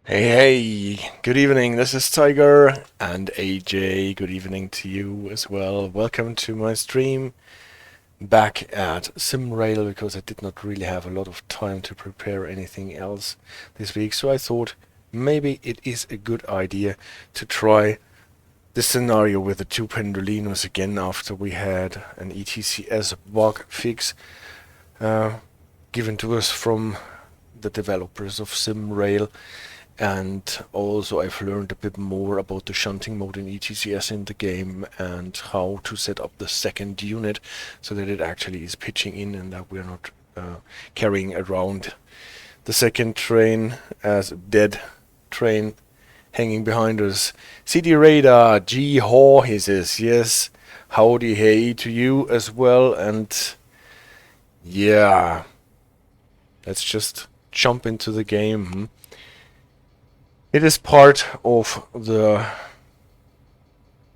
Hey, good evening. This is Tiger and AJ. Good evening to you as well. Welcome to my stream back at SimRail because I did not really have a lot of time to prepare anything else this week. So I thought maybe it is a good idea to try the scenario with the two Pendolinos again after we had an ETCS bug fix given to us from the developers of SimRail. And also I've learned a bit more about the shunting mode in ETCS in the game and how to set up the second unit so that it actually is pitching in and that we're not carrying around the second train as a dead train hanging behind us. CD Radar, G-haw, he says, yes, howdy hey to you as well. And yeah, let's just jump into the game. It is part of the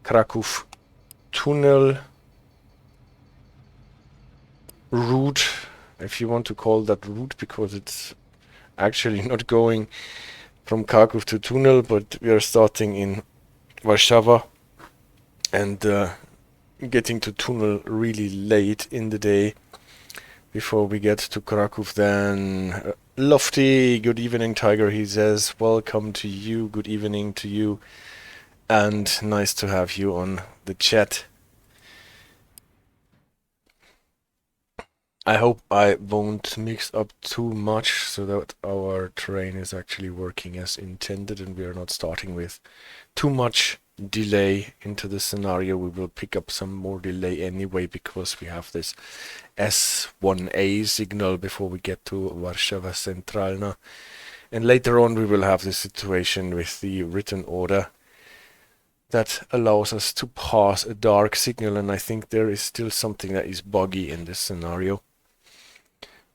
Kraków Tunel route, if you want to call that route, because it's actually not going from Kraków to Tunel, but we are starting in Warszawa and getting to Tunel really late in the day before we get to Kraków. Then Lofty, good evening Tiger, he says, welcome to you, good evening to you, and nice to have you on the chat. I hope I won't mix up too much so that our train is actually working as intended and we are not starting with too much delay into the scenario. We will pick up some more delay anyway because we have this S1A signal before we get to Warszawa Centralna, and later on we will have this situation with the written order that allows us to pass a dark signal, and I think there is still something that is buggy in this scenario.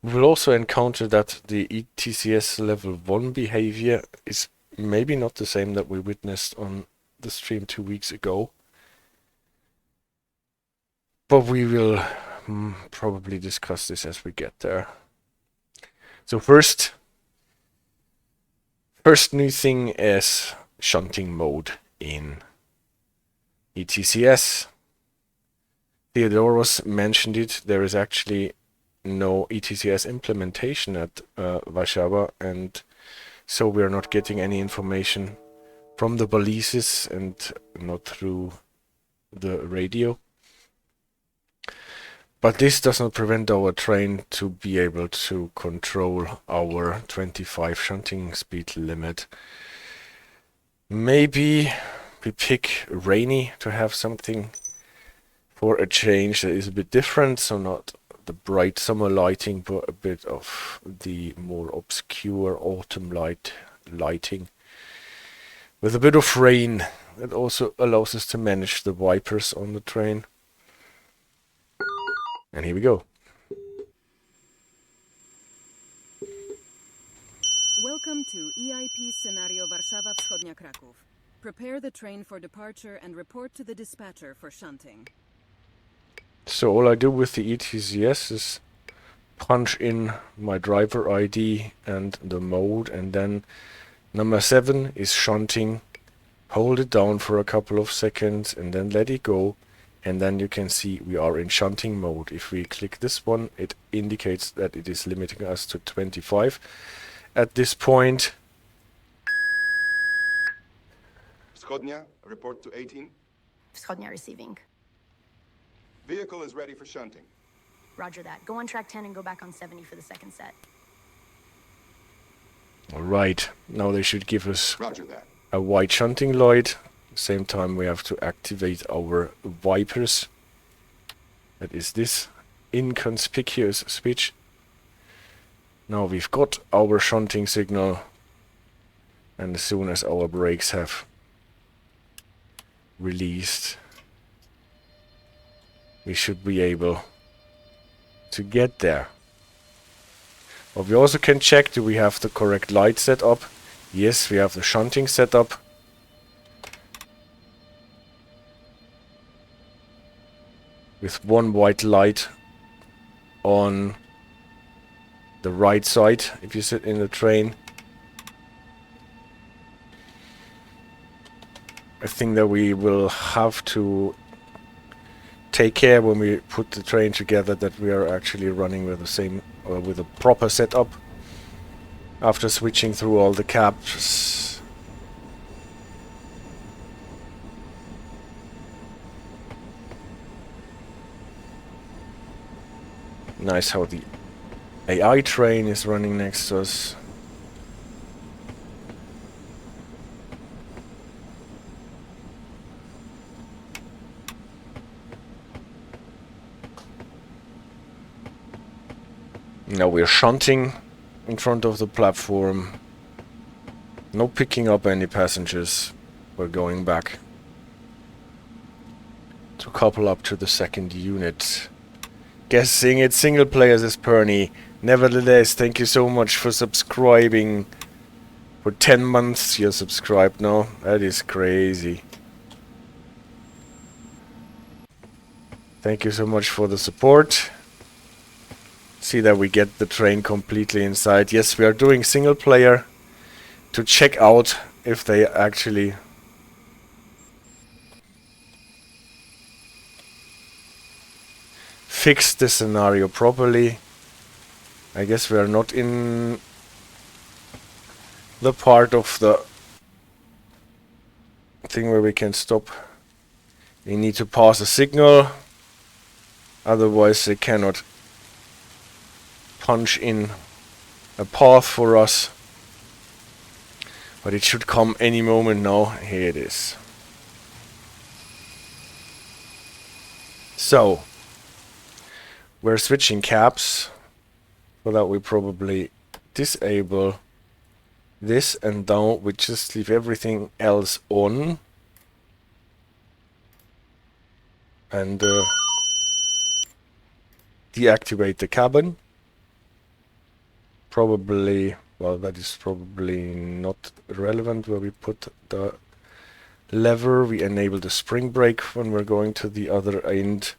We will also encounter that the ETCS level 1 behavior is maybe not the same that we witnessed on the stream 2 weeks ago, but we will probably discuss this as we get there. So first new thing is shunting mode in ETCS. Theodoros mentioned it. There is actually no ETCS implementation at Warszawa, and so we are not getting any information from the balises and not through the radio. But this does not prevent our train to be able to control our 25 shunting speed limit. Maybe we pick rainy to have something for a change that is a bit different, so not the bright summer lighting, but a bit of the more obscure autumn lighting. With a bit of rain, it also allows us to manage the wipers on the train. And here we go. Welcome to EIP Scenario Warszawa Wschodnia Kraków. Prepare the train for departure and report to the dispatcher for shunting. So all I do with the ETCS is punch in my driver ID and the mode, and then number 7 is shunting. Hold it down for a couple of seconds and then let it go, and then you can see we are in shunting mode. If we click this one, it indicates that it is limiting us to 25 at this point. Wschodnia, report to 18. Wschodnia receiving. Vehicle is ready for shunting. Roger that. Go on track 10 and go back on 70 for the second set. Alright, now they should give us Roger that. a white shunting light. Same time we have to activate our wipers. That is this inconspicuous switch. Now we've got our shunting signal, and as soon as our brakes have released, we should be able to get there. But we also can check, do we have the correct light set up? Yes, we have the shunting set up. With one white light on the right side if you sit in the train. a thing that we will have to take care when we put the train together, that we are actually running with the same, or with a proper setup after switching through all the cabs. Nice how the AI train is running next to us. Now we're shunting in front of the platform. No picking up any passengers. We're going back to couple up to the second unit. Guessing it's single players is Perny. Nevertheless, thank you so much for subscribing. For 10 months you're subscribed now. That is crazy. Thank you so much for the support. See that we get the train completely inside. Yes, we are doing single player to check out if they actually fix the scenario properly. I guess we are not in the part of the thing where we can stop. We need to pass a signal, otherwise they cannot punch in a path for us. But it should come any moment now. Here it is. So we're switching cabs. For that we probably disable this, and now we just leave everything else on. And deactivate the cabin. Probably, well, that is probably not relevant where we put the lever. We enable the spring brake when we're going to the other end.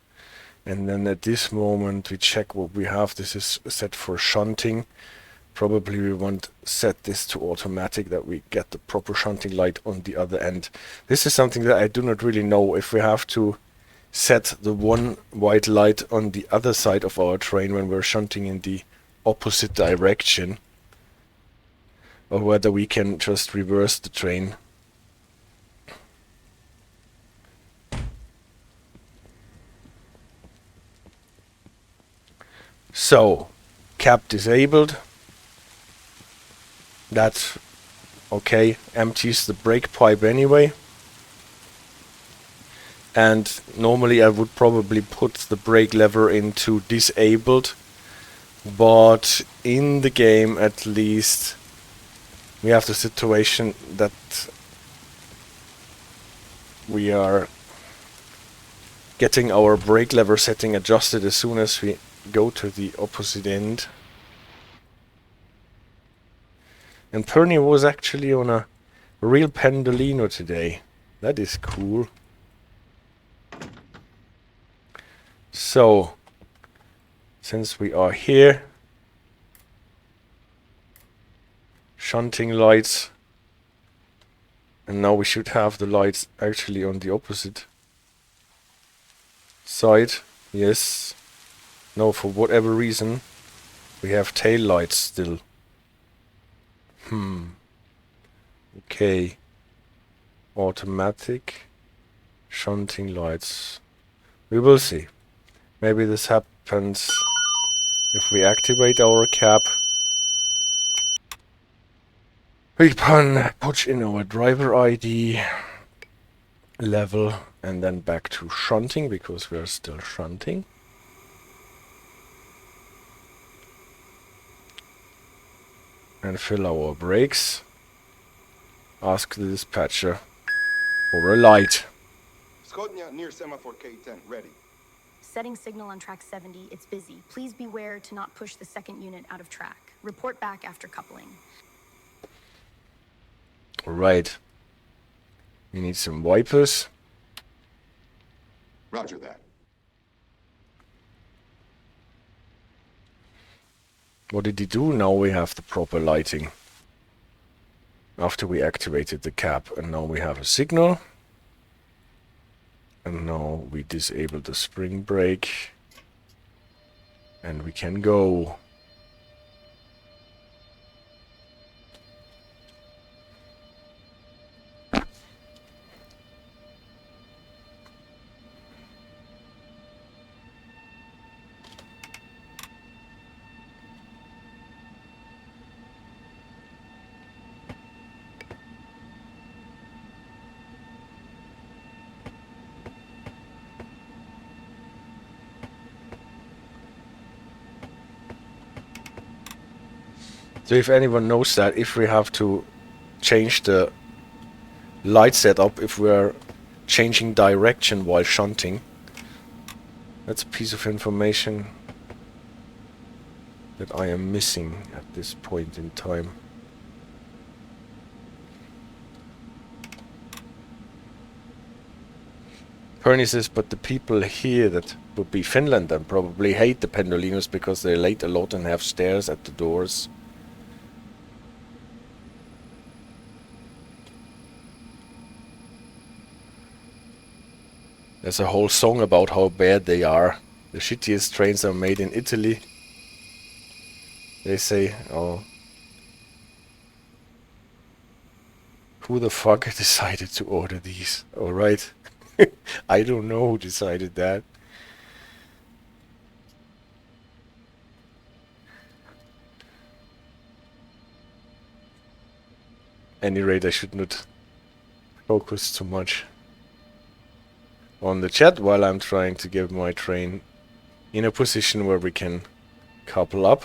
And then at this moment we check what we have. This is set for shunting. Probably we want set this to automatic, that we get the proper shunting light on the other end. This is something that I do not really know if we have to set the one white light on the other side of our train when we're shunting in the opposite direction, or whether we can just reverse the train. So, cab disabled. That's okay, empties the brake pipe anyway. And normally I would probably put the brake lever into disabled, but in the game at least we have the situation that we are getting our brake lever setting adjusted as soon as we go to the opposite end. And Perny was actually on a real Pendolino today. That is cool. So, since we are here, shunting lights, and now we should have the lights actually on the opposite side. Yes. No, for whatever reason, we have tail lights still. Okay. Automatic shunting lights. We will see. Maybe this happens if we activate our cab. We can put in our driver ID level and then back to shunting, because we are still shunting. And fill our brakes. Ask the dispatcher for a light. Wschodnia near semaphore K10, ready. Setting signal on track 70. It's busy. Please beware to not push the second unit out of track. Report back after coupling. Right. We need some wipers. Roger that. What did he do? Now we have the proper lighting. After we activated the cab, and now we have a signal. And now we disable the spring brake. And we can go. So if anyone knows that, if we have to change the light setup, if we're changing direction while shunting, that's a piece of information that I am missing at this point in time. Perny says, but the people here that would be Finland and probably hate the Pendolinos because they're late a lot and have stairs at the doors. There's a whole song about how bad they are. The shittiest trains are made in Italy. They say, oh. Who the fuck decided to order these? Alright. I don't know who decided that. Any rate, I should not focus too much on the chat while I'm trying to get my train in a position where we can couple up.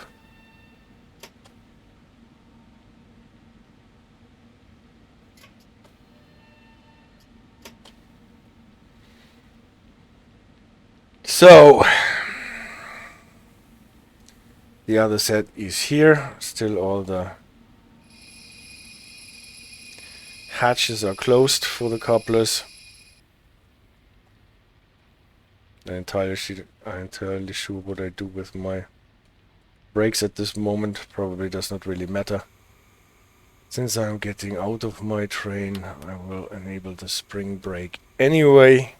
So the other set is here. Still all the hatches are closed for the couplers. I'm entirely sure what I do with my brakes at this moment. Probably does not really matter. Since I'm getting out of my train, I will enable the spring brake anyway.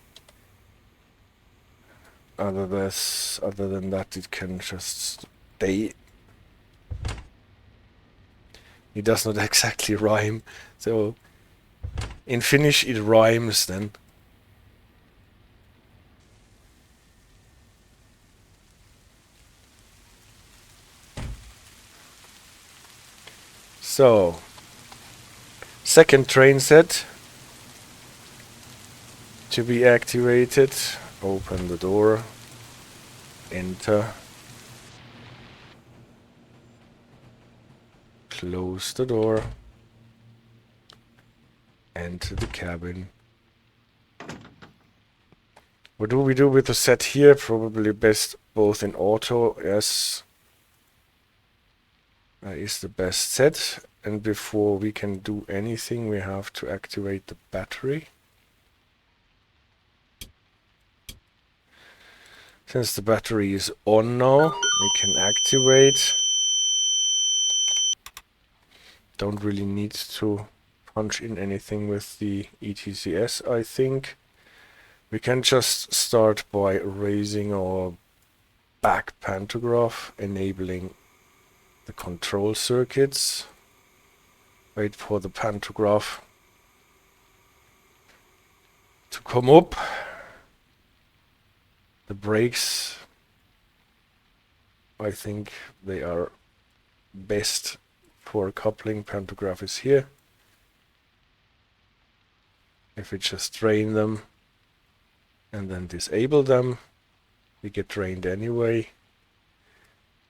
Other than that, it can just stay. It does not exactly rhyme, so in Finnish it rhymes then. So, second train set to be activated. Open the door, enter, close the door, enter the cabin. What do we do with the set here? Probably best both in auto, yes. That is the best set. And before we can do anything, we have to activate the battery. Since the battery is on now, we can activate. Don't really need to punch in anything with the ETCS, I think. We can just start by raising our back pantograph, enabling the control circuits. Wait for the pantograph to come up. The brakes, I think they are best for coupling. Pantograph is here. If we just drain them and then disable them, we get drained anyway.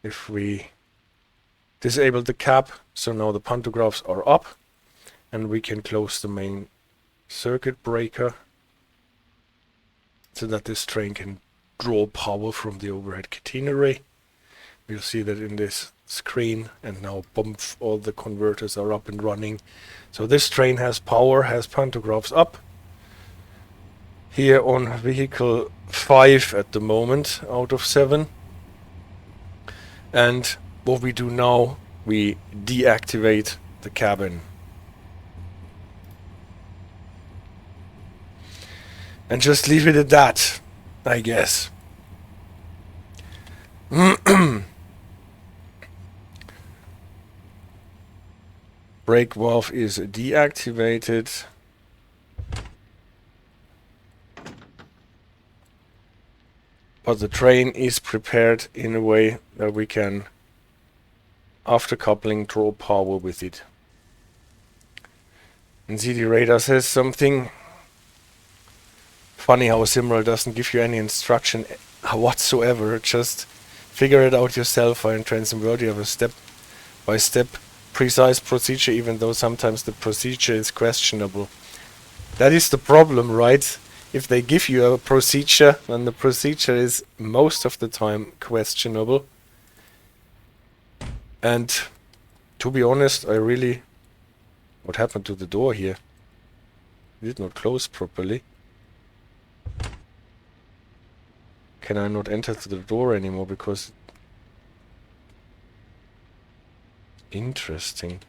If we disable the cap, so now the pantographs are up and we can close the main circuit breaker so that this train can draw power from the overhead catenary. We'll see that in this screen, and now boom, all the converters are up and running. So this train has power, has pantographs up. Here on vehicle 5 at the moment out of 7. And what we do now, we deactivate the cabin. And just leave it at that, I guess. Brake valve is deactivated. But the train is prepared in a way that we can, after coupling, draw power with it. And ZD Radar says something funny how SimRail doesn't give you any instruction whatsoever. Just figure it out yourself. In Transit World you have a step-by-step precise procedure, even though sometimes the procedure is questionable. That is the problem, right? If they give you a procedure, then the procedure is most of the time questionable. And to be honest, I really... What happened to the door here? It did not close properly. Can I not enter through the door anymore because... Interesting.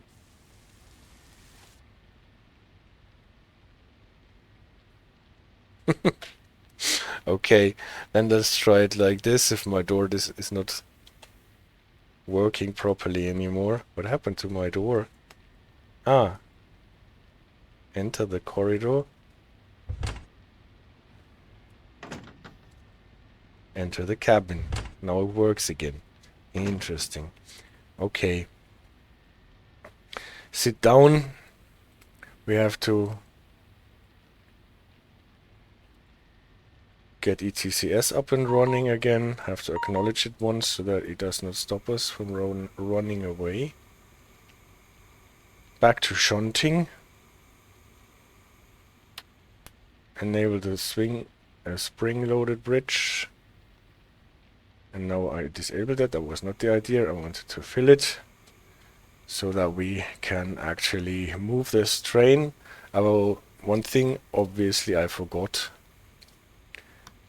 Okay, then let's try it like this. If my door is not working properly anymore. What happened to my door? Ah. Enter the corridor. Enter the cabin. Now it works again. Interesting. Okay. Sit down. We have to get ETCS up and running again. Have to acknowledge it once so that it does not stop us from running away. Back to shunting. Enable the spring-loaded bridge. And now I disabled that. That was not the idea. I wanted to fill it so that we can actually move this train. One thing, obviously, I forgot.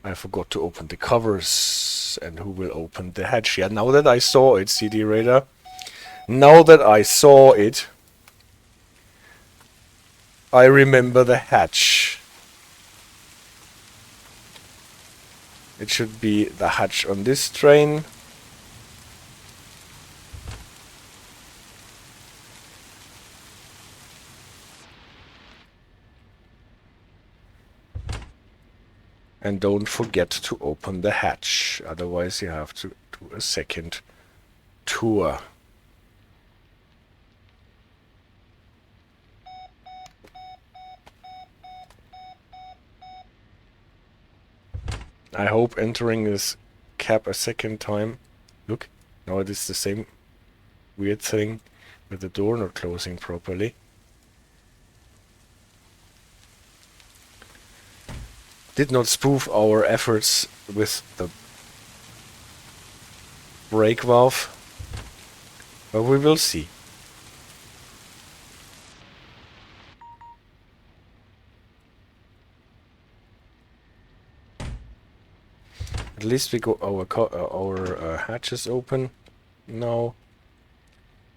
I forgot to open the covers. And who will open the hatch? Yeah, now that I saw it, CD Radar. Now that I saw it, I remember the hatch. It should be the hatch on this train. And don't forget to open the hatch, otherwise you have to do a second tour. I hope entering this cab a second time. Look, now it is the same weird thing with the door not closing properly. Did not spoof our efforts with the brake valve, but we will see. At least we got our hatches open now.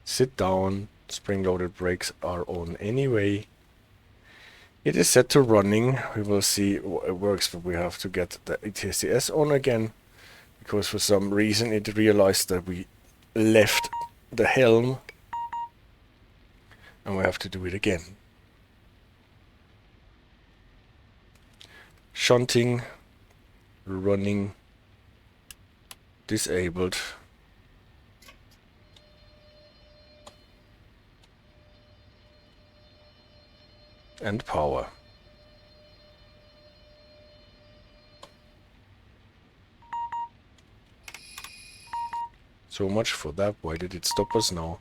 Sit down. Spring-loaded brakes are on anyway. It is set to running. We will see it works, but we have to get the ETCS on again, because for some reason it realized that we left the helm, and we have to do it again. Shunting, running, disabled. And power. So much for that. Why did it stop us now?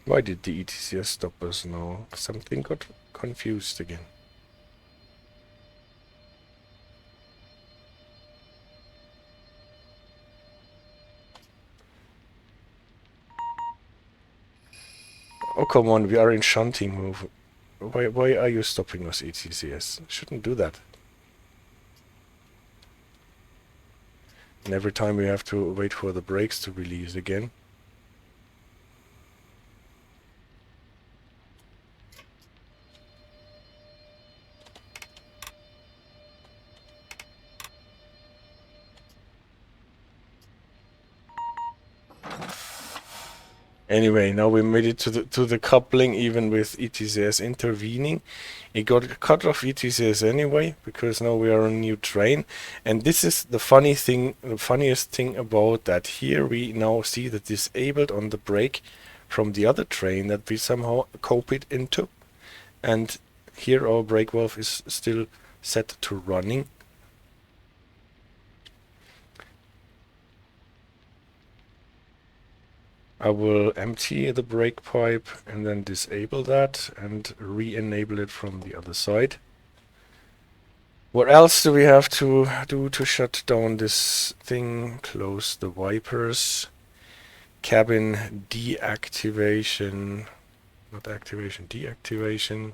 Why did the ETCS stop us now? Something got confused again. Oh, come on, we are in shunting move. Why are you stopping us, ETCS? Shouldn't do that. And every time we have to wait for the brakes to release again. Anyway, now we made it to the coupling, even with ETCS intervening. It got cut off ETCS anyway, because now we are on a new train. And this is the funny thing, the funniest thing about that. Here we now see the disabled on the brake from the other train that we somehow copied into. And here our brake valve is still set to running. I will empty the brake pipe and then disable that and re-enable it from the other side. What else do we have to do to shut down this thing? Close the wipers. Cabin deactivation. Not activation, deactivation.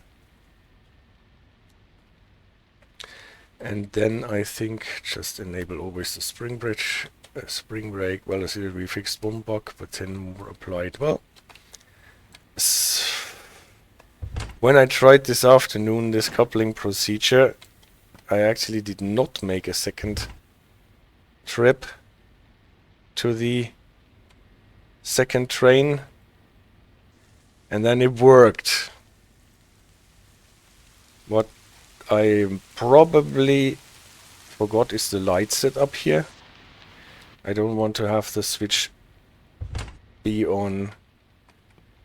And then I think just enable always the spring bridge. Spring brake, well, I see that we fixed one bug, but 10 more applied. Well, when I tried this afternoon, this coupling procedure, I actually did not make a second trip to the second train, and then it worked. What I probably forgot is the light setup here. I don't want to have the switch be on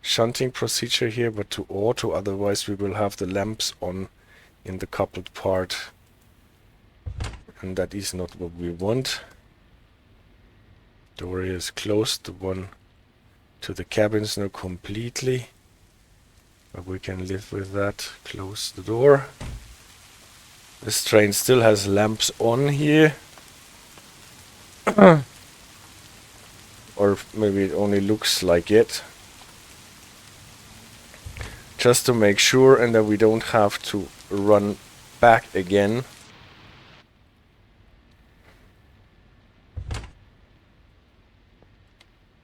shunting procedure here, but to auto, otherwise we will have the lamps on in the coupled part, and that is not what we want. Door is closed, the one to the cabins now completely, but we can live with that. Close the door. This train still has lamps on here. Or maybe it only looks like it. Just to make sure, and that we don't have to run back again.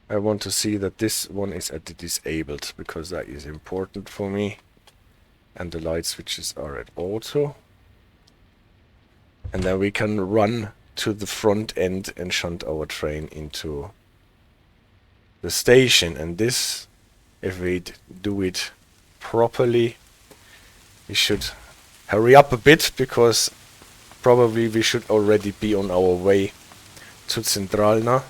I want to see that this one is at the disabled, because that is important for me. And the light switches are at auto. And then we can run to the front end and shunt our train into the station. And this, if we do it properly, we should hurry up a bit, because probably we should already be on our way to Centralna.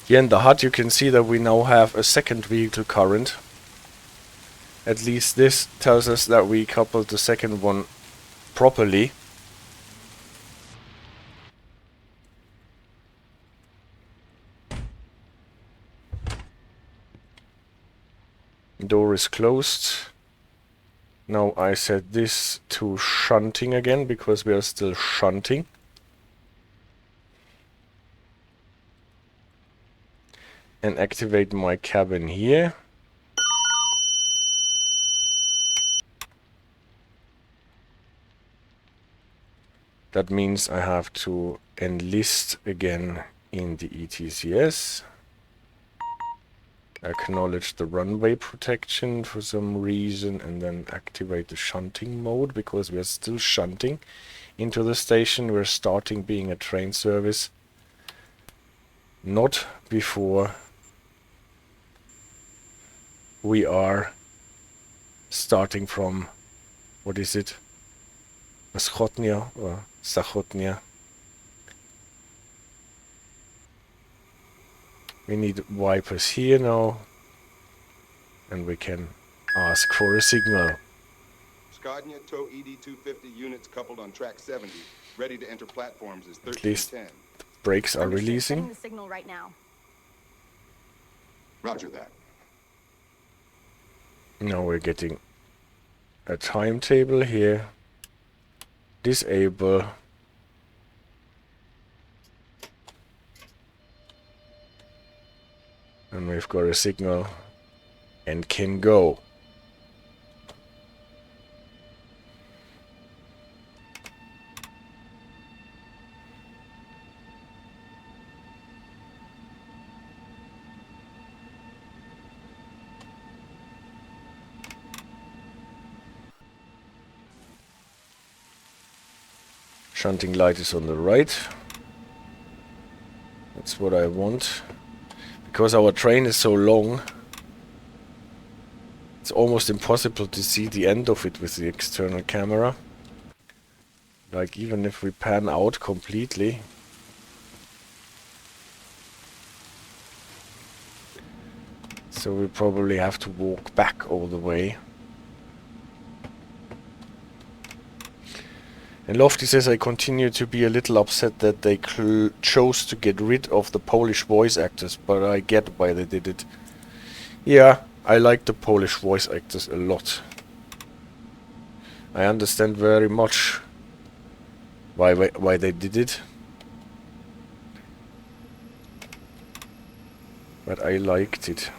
Here in the HUD you can see that we now have a second vehicle current. At least this tells us that we coupled the second one properly. Door is closed. Now I set this to shunting again, because we are still shunting. And activate my cabin here. That means I have to enlist again in the ETCS. Acknowledge the runway protection for some reason, and then activate the shunting mode, because we are still shunting into the station. We're starting being a train service. Not before we are starting from, what is it? Zachodnia or Zachodnia. We need wipers here now, and we can ask for a signal. Wschodnia tow ED250 units coupled on track 70, ready to enter platforms is At least 1310. brakes are Understood. releasing. Sending the signal right now. Roger that. Now we're getting a timetable here. Disable. And we've got a signal and can go. Shunting light is on the right. That's what I want. Because our train is so long, it's almost impossible to see the end of it with the external camera. Like, even if we pan out completely. So we probably have to walk back all the way. And Lofty says, I continue to be a little upset that they chose to get rid of the Polish voice actors, but I get why they did it. Yeah, I like the Polish voice actors a lot. I understand very much why they did it. But I liked it.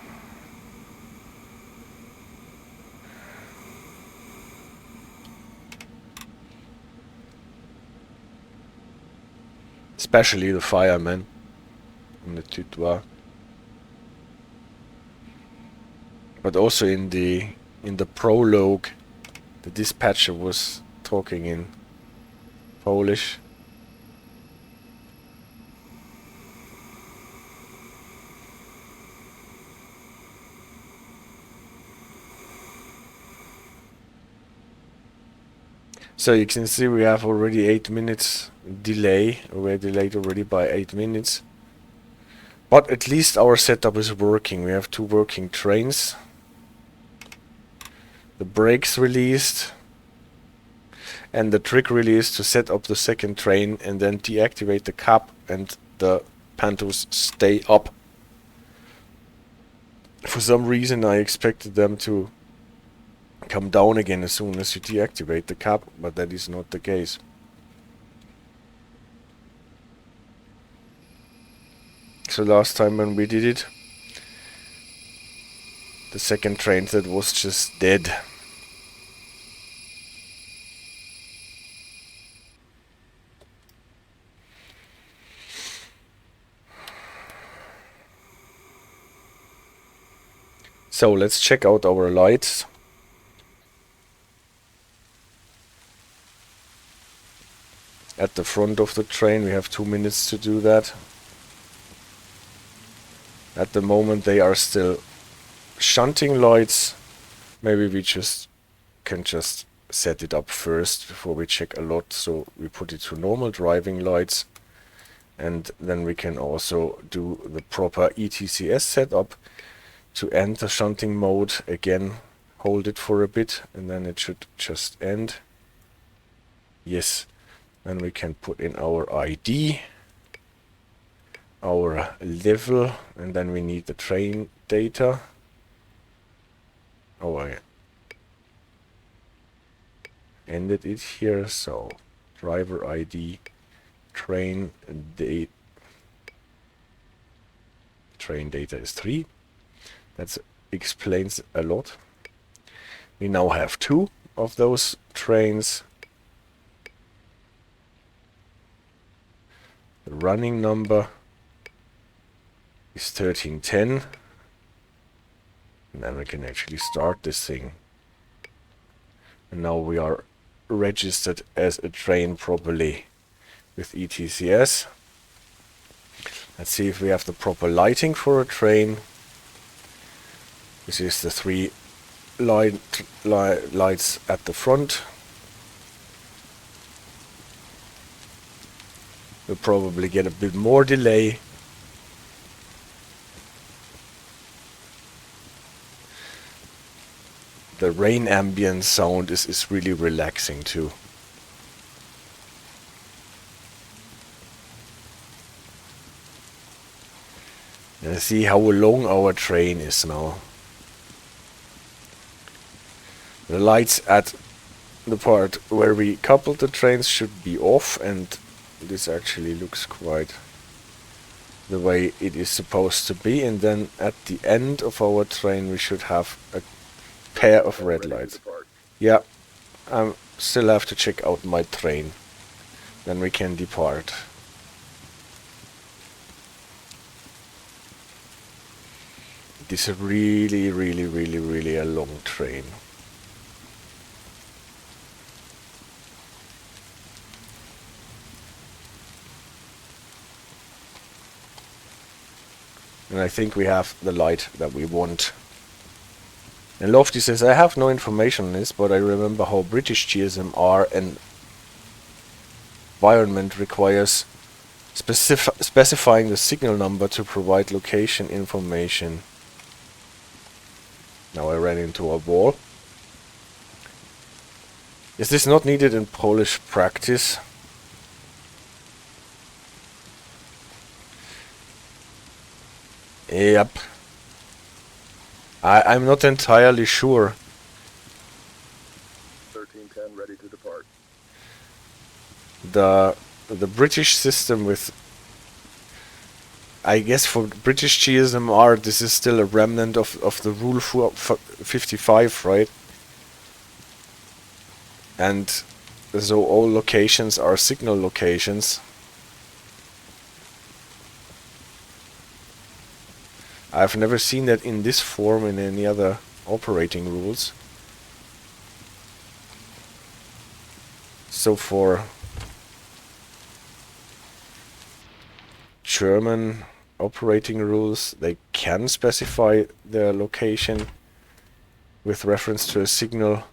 Especially the fireman and the tutoir. But also in the prologue, the dispatcher was talking in Polish. So you can see we have already 8 minutes delay. We're delayed already by 8 minutes. But at least our setup is working. We have 2 working trains. The brakes released. And the trick really is to set up the second train and then deactivate the cap and the pantos stay up. For some reason I expected them to come down again as soon as you deactivate the cap, but that is not the case. So last time when we did it, the second train that was just dead. So let's check out our lights. At the front of the train, we have 2 minutes to do that. At the moment they are still shunting lights. Maybe we can just set it up first before we check a lot. So we put it to normal driving lights. And then we can also do the proper ETCS setup to end the shunting mode. Again, hold it for a bit and then it should just end. Yes. Then we can put in our ID, our level, and then we need the train data. Oh, I ended it here, so driver ID, train data. Train data is 3. That explains a lot. We now have 2 of those trains. The running number is 1310. And then we can actually start this thing. And now we are registered as a train properly with ETCS. Let's see if we have the proper lighting for a train. This is the 3 lights at the front. We'll probably get a bit more delay. The rain ambient sound is really relaxing too. And see how long our train is now. The lights at the part where we coupled the trains should be off, and this actually looks quite the way it is supposed to be. And then at the end of our train we should have a pair of red lights. Yeah, I still have to check out my train. Then we can depart. This is really a long train. And I think we have the light that we want. And Lofty says, I have no information on this, but I remember how British GSM-R environment requires specifying the signal number to provide location information. Now I ran into a wall. Is this not needed in Polish practice? Yep. I'm not entirely sure. 1310 ready to depart. The British system with, I guess for British GSM-R this is still a remnant of the Rule 55, right? And so all locations are signal locations. I've never seen that in this form in any other operating rules. So for German operating rules, they can specify their location with reference to a signal,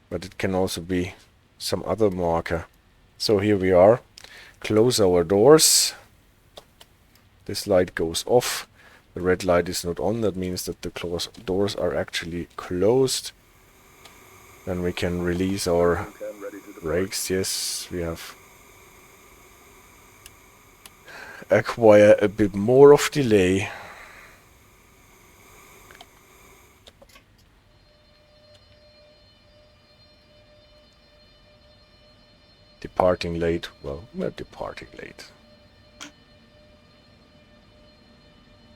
but it can also be some other marker. So here we are. Close our doors. This light goes off. The red light is not on. That means that the doors are actually closed. Then we can release our brakes. Yes, we have acquire a bit more of delay. Departing late. Well, we're departing late.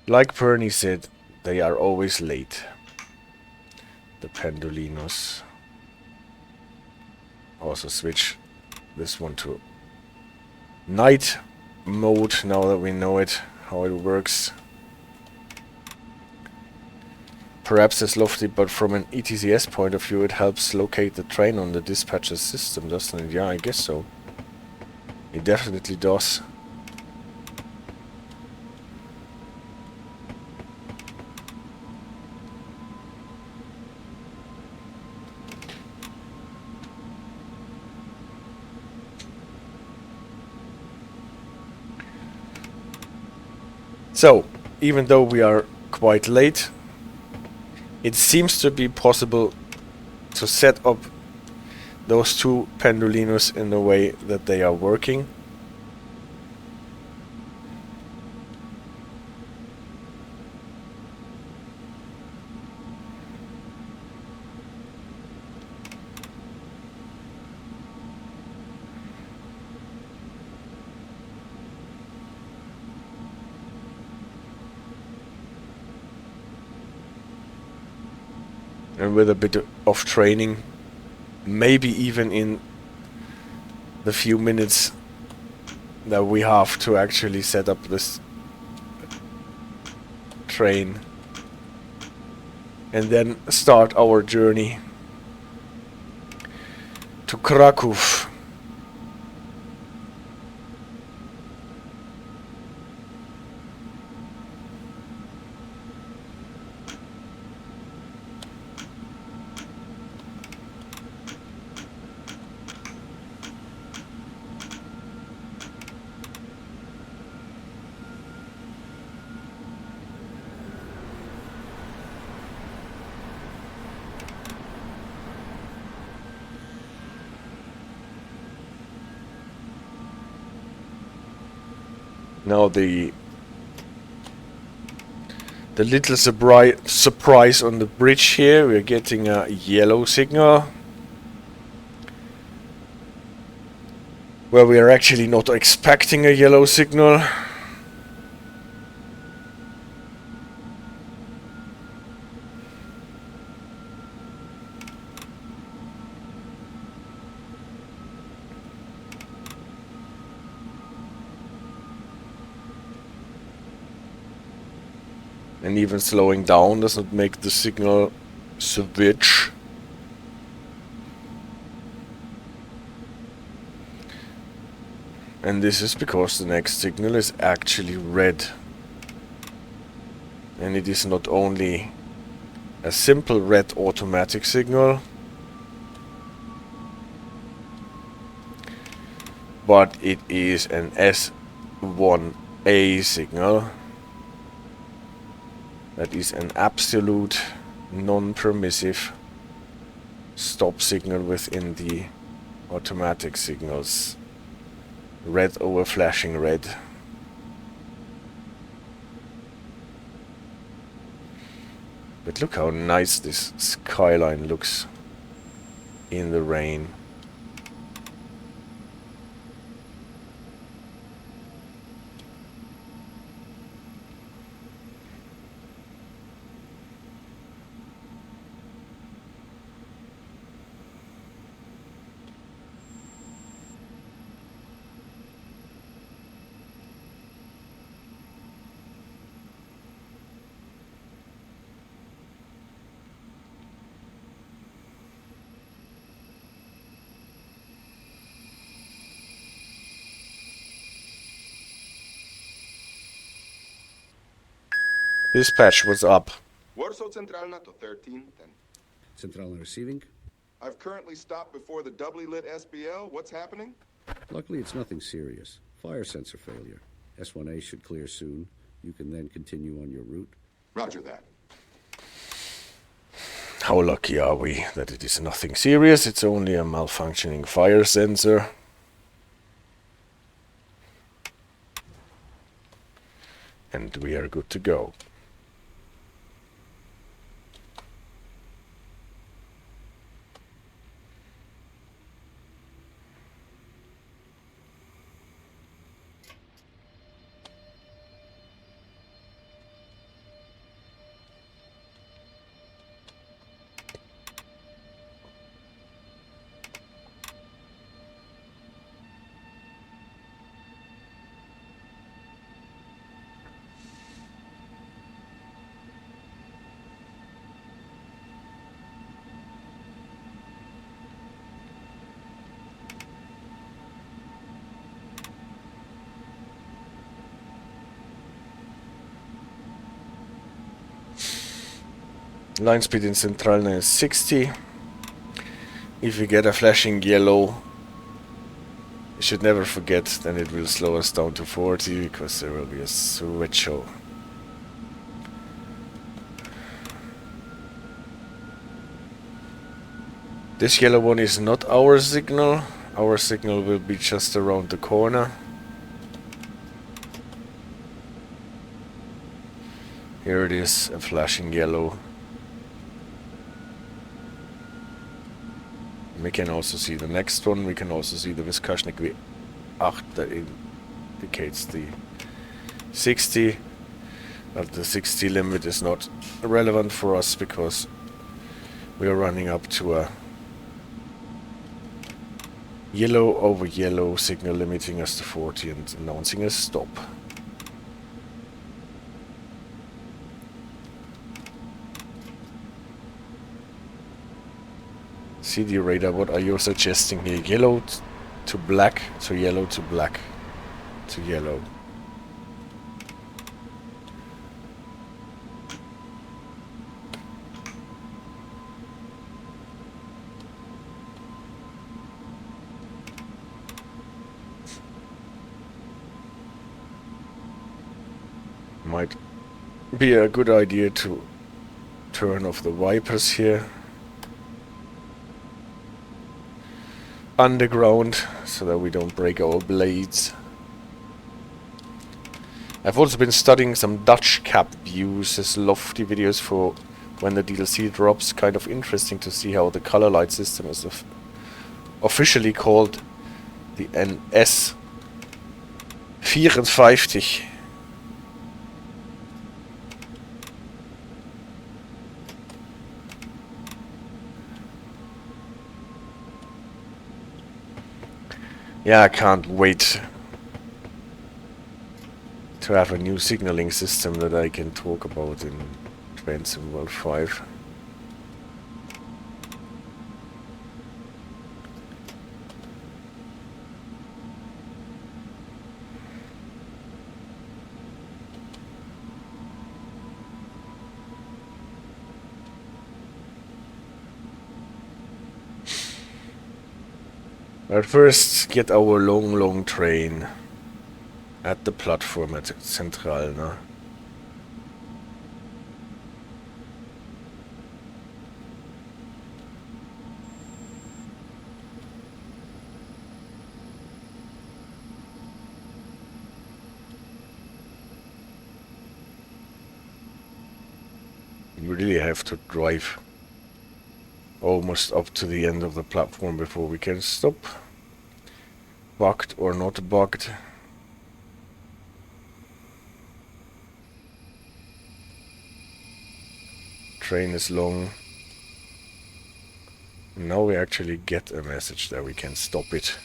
Like Bernie said, they are always late. The Pendolinos. Also switch this one to night mode now that we know it, how it works. Perhaps it's lofty, but from an ETCS point of view it helps locate the train on the dispatcher system, doesn't it? Yeah, I guess so. It definitely does. So, even though we are quite late, it seems to be possible to set up those two Pendolinos in the way that they are working. And with a bit of training, maybe even in the few minutes that we have to actually set up this train and then start our journey to Kraków. Now the The little surprise on the bridge here, we're getting a yellow signal. Where we are actually not expecting a yellow signal. And even slowing down does not make the signal switch. And this is because the next signal is actually red. And it is not only a simple red automatic signal, but it is an S1A signal. That is an absolute non-permissive stop signal within the automatic signals. Red over flashing red. But look how nice this skyline looks in the rain. Dispatch, what's up? Warszawa Centralna to 1310. Centralna receiving. I've currently stopped before the doubly lit SBL. What's happening? Luckily, it's nothing serious. Fire sensor failure. S1A should clear soon. You can then continue on your route. Roger that. How lucky are we that it is nothing serious? It's only a malfunctioning fire sensor. And we are good to go. Line speed in Centralna is 60. If we get a flashing yellow, you should never forget, then it will slow us down to 40 because there will be a switch show. This yellow one is not our signal. Our signal will be just around the corner. Here it is, a flashing yellow. We can also see the next one. We can also see the Vyskashnik V8 that indicates the 60. But the 60 limit is not relevant for us because we are running up to a yellow over yellow signal limiting us to 40 and announcing a stop. CD radar, what are you suggesting here? Yellow to black, to yellow, to black, to yellow. Might be a good idea to turn off the wipers here. Underground, so that we don't break our blades. I've also been studying some Dutch cap views as lofty videos for when the DLC drops. Kind of interesting to see how the color light system is officially called the NS54. Yeah, I can't wait to have a new signaling system that I can talk about in Trainsim World 5. But first, get our long train at the platform at Centralna. You really have to drive almost up to the end of the platform before we can stop. Bugged or not bugged. Train is long. Now we actually get a message that we can stop it.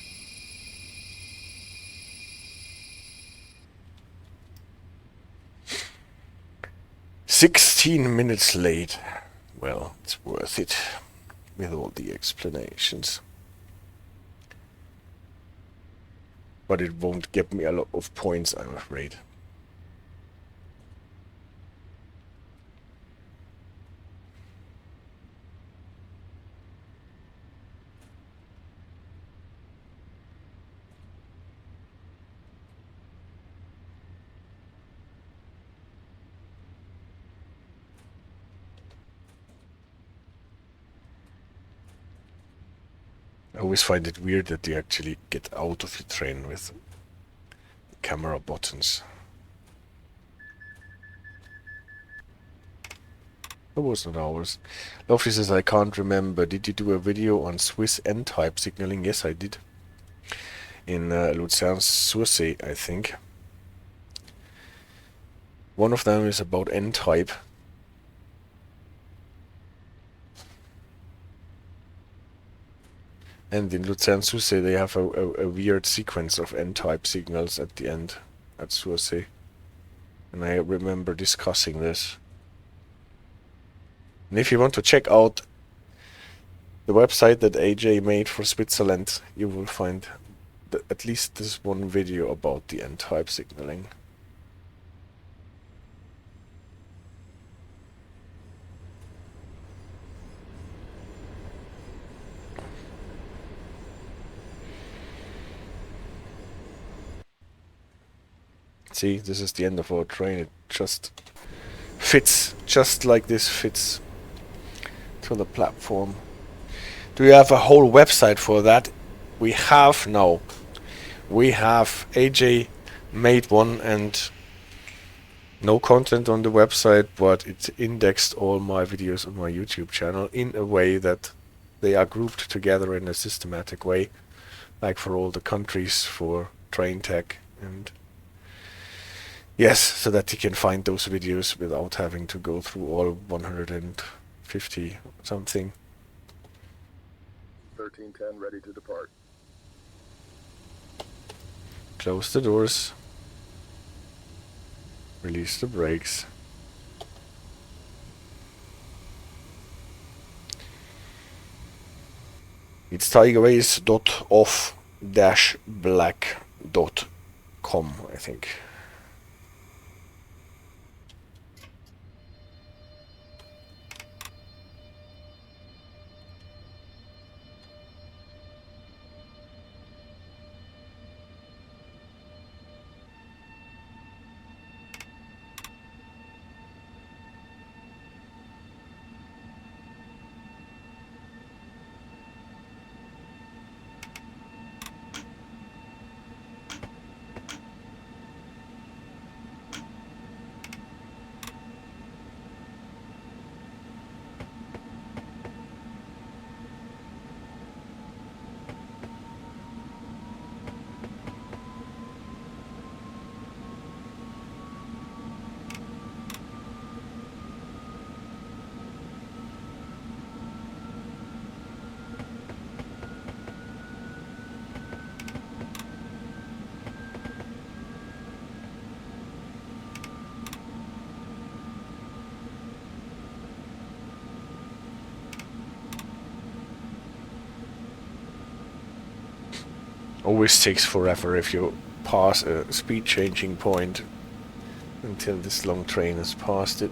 "16 minutes late." Well, it's worth it with all the explanations. But it won't get me a lot of points, I'm afraid. I always find it weird that you actually get out of your train with camera buttons. That was not ours. Lofty says, I can't remember. Did you do a video on Swiss N-type signaling? Yes, I did. In Luzern-sur-See, I think. One of them is about N-type. And in Luzern-sur-See they have a weird sequence of N-type signals at the end at Sursee. And I remember discussing this. And if you want to check out the website that AJ made for Switzerland, you will find at least this one video about the N-type signaling. See, this is the end of our train. It just fits, just like this fits to the platform. Do you have a whole website for that? We have now. We have. AJ made one and no content on the website, but it indexed all my videos on my YouTube channel in a way that they are grouped together in a systematic way, like for all the countries, for train tech, and yes, so that you can find those videos without having to go through all 150 something. 1310 ready to depart. Close the doors. Release the brakes. It's tigerways.off-black.com, I think. Always takes forever if you pass a speed changing point until this long train has passed it.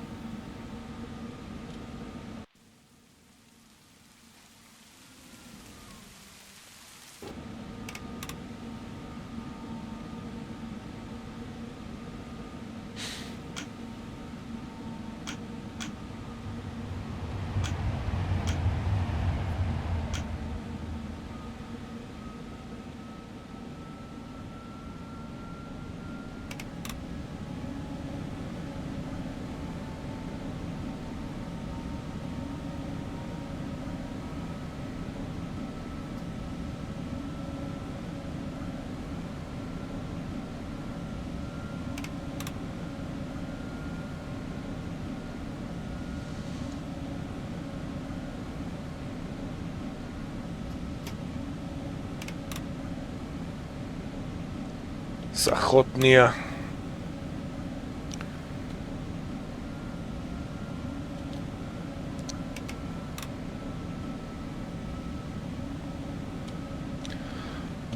Zachodnia.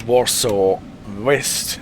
Warsawa West.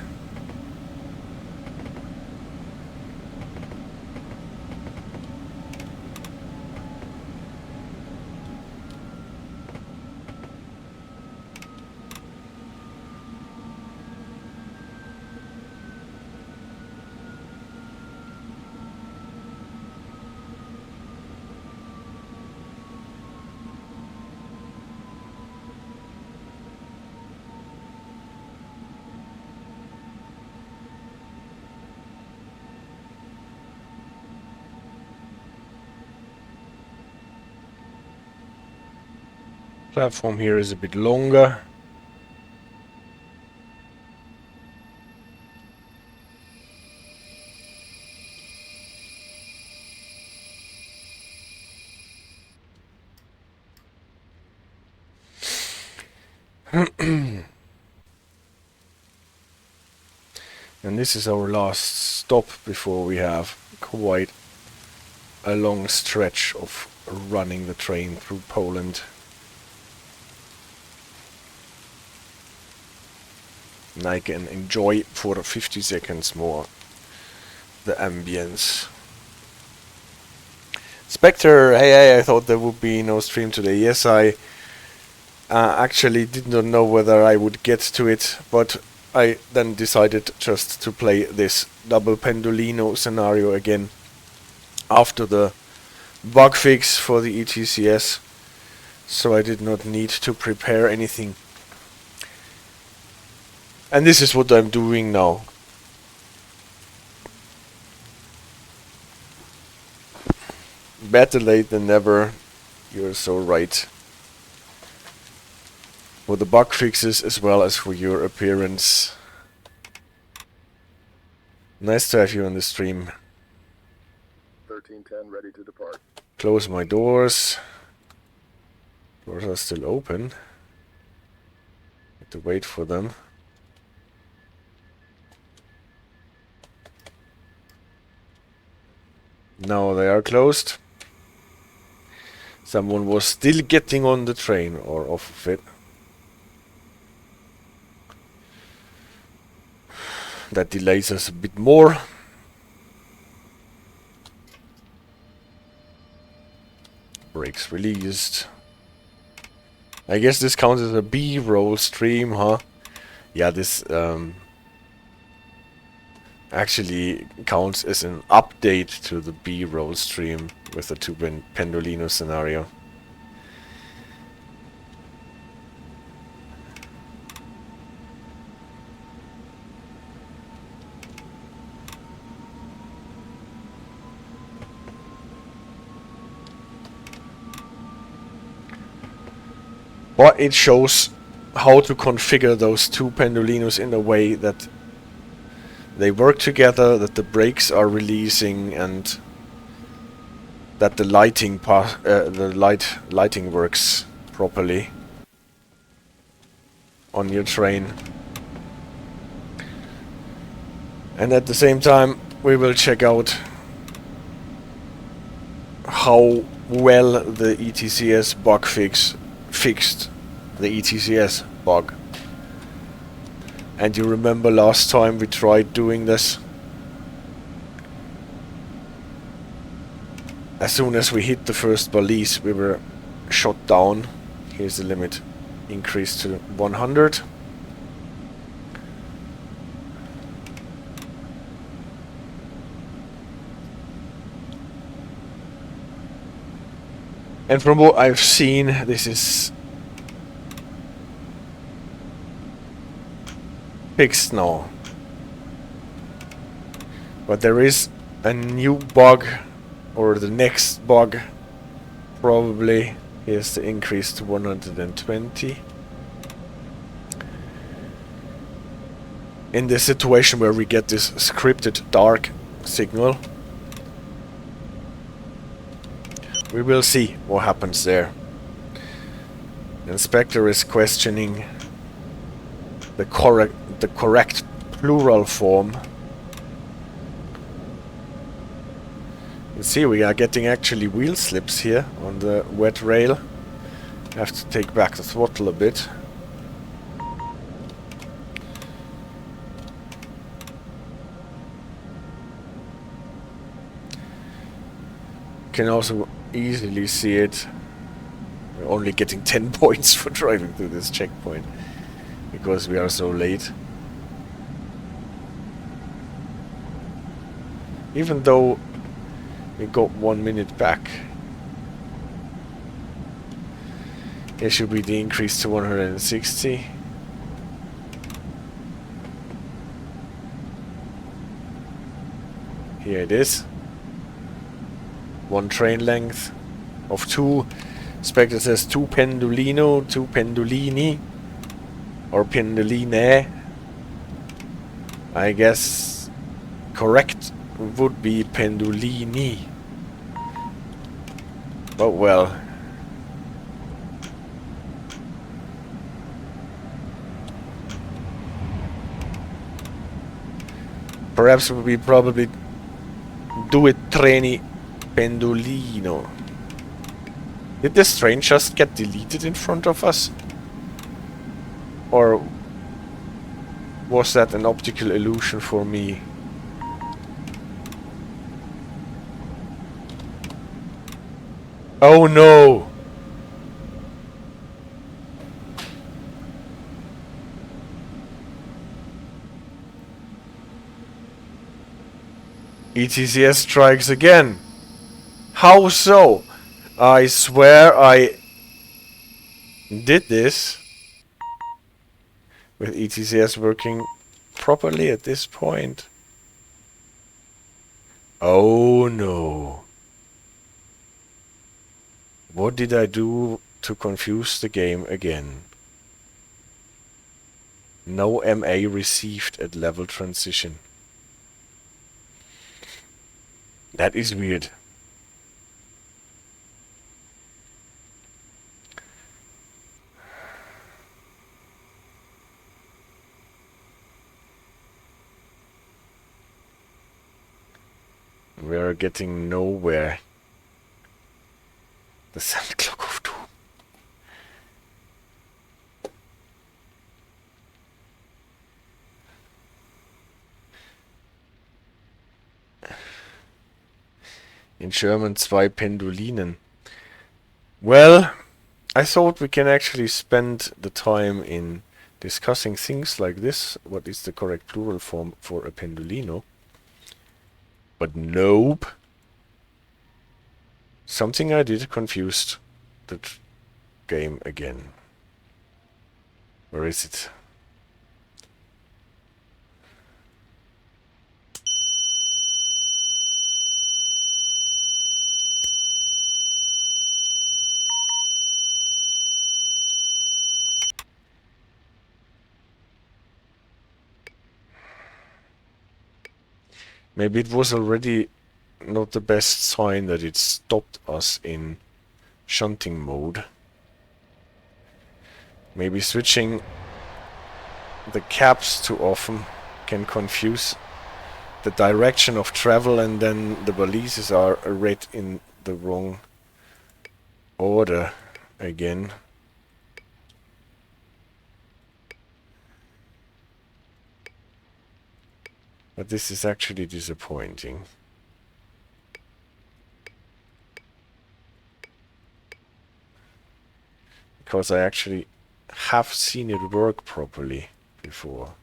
Platform here is a bit longer. And this is our last stop before we have quite a long stretch of running the train through Poland. And I can enjoy for 50 seconds more the ambience. Spectre, hey, I thought there would be no stream today. Yes, I actually did not know whether I would get to it, but I then decided just to play this double Pendolino scenario again after the bug fix for the ETCS, so I did not need to prepare anything. And this is what I'm doing now. Better late than never. You're so right. For the bug fixes as well as for your appearance. Nice to have you on the stream. 1310 ready to depart. Close my doors. Doors are still open. Have to wait for them. Now they are closed. Someone was still getting on the train or off of it. That delays us a bit more. Brakes released. I guess this counts as a B-roll stream, huh? Yeah, this actually counts as an update to the B-roll stream with the two Pendolino scenario. But it shows how to configure those two Pendolinos in a way that they work together, that the brakes are releasing, and that the lighting lighting works properly on your train. And at the same time, we will check out how well the ETCS bug fixed the ETCS bug. And you remember last time we tried doing this? As soon as we hit the first balise, we were shot down. Here's the limit. Increased to 100. And from what I've seen, this is fixed now. But there is a new bug, or the next bug, probably. Here's the increase to 120. In this situation where we get this scripted dark signal, we will see what happens there. The inspector is questioning the correct plural form. You see, we are getting actually wheel slips here on the wet rail. Have to take back the throttle a bit. Can also easily see it. We're only getting 10 points for driving through this checkpoint because we are so late. Even though we got 1 minute back. Here should be the increase to 160. Here it is. 1 train length of 2. Spectre says 2 Pendolino, 2 Pendolini, or Pendoline. I guess correct would be Pendolini. But well. Perhaps we probably do it traini Pendolino. Did this train just get deleted in front of us? Or was that an optical illusion for me? Oh no! ETCS strikes again. How so? I swear I did this with ETCS working properly at this point. Oh no. What did I do to confuse the game again? No MA received at level transition. That is weird. We are getting nowhere. The sand clock of doom. In German, 2 Pendolinen. Well, I thought we can actually spend the time in discussing things like this. What is the correct plural form for a Pendolino? But nope. Something I did confused the game again. Where is it? Maybe it was already not the best sign that it stopped us in shunting mode. Maybe switching the caps too often can confuse the direction of travel, and then the balises are read in the wrong order again. But this is actually disappointing. Because I actually have seen it work properly before.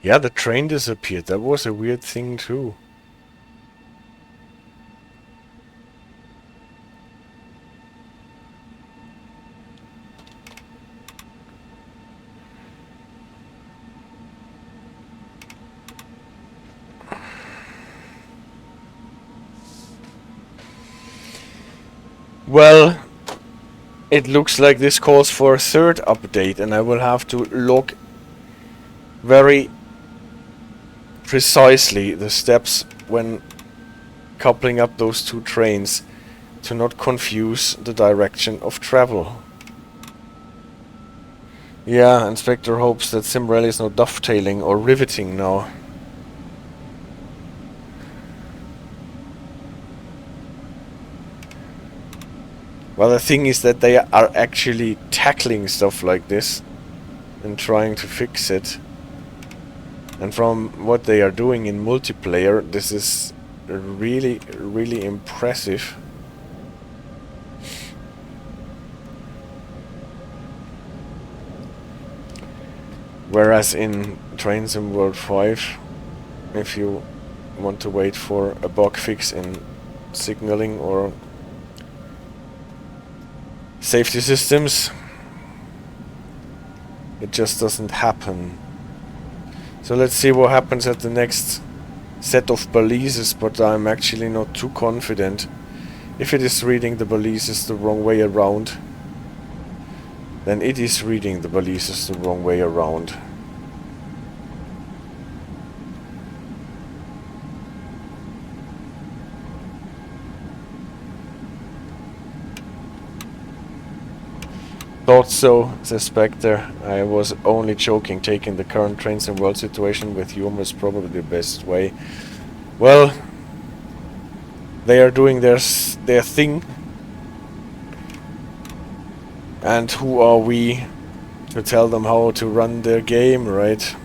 Yeah, the train disappeared. That was a weird thing too. Well, it looks like this calls for a third update, and I will have to log very precisely the steps when coupling up those two trains to not confuse the direction of travel. Yeah, Inspector hopes that SimRail is not dovetailing or riveting now. Well, the thing is that they are actually tackling stuff like this and trying to fix it. And from what they are doing in multiplayer, this is really, really impressive. Whereas in Train Sim World 5, if you want to wait for a bug fix in signaling or safety systems, it just doesn't happen. So let's see what happens at the next set of balises, but I'm actually not too confident. If it is reading the balises the wrong way around, then it is reading the balises the wrong way around. Thought so, says Spectre. I was only joking. Taking the current trains and world situation with humor is probably the best way. Well, they are doing their thing. And who are we to tell them how to run their game, right?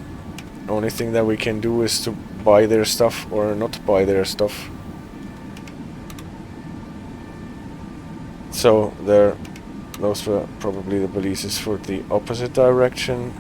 Only thing that we can do is to buy their stuff or not buy their stuff. So those were probably the balises for the opposite direction.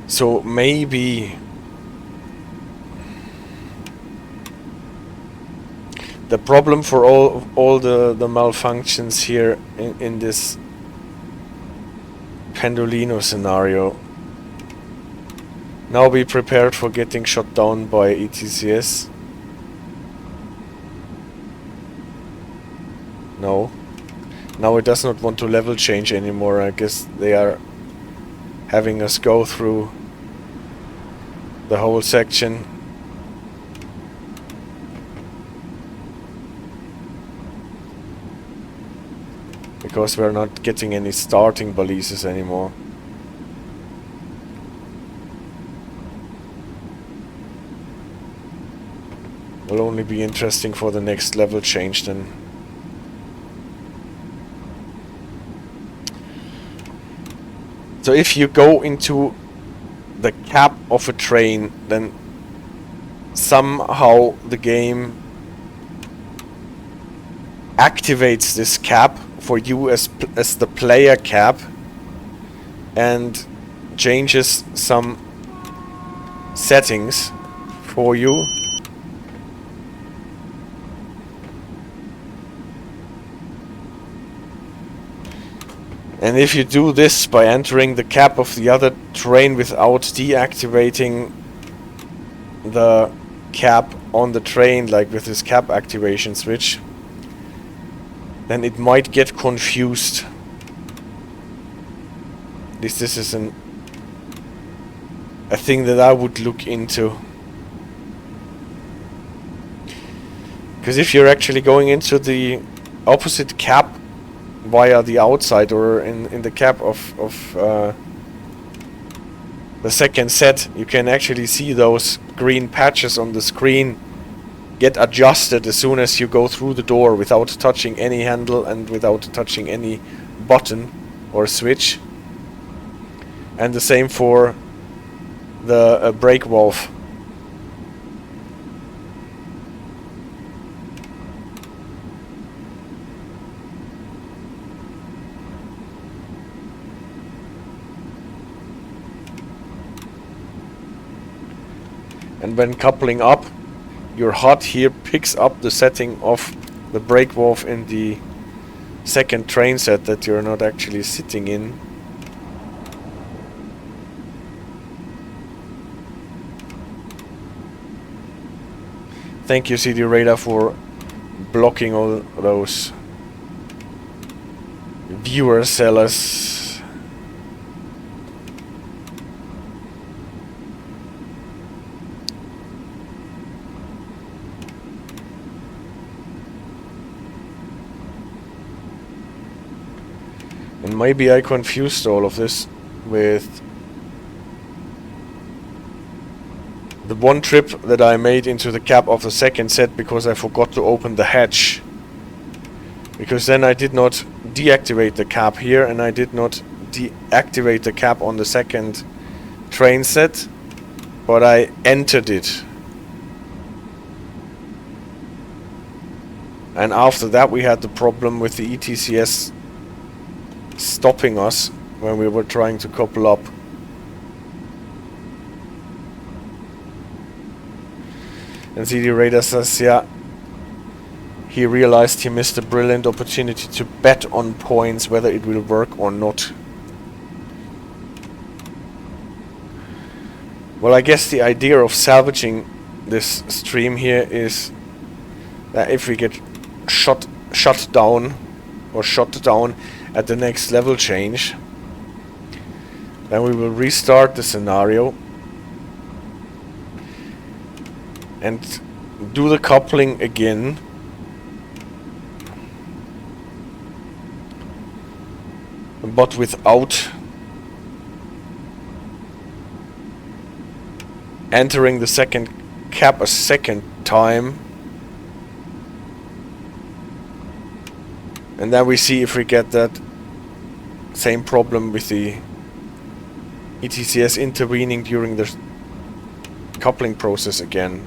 So maybe the problem for all the malfunctions here in this Pendolino scenario. Now be prepared for getting shot down by ETCS. No. Now it does not want to level change anymore. I guess they are having us go through the whole section. Because we're not getting any starting balises anymore. Will only be interesting for the next level change then. So if you go into the cab of a train, then somehow the game activates this cab for you as the player cab and changes some settings for you. And if you do this by entering the cap of the other train without deactivating the cap on the train, like with this cap activation switch, then it might get confused. At least this is a thing that I would look into. Because if you're actually going into the opposite cap via the outside, or in the cap of the second set, you can actually see those green patches on the screen get adjusted as soon as you go through the door without touching any handle and without touching any button or switch. And the same for the brake valve. And when coupling up, your HUD here picks up the setting of the brake valve in the second train set that you're not actually sitting in. Thank you, CD Radar, for blocking all those viewer sellers. And maybe I confused all of this with the one trip that I made into the cap of the second set because I forgot to open the hatch. Because then I did not deactivate the cap here, and I did not deactivate the cap on the second train set, but I entered it. And after that we had the problem with the ETCS stopping us when we were trying to couple up. And CD Radar says, yeah, he realized he missed a brilliant opportunity to bet on points whether it will work or not. Well, I guess the idea of salvaging this stream here is that if we get shut down at the next level change, then we will restart the scenario and do the coupling again, but without entering the second cap a second time. And then we see if we get that same problem with the ETCS intervening during the coupling process again.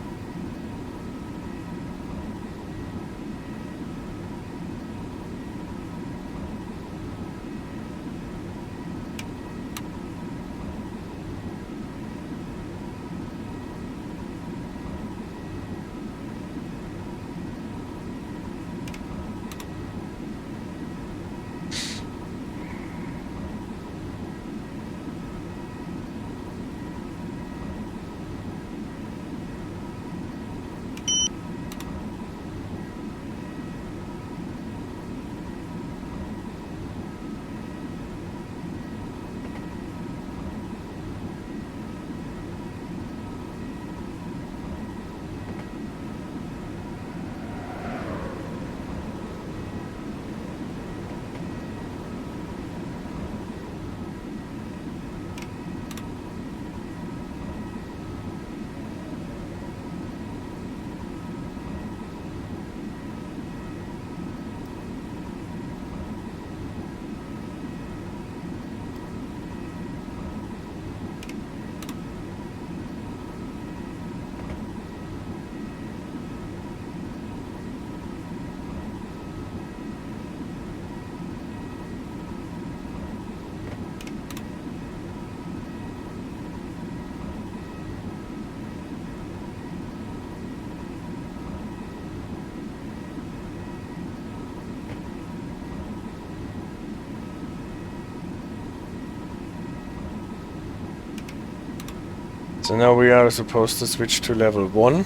So now we are supposed to switch to level 1.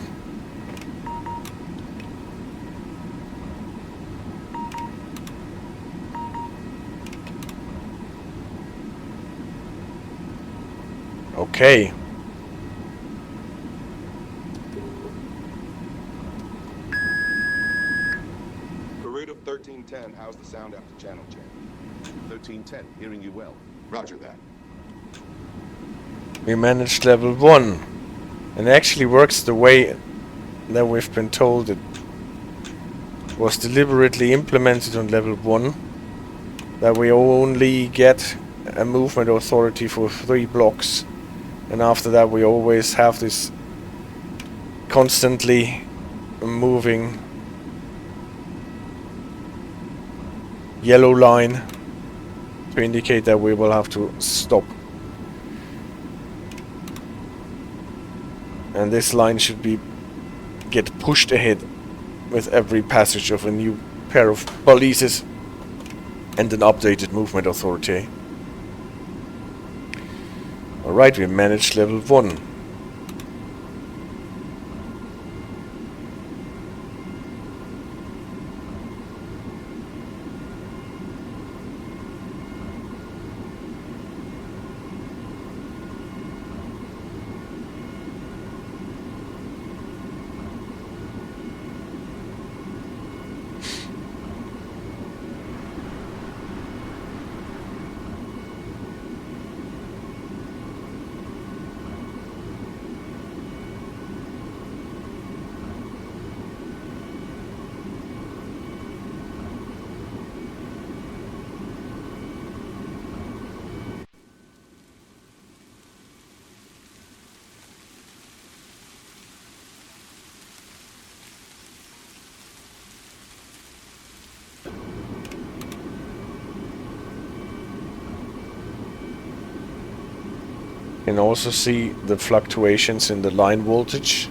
Okay. Peruta 1310, how's the sound after channel change? 1310, hearing you well. Roger that. We managed level 1. And it actually works the way that we've been told. It was deliberately implemented on level 1. That we only get a movement authority for 3 blocks. And after that we always have this constantly moving yellow line to indicate that we will have to stop. And this line should get pushed ahead with every passage of a new pair of balises and an updated movement authority. Alright, we managed level 1. You can also see the fluctuations in the line voltage.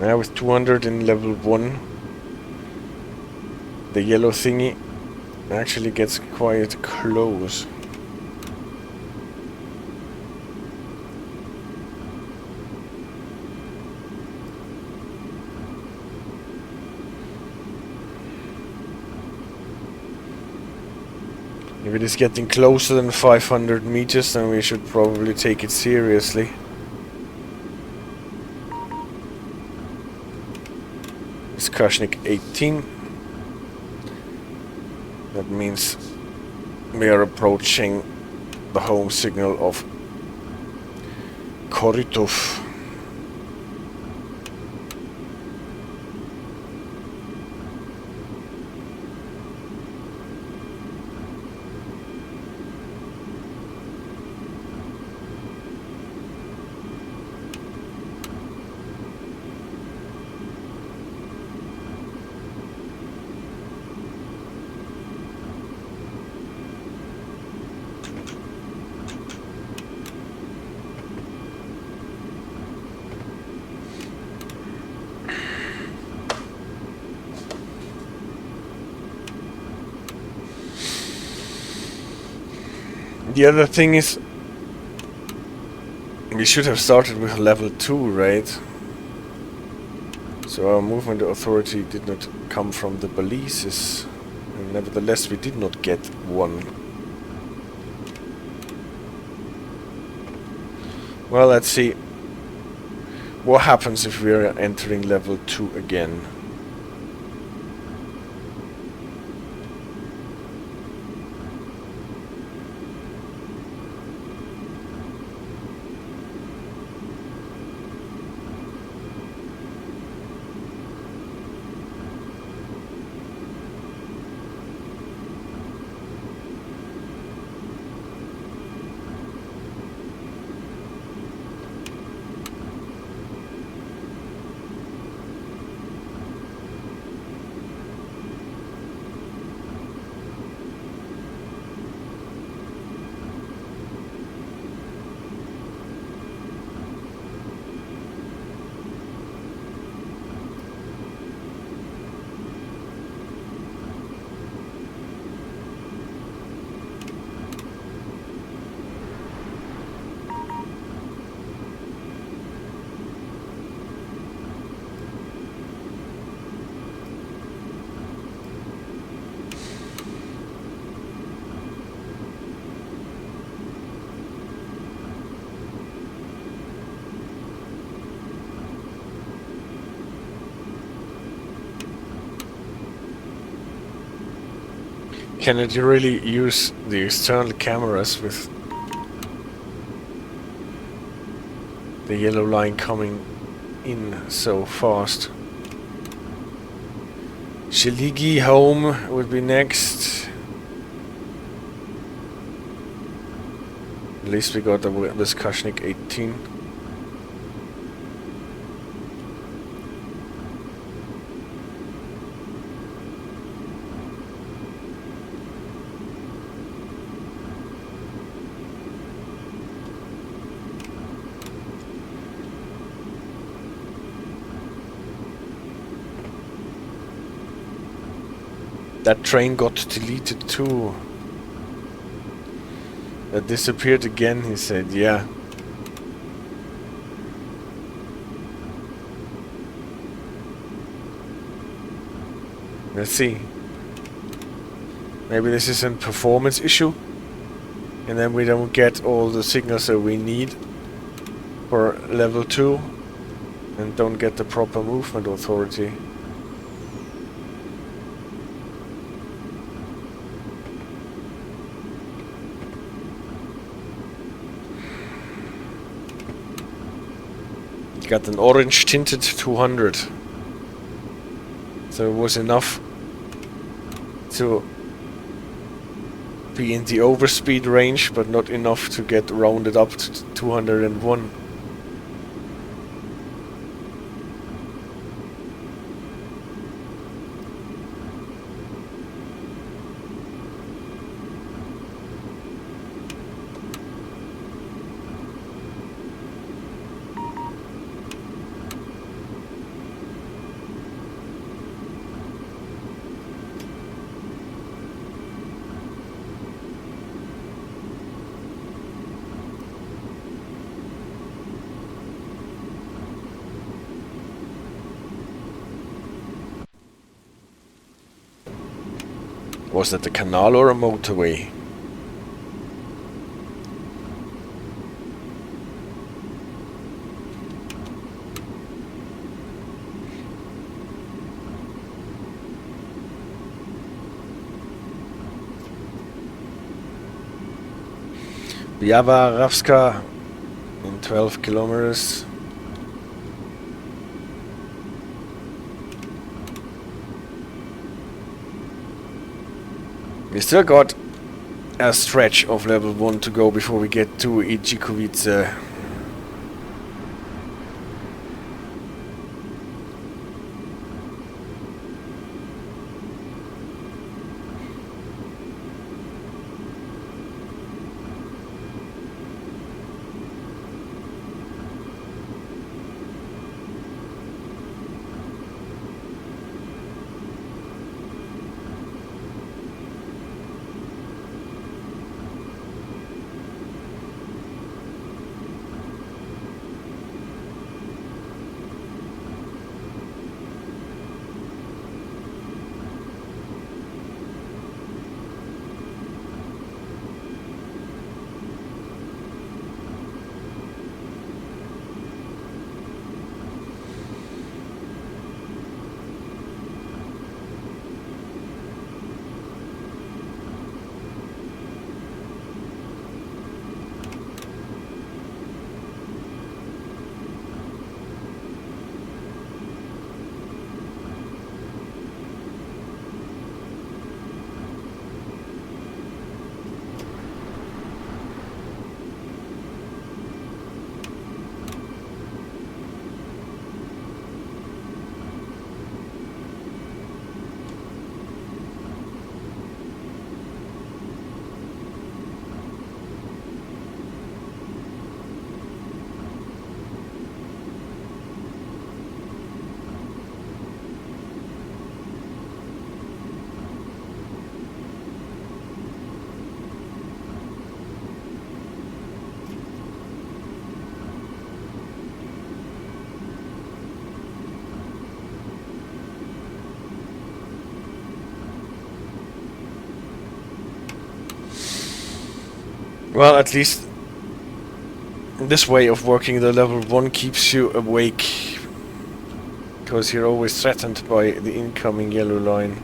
Now with 200 in level 1, the yellow thingy actually gets quite close. If it is getting closer than 500 meters, then we should probably take it seriously. Koshnik 18. That means we are approaching the home signal of Korytów. The other thing is, we should have started with level 2, right? So our movement authority did not come from the balises, and nevertheless we did not get 1. Well, let's see what happens if we are entering level 2 again. Can it really use the external cameras with the yellow line coming in so fast? Shaligi home would be next. At least we got the Vyskashnik 18. That train got deleted too. That disappeared again, he said, yeah. Let's see. Maybe this is a performance issue. And then we don't get all the signals that we need for level 2. And don't get the proper movement authority. Got an orange tinted 200, so it was enough to be in the overspeed range, but not enough to get rounded up to 201. Was that a canal or a motorway? Biała Rawska in 12 kilometers. We still got a stretch of level 1 to go before we get to Idzikowice. Well, at least this way of working the level 1 keeps you awake, because you're always threatened by the incoming yellow line.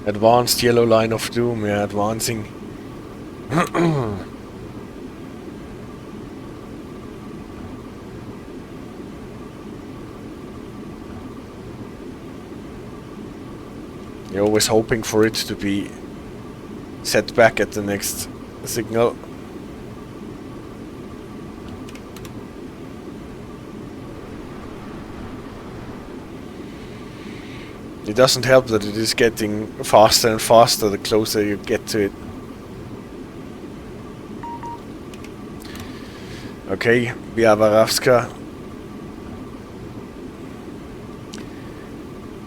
Advanced yellow line of doom, yeah, advancing. You're always hoping for it to be set back at the next signal. It doesn't help that it is getting faster and faster the closer you get to it. Okay, Biała Rawska.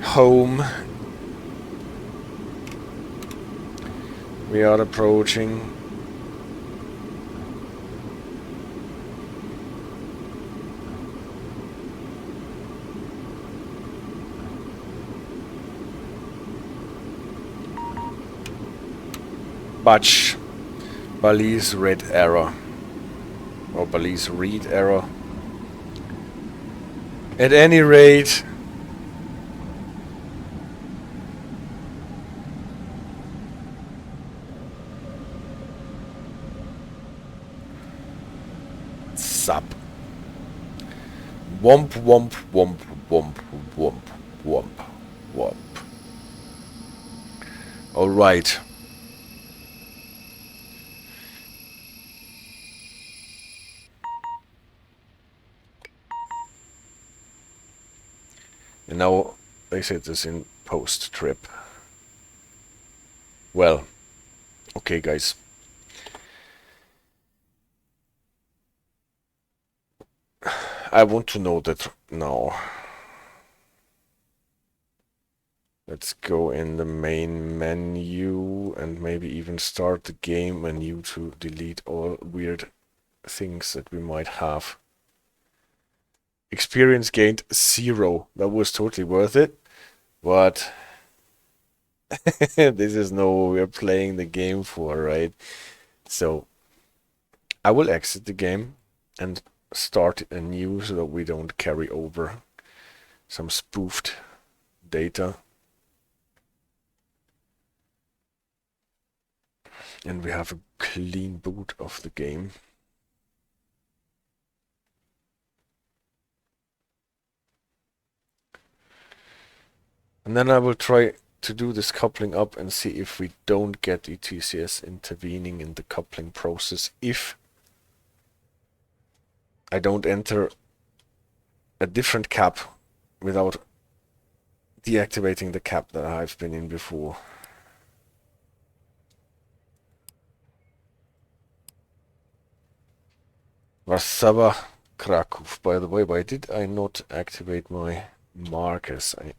Home. We are approaching. Batch. Balise red error. Or balise read error. At any rate, sub. Womp womp womp womp womp womp womp. Alright. And now they said this in post trip. Well, okay guys. I want to know that now. Let's go in the main menu and maybe even start the game menu to delete all weird things that we might have. Experience gained 0. That was totally worth it. But this is no what we're playing the game for, right? So I will exit the game and start anew so that we don't carry over some spoofed data. And we have a clean boot of the game. And then I will try to do this coupling up and see if we don't get ETCS intervening in the coupling process if I don't enter a different cap without deactivating the cap that I've been in before. Warszawa, Kraków. By the way, why did I not activate my markers? I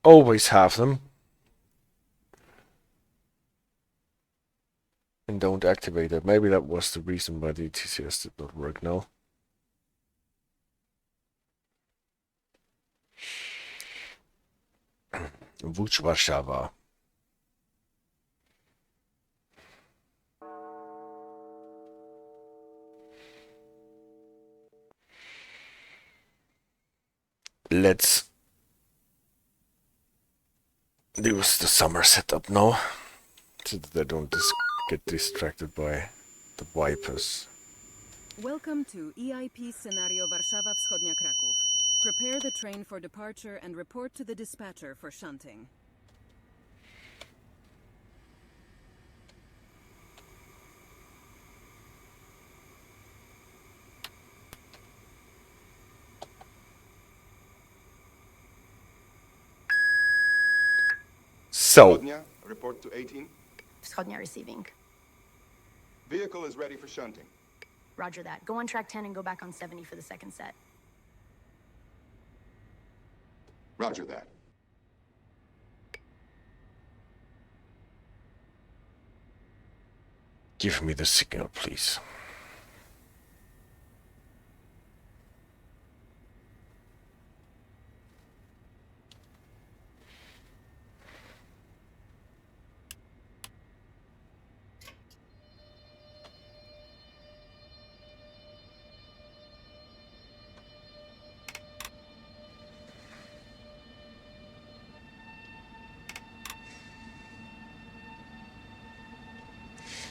always have them. And don't activate it. Maybe that was the reason why the ETCS did not work now. Warszawa. Let's use the summer setup now, so that I don't get distracted by the wipers. Welcome to EIP Scenario Warszawa Wschodnia Kraków. Prepare the train for departure and report to the dispatcher for shunting. So, Zachodnia, report to 18. Wschodnia receiving. Vehicle is ready for shunting. Roger that. Go on track 10 and go back on 70 for the second set. Roger that. give me the signal, please.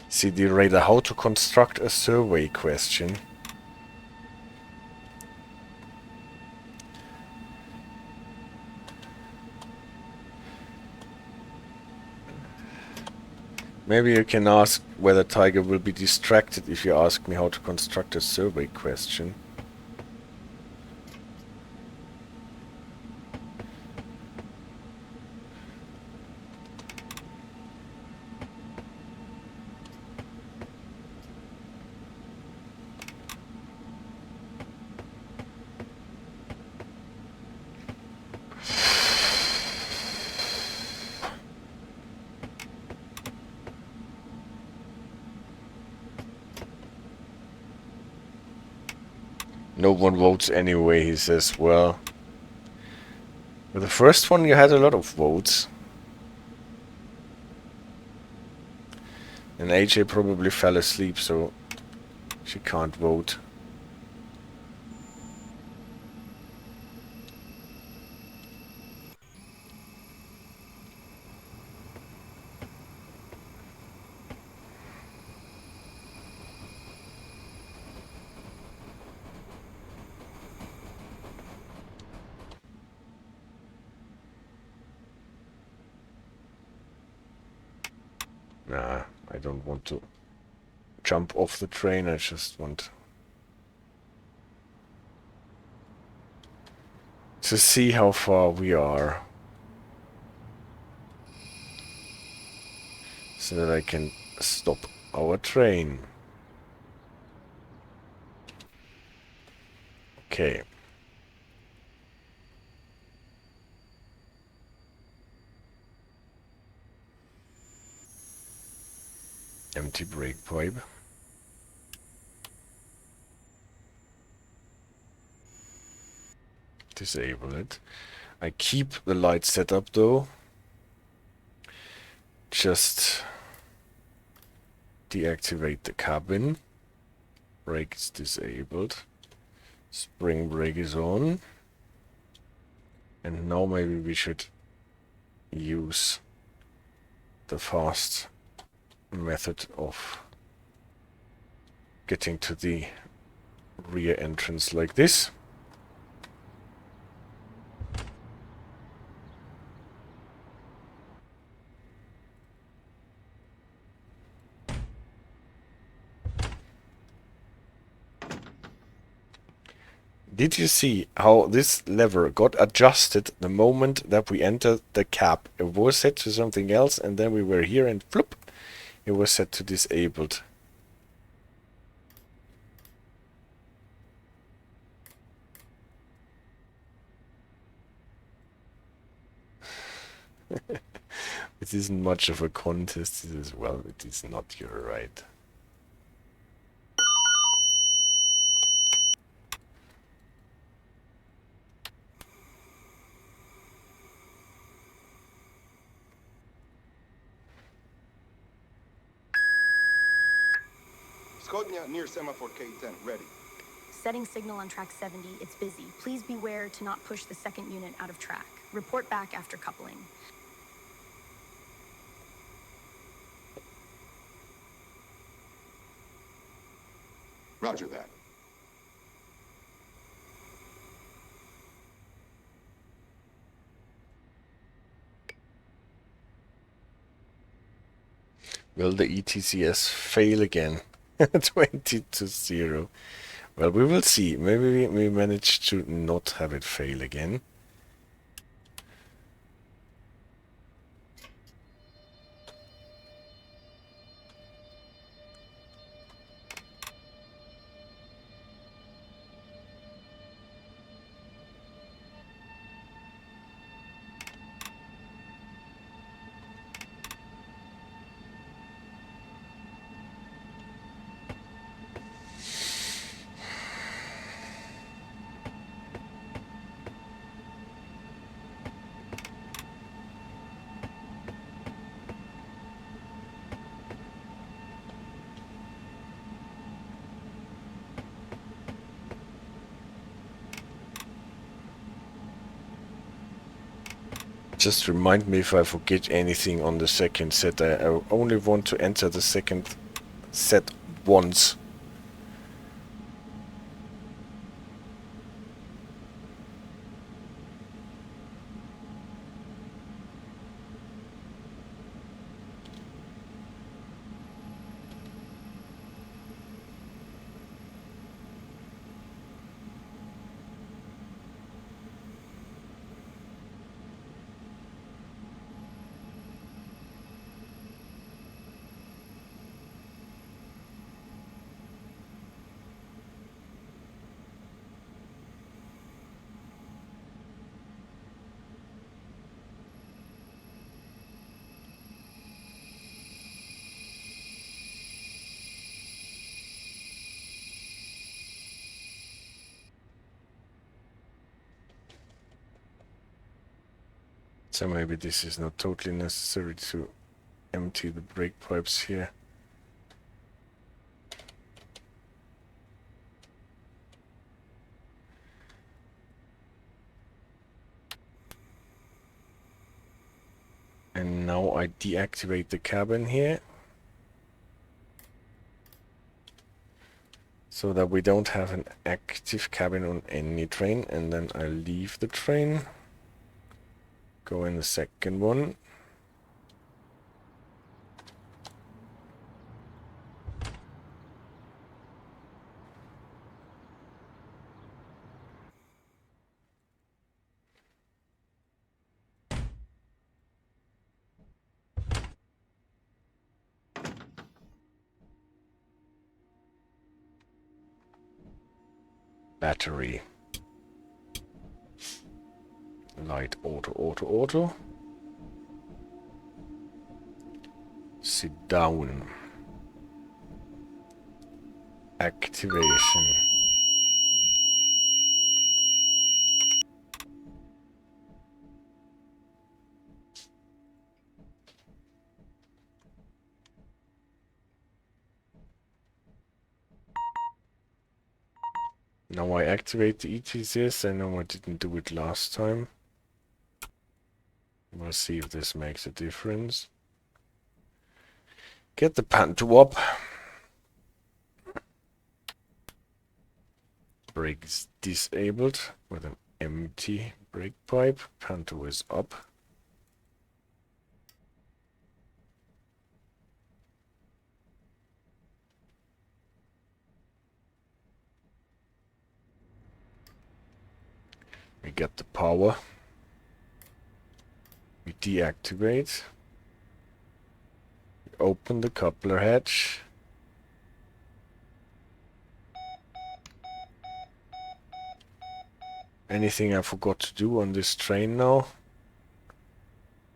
CD radar, how to construct a survey question. Maybe you can ask whether Tiger will be distracted if you ask me how to construct a survey question. No one votes anyway, he says. Well, with the first one you had a lot of votes. And AJ probably fell asleep, so she can't vote. Nah, I don't want to jump off the train, I just want to see how far we are. So that I can stop our train. Okay. Empty brake pipe. Disable it. I keep the light set up though. Just deactivate the cabin. Brake is disabled. Spring brake is on. And now maybe we should use the fast method of getting to the rear entrance like this. Did you see how this lever got adjusted the moment that we entered the cab? It was set to something else and then we were here and floop, it was set to disabled. It isn't much of a contest as well, it is not, you're right. Zachodnia near semaphore K10, ready. Setting signal on track 70, it's busy. Please beware to not push the second unit out of track. Report back after coupling. Roger that. Will the ETCS fail again? 20-0. Well, we will see. Maybe we manage to not have it fail again. Just remind me if I forget anything on the second set. I only want to enter the second set once. So maybe this is not totally necessary to empty the brake pipes here. And now I deactivate the cabin here, so that we don't have an active cabin on any train, and then I leave the train, go in the second one. Battery. Light auto. Sit down. Activation. Now I activate the ETCS. I know I didn't do it last time. We'll see if this makes a difference. Get the panto up. Brake is disabled with an empty brake pipe. Panto is up. We get the power. We deactivate. We open the coupler hatch. Anything I forgot to do on this train now?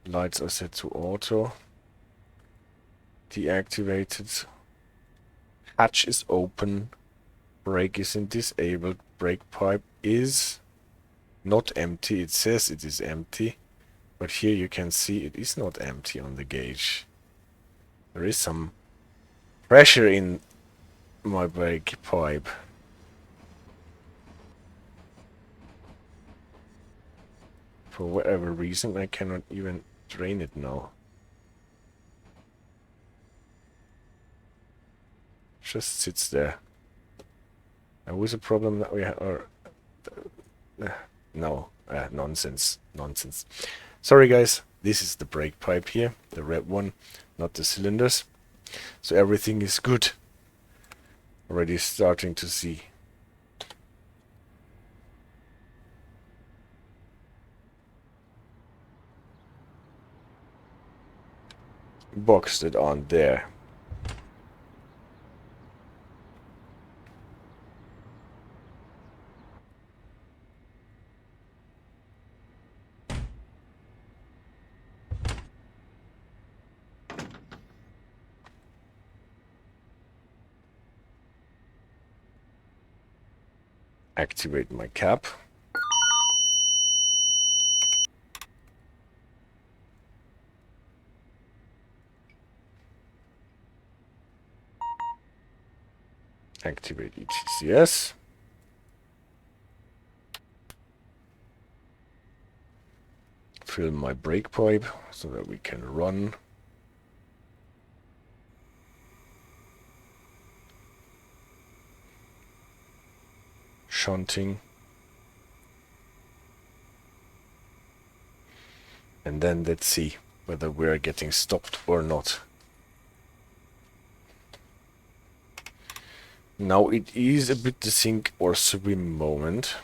Lights are set to auto. Deactivated. Hatch is open. Brake is disabled. Brake pipe is not empty. It says it is empty, but here you can see it is not empty on the gauge. There is some pressure in my brake pipe. For whatever reason, I cannot even drain it now. Just sits there. There was a problem that we are... nonsense. Sorry guys, this is the brake pipe here, the red one, not the cylinders. So everything is good. Already starting to see. Boxed it on there. Activate my cap. Activate ETCS. Fill my brake pipe so that we can run. shunting. And then let's see whether we're getting stopped or not. Now it is a bit the sink or swim moment.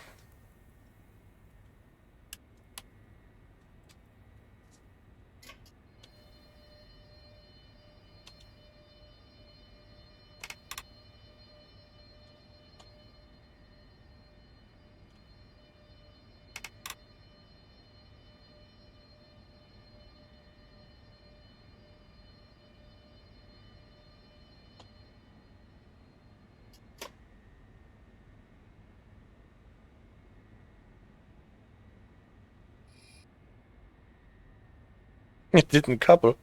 It didn't couple.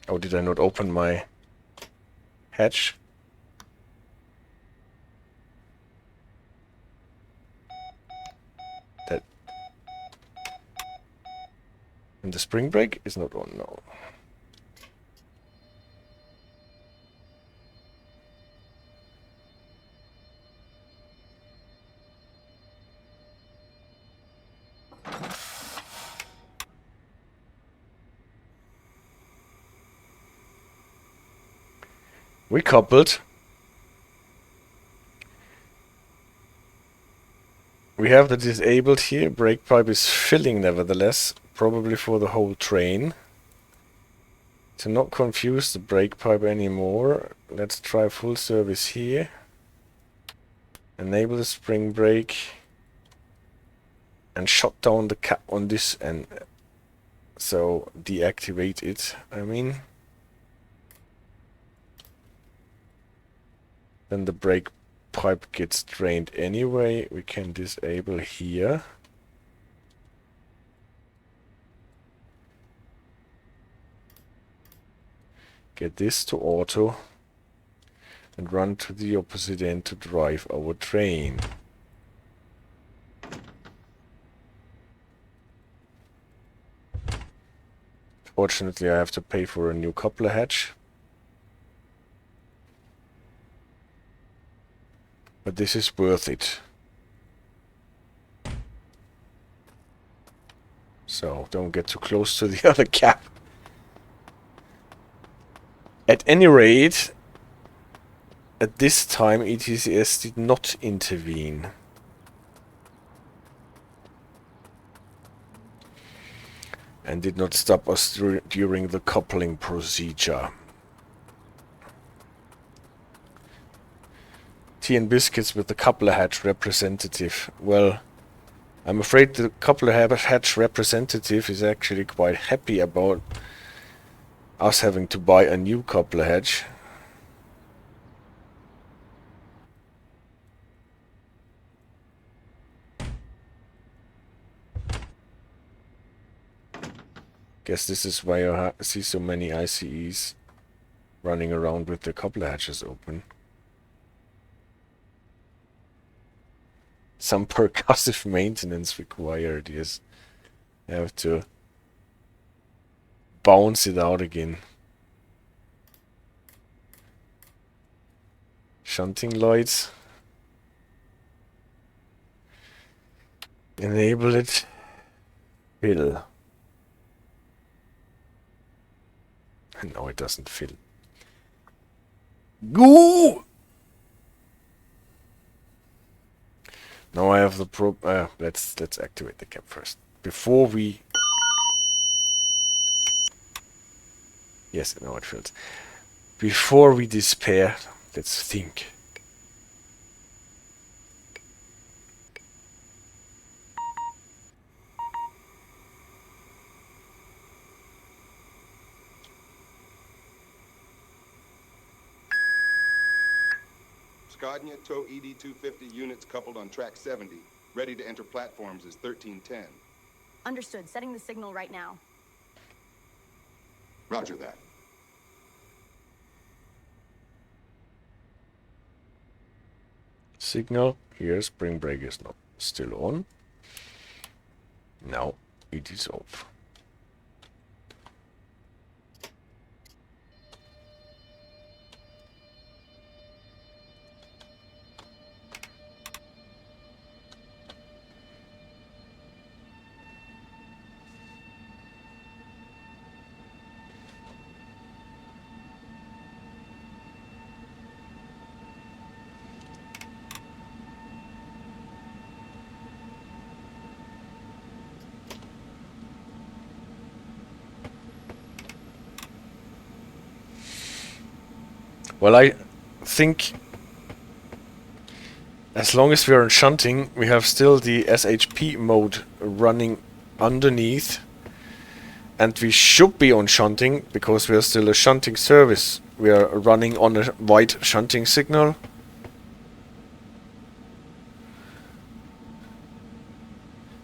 Oh, did I not open my hatch? That. And the spring brake is not on, no. We coupled. We have the disabled here. Brake pipe is filling nevertheless, probably for the whole train. To not confuse the brake pipe anymore, let's try full service here. Enable the spring brake and shut down the cap on this end. So deactivate it, I mean. Then the brake pipe gets drained anyway. We can disable here. Get this to auto. And run to the opposite end to drive our train. Fortunately, I have to pay for a new coupler hatch. But this is worth it. So don't get too close to the other cap. At any rate, at this time ETCS did not intervene. And did not stop us during the coupling procedure. Tea and biscuits with the coupler hatch representative. Well, I'm afraid the coupler hatch representative is actually quite happy about us having to buy a new coupler hatch. Guess this is why I see so many ICEs running around with the coupler hatches open. Some percussive maintenance required, yes. I have to bounce it out again. Shunting lights. Enable it. Fill. No, it doesn't fill. Go! Now I have the let's activate the cap first. Before we... Yes, now it fills. Before we despair, let's think. Zachodnia tow ED250 units coupled on track 70. Ready to enter platforms is 1310. Understood. Setting the signal right now. Roger that. Signal. Here, spring brake is not still on. Now it is off. Well, I think as long as we are in shunting, we have still the SHP mode running underneath. And we should be on shunting, because we are still a shunting service. We are running on a white shunting signal.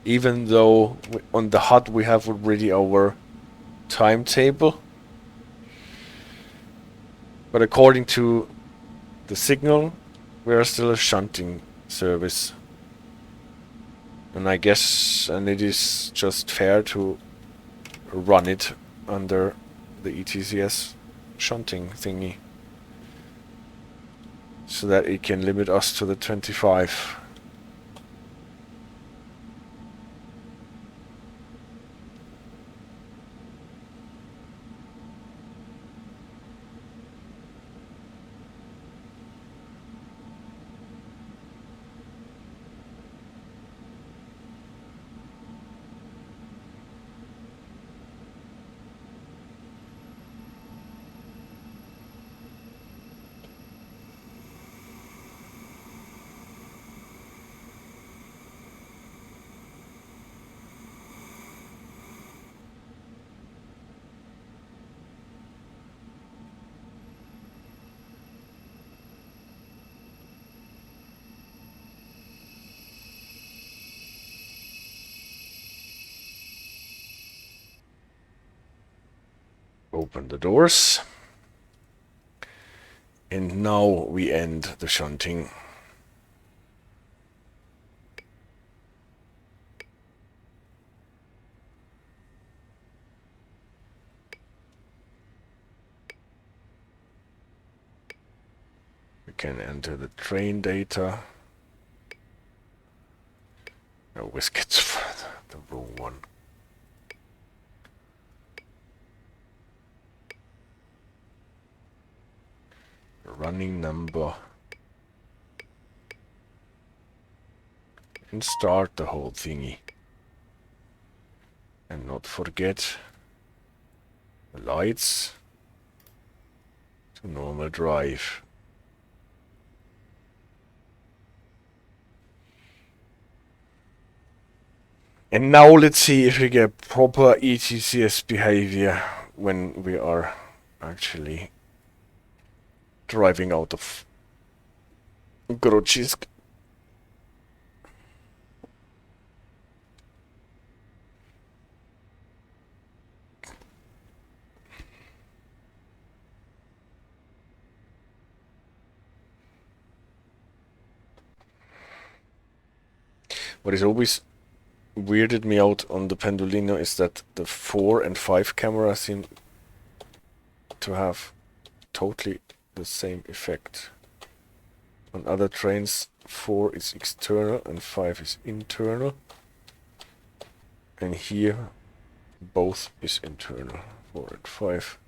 Even though on the HUD we have already our timetable. But according to the signal, we are still a shunting service. And I guess, and it is just fair to run it under the ETCS shunting thingy, so that it can limit us to the 25. Open the doors. And now we end the shunting. We can enter the train data. No, Whiskets for the wrong one. Running number. And start the whole thingy. And not forget the lights to normal drive. And now let's see if we get proper ETCS behavior when we are actually driving out of Grodzisk. What is always weirded me out on the Pendolino is that the 4 and 5 camera seem to have totally the same effect. On other trains 4 is external and 5 is internal, and here both is internal, 4 and 5.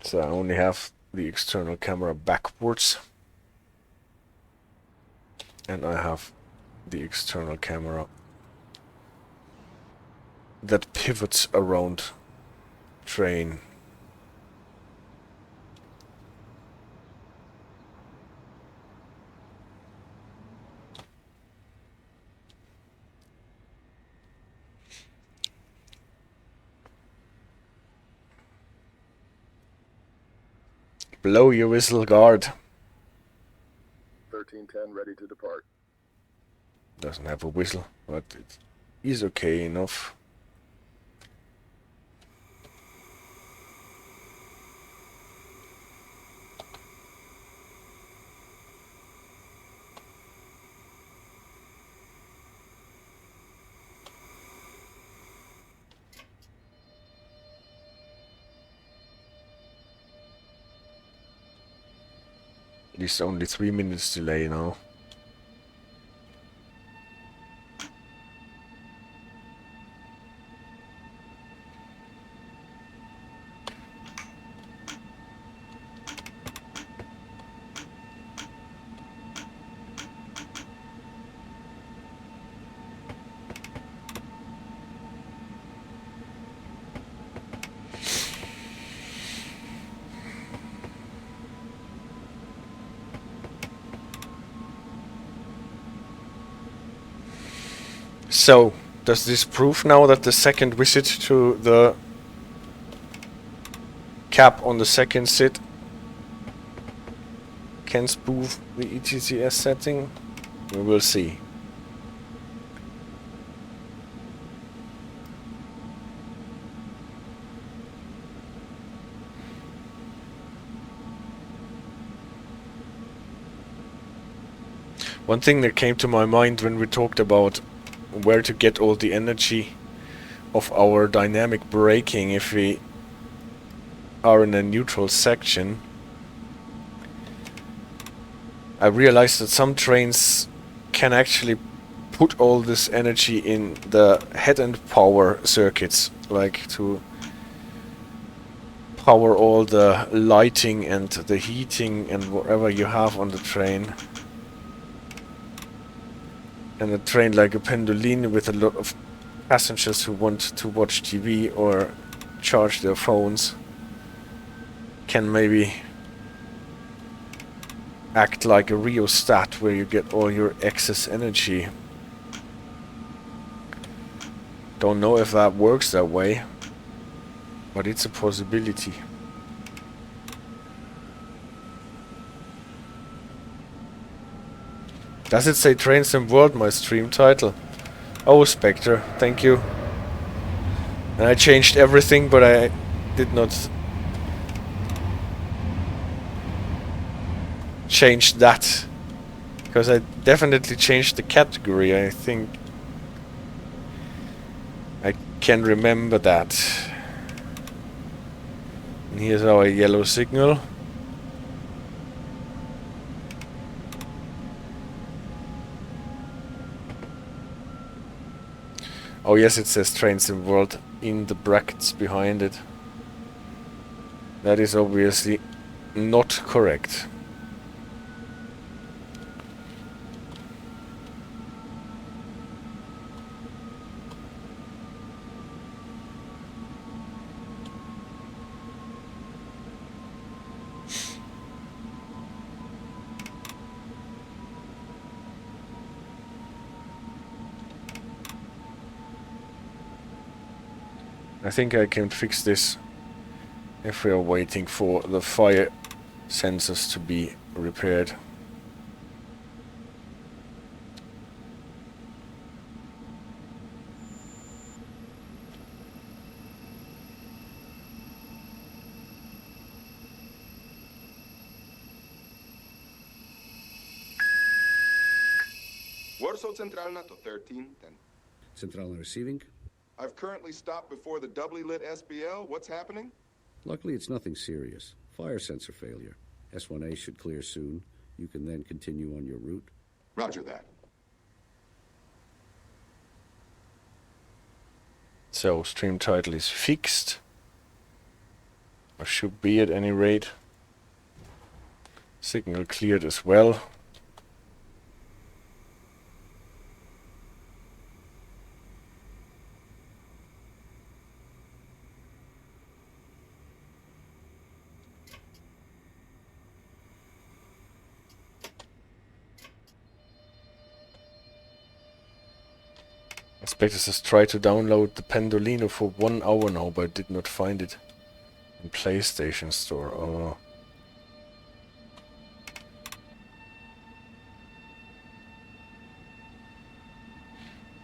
So I only have the external camera backwards, and I have the external camera that pivots around train. Blow your whistle, guard. 1310 ready to depart. Doesn't have a whistle, but it is okay enough. At least only 3 minutes delay now. So, does this prove now that the second visit to the cap on the second sit can spoof the ETCS setting? We will see. One thing that came to my mind when we talked about where to get all the energy of our dynamic braking if we are in a neutral section, I realized that some trains can actually put all this energy in the head and power circuits, like to power all the lighting and the heating and whatever you have on the train. And a train like a Pendolino with a lot of passengers who want to watch TV or charge their phones can maybe act like a rheostat where you get all your excess energy. Don't know if that works that way, but it's a possibility. Does it say Trains and World, my stream title? Oh, Spectre, thank you. And I changed everything, but I did not change that. Because I definitely changed the category, I think. I can remember that. And here's our yellow signal. Oh yes, it says Trains in World in the brackets behind it. That is obviously not correct. I think I can fix this if we are waiting for the fire sensors to be repaired. Warszawa Centralna to 1310. Centralna receiving? I've currently stopped before the doubly lit SBL. What's happening? Luckily, it's nothing serious. Fire sensor failure. S1A should clear soon. You can then continue on your route. Roger that. So, stream title is fixed. Or should be at any rate. Signal cleared as well. Inspectors has tried to download the Pendolino for 1 hour now, but did not find it in PlayStation Store. Oh.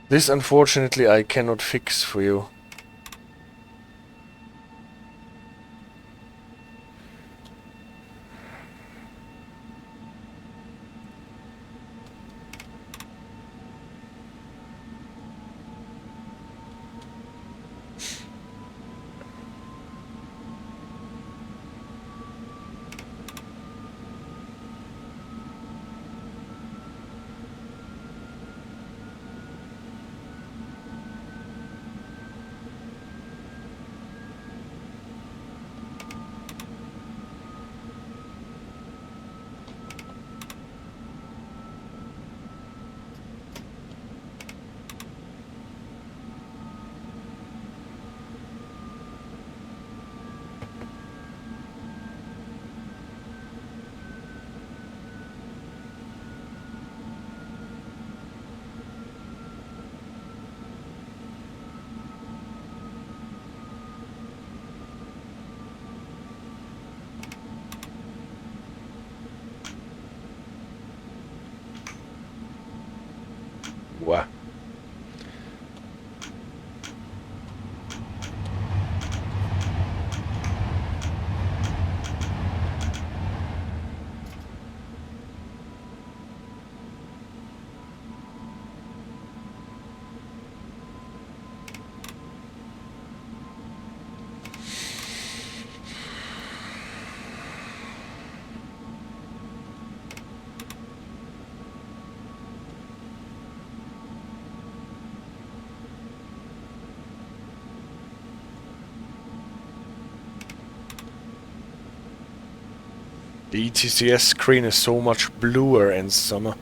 This unfortunately I cannot fix for you. Wow. The ETCS screen is so much bluer in summer.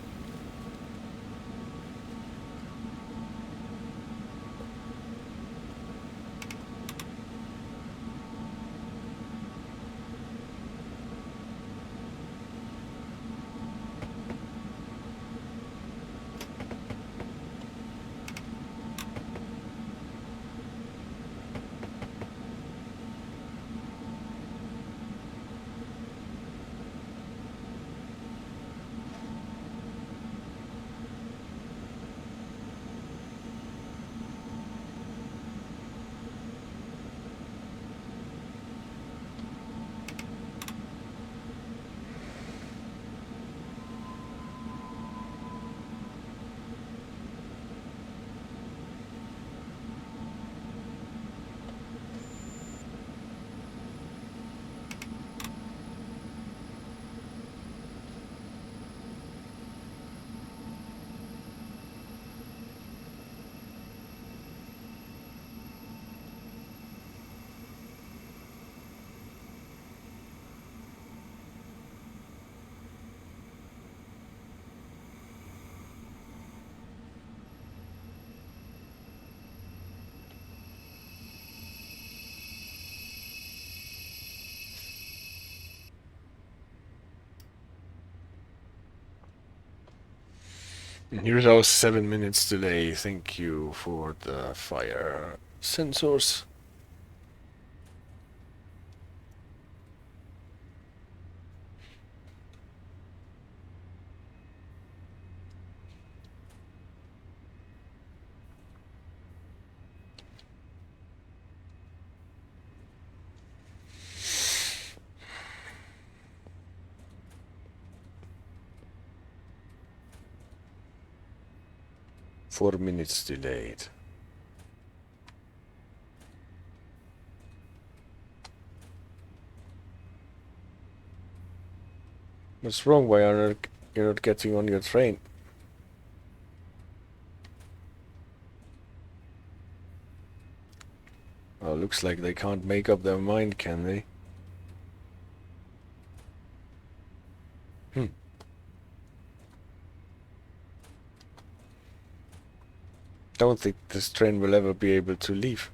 And here's our 7 minutes delay. Thank you for the fire sensors. Four minutes delayed. What's wrong? Why are you're not getting on your train? Oh, looks like they can't make up their mind, can they? Don't think this train will ever be able to leave.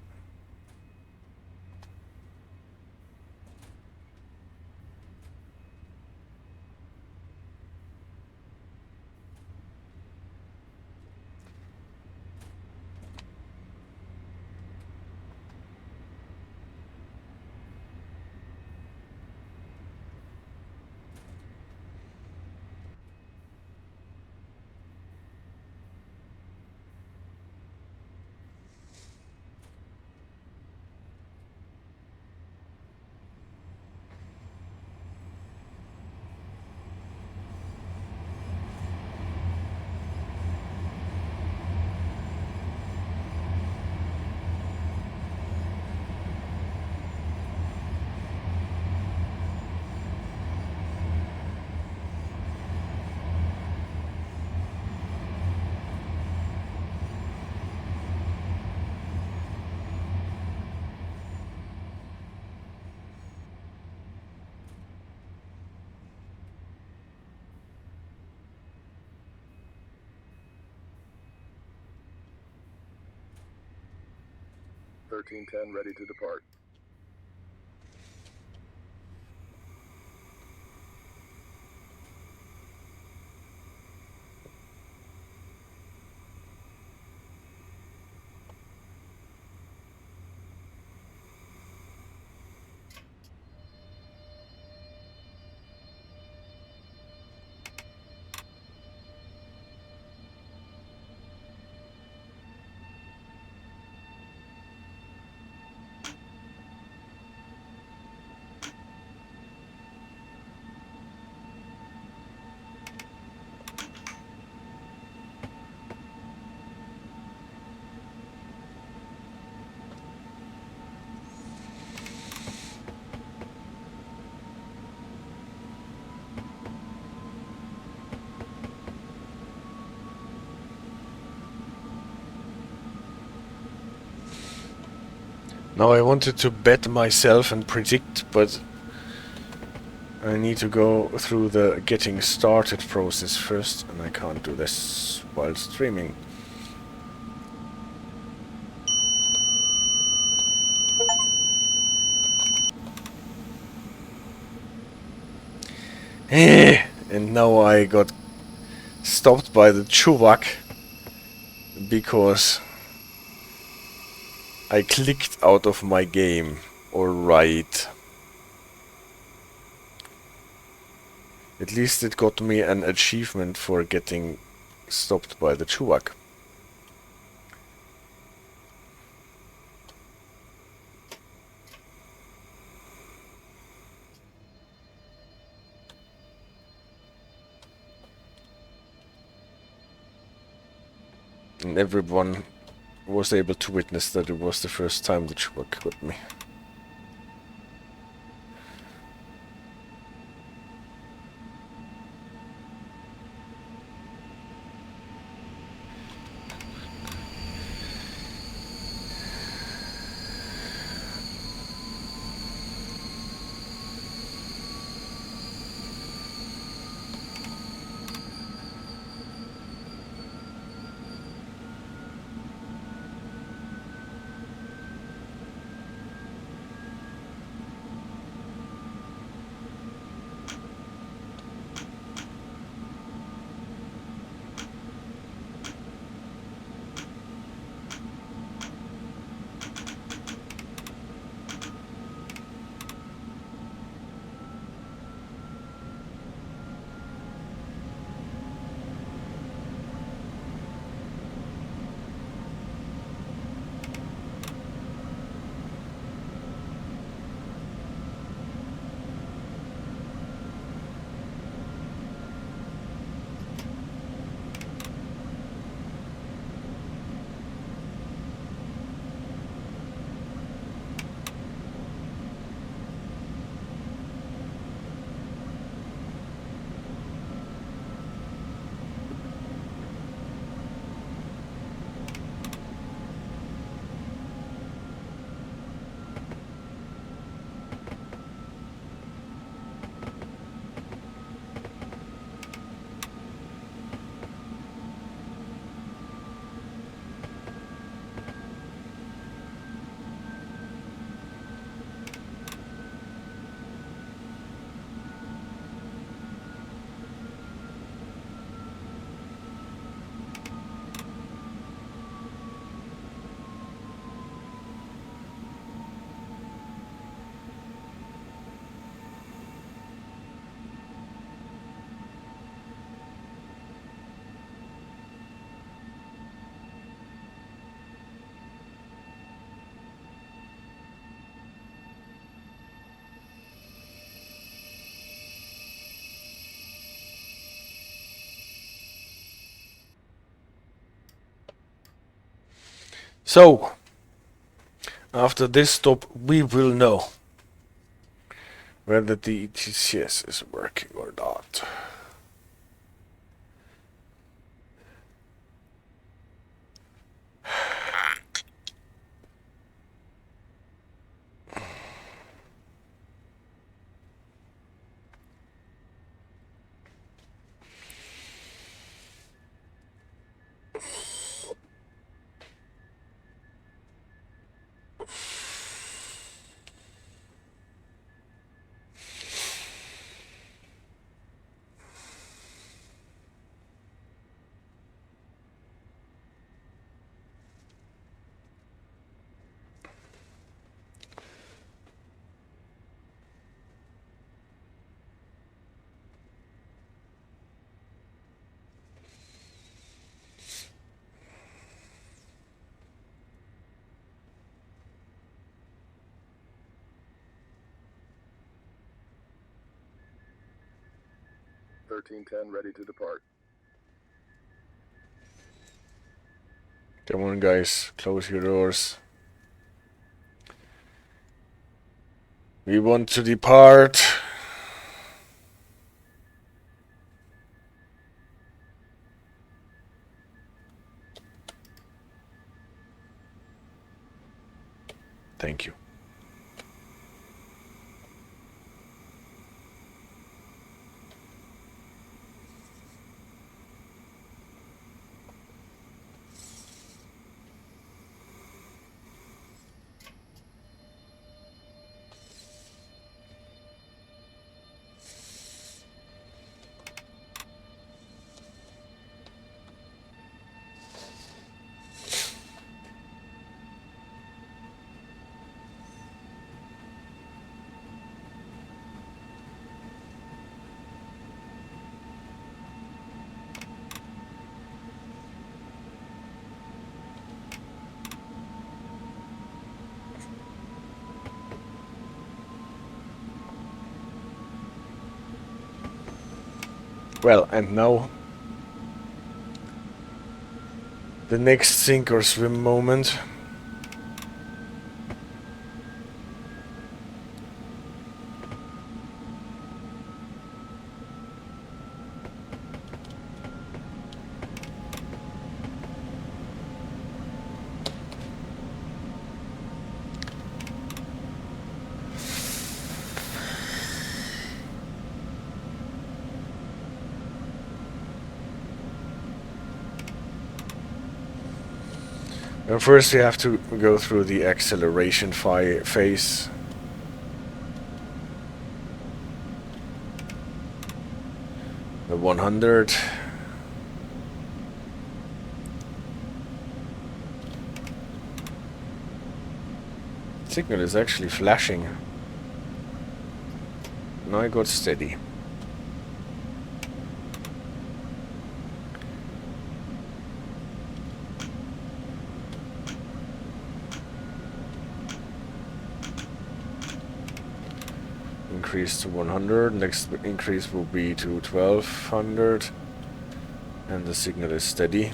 Ready to depart. Now I wanted to bet myself and predict, but I need to go through the getting started process first, and I can't do this while streaming. And now I got stopped by the chuvak because I clicked out of my game. Alright. At least it got me an achievement for getting stopped by the chuvak. And everyone was able to witness that it was the first time the chuvak got me. So, after this stop, we will know whether the ETCS is working or not. Ready to depart. Come on, guys, close your doors. We want to depart. Thank you. Well, and now the next sink or swim moment. And first we have to go through the acceleration phase. The 100. Signal is actually flashing. Now I got steady. Increase to 100, next increase will be to 1200, and the signal is steady.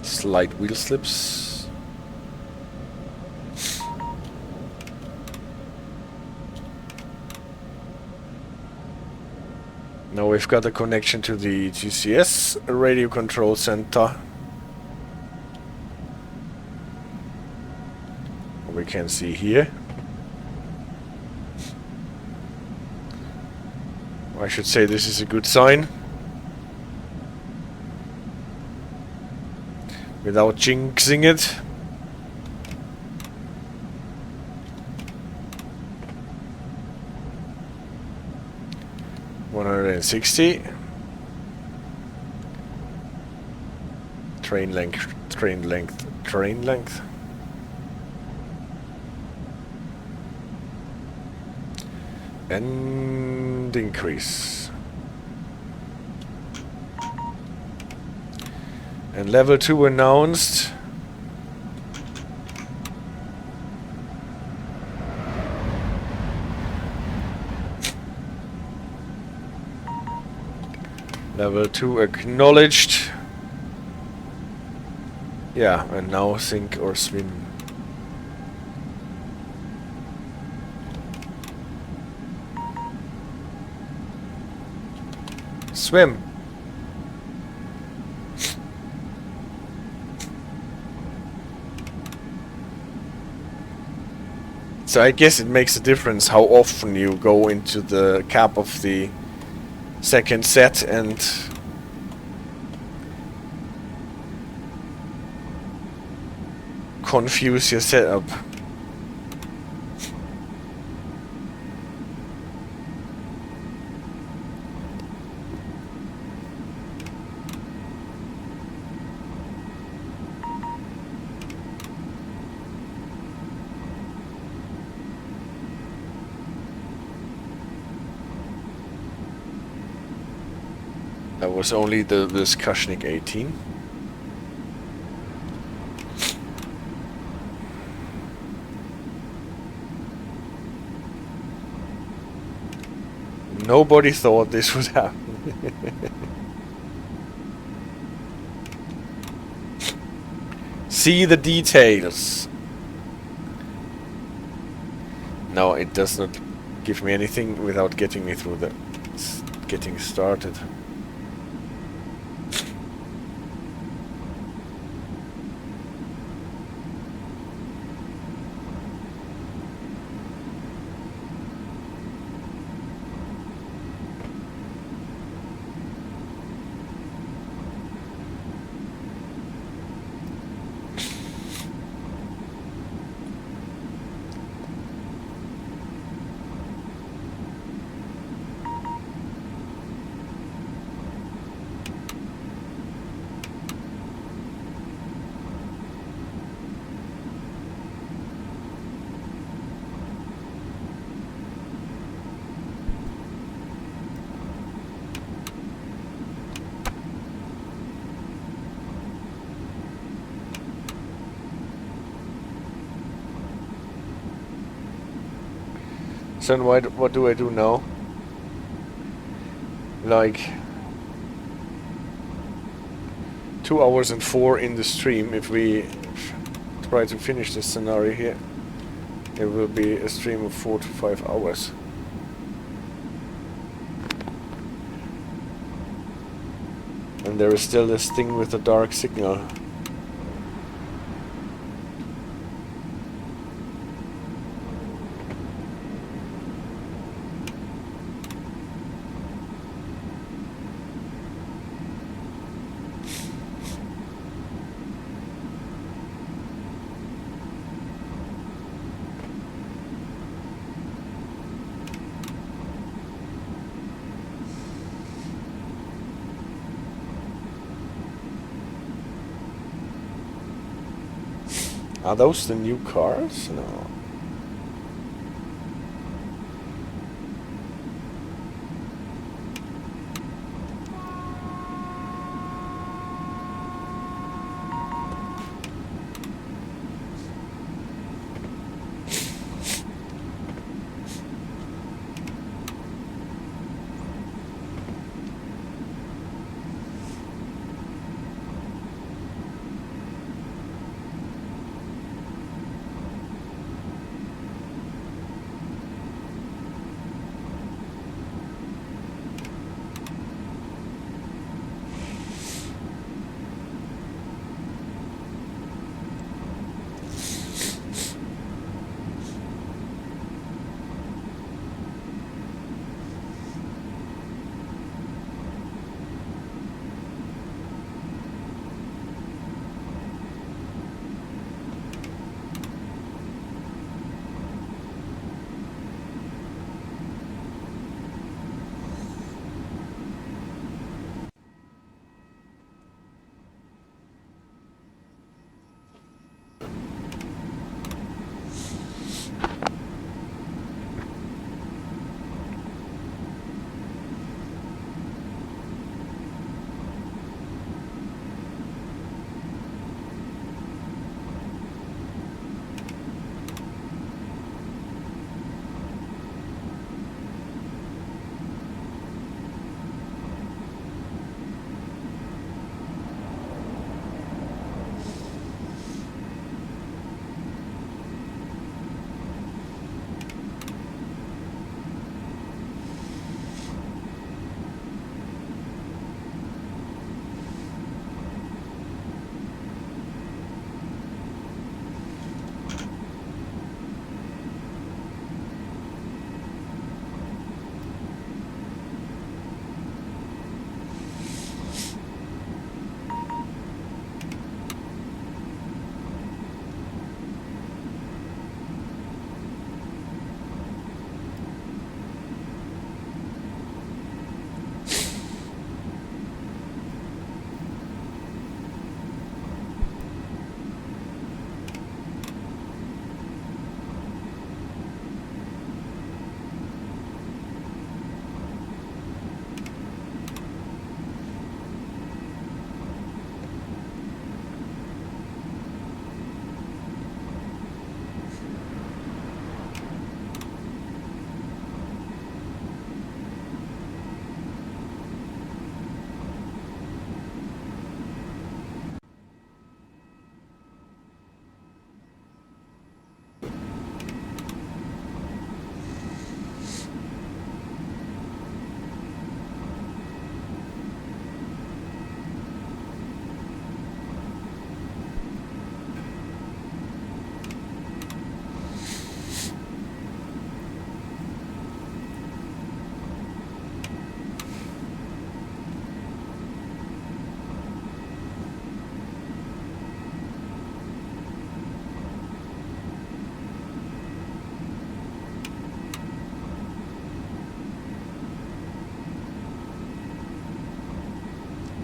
Slight wheel slips. Now we've got a connection to the GCS radio control center. We can see here. I should say this is a good sign. Without jinxing it. $160. Train length. And increase. And level 2 announced. Level 2 acknowledged. Yeah, and now sink or swim. Swim. So I guess it makes a difference how often you go into the cap of the second set and confuse your setup. That was only the Skashnik 18. Nobody thought this would happen. See the details. No, it does not give me anything without getting me through the getting started. So what do I do now? Like 2 hours and 4 in the stream. If we try to finish this scenario here, it will be a stream of 4 to 5 hours. And there is still this thing with the dark signal. Are those the new cars? No.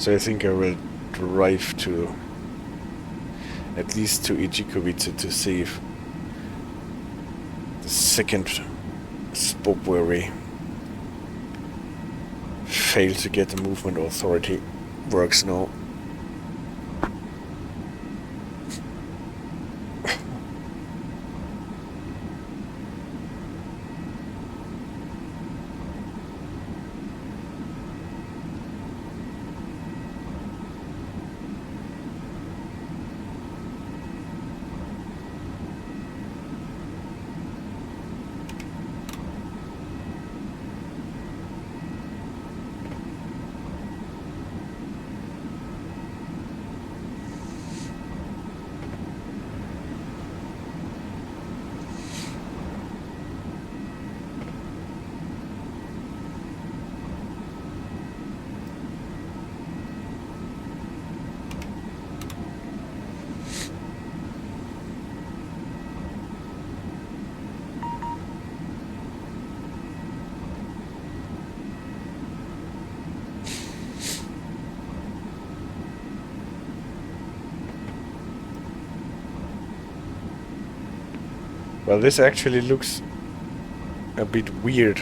So I think I will drive to at least to Idzikowice to see if the second spot where we failed to get the movement authority works now. Well, this actually looks a bit weird.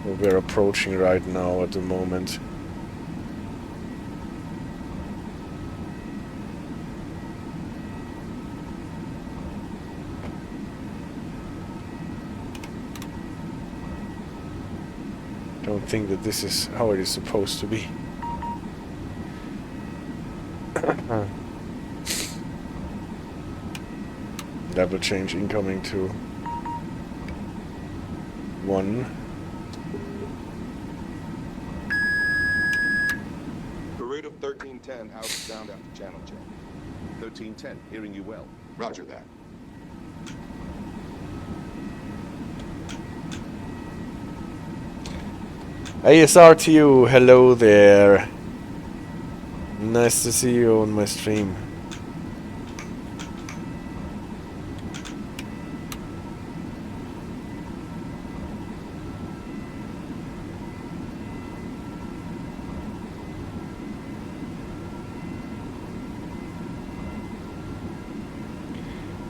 What we're approaching right now at the moment. Don't think that this is how it is supposed to be. Level change incoming to 1. Route of 1310, how's the sound after channel check? 1310, hearing you well. Roger that. ASR to you, hello there. Nice to see you on my stream.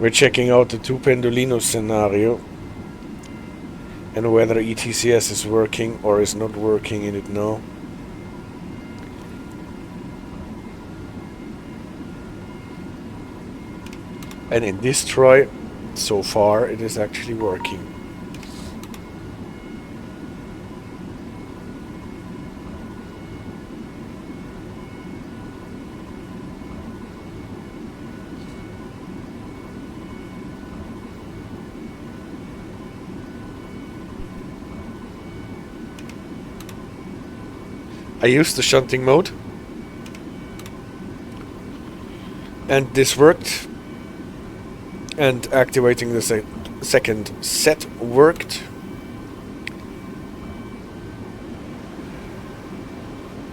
We're checking out the 2 Pendolino scenario and whether ETCS is working or is not working in it now. And in this try, so far, it is actually working. I used the shunting mode, and this worked, and activating the second set worked.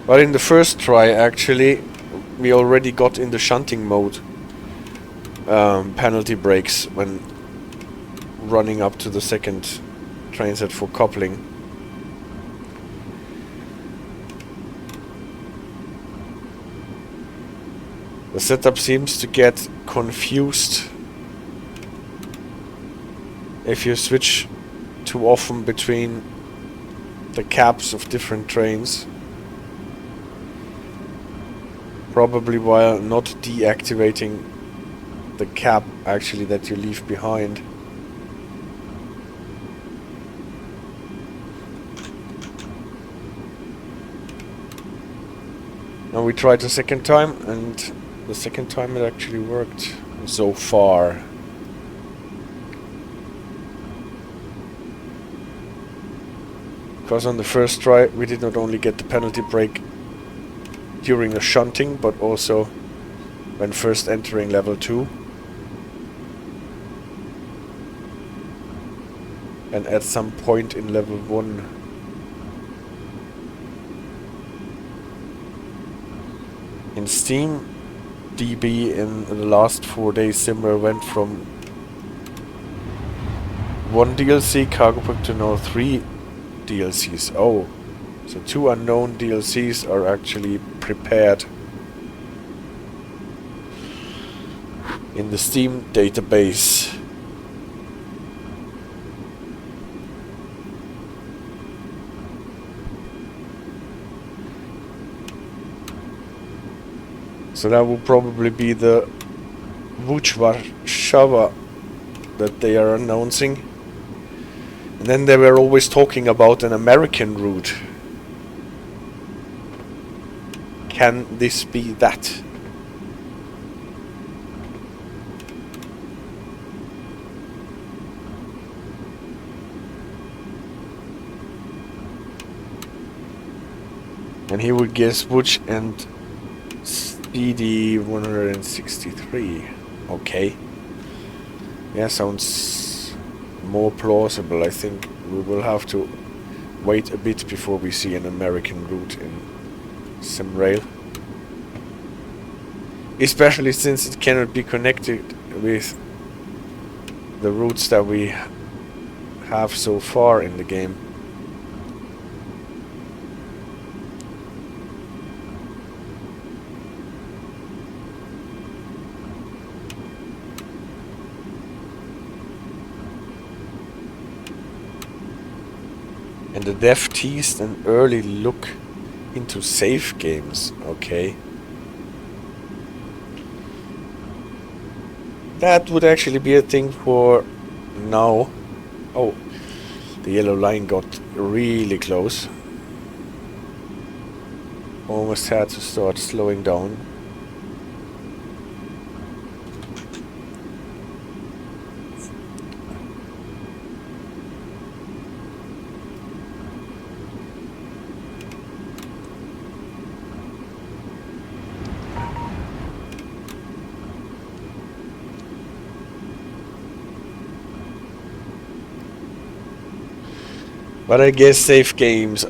But in the first try, actually, we already got in the shunting mode penalty brakes when running up to the second train set for coupling. The setup seems to get confused if you switch too often between the cabs of different trains. Probably while not deactivating the cab actually that you leave behind. Now we tried the second time, and the second time it actually worked so far. Because on the first try we did not only get the penalty brake during the shunting, but also when first entering level 2. And at some point in level 1. In Steam, DB in the last 4 days SimRail went from 1 DLC cargo pack to now 3 DLCs. Oh, So 2 unknown DLCs are actually prepared in the Steam database. So that will probably be the Warszawa that they are announcing. And then they were always talking about an American route. Can this be that? And he would guess Butch and CD 163. Okay. Yeah, sounds more plausible. I think we will have to wait a bit before we see an American route in SimRail. Especially since it cannot be connected with the routes that we have so far in the game. And the dev teased an early look into safe games. Okay. That would actually be a thing for now. Oh, the yellow line got really close. Almost had to start slowing down. But I guess safe games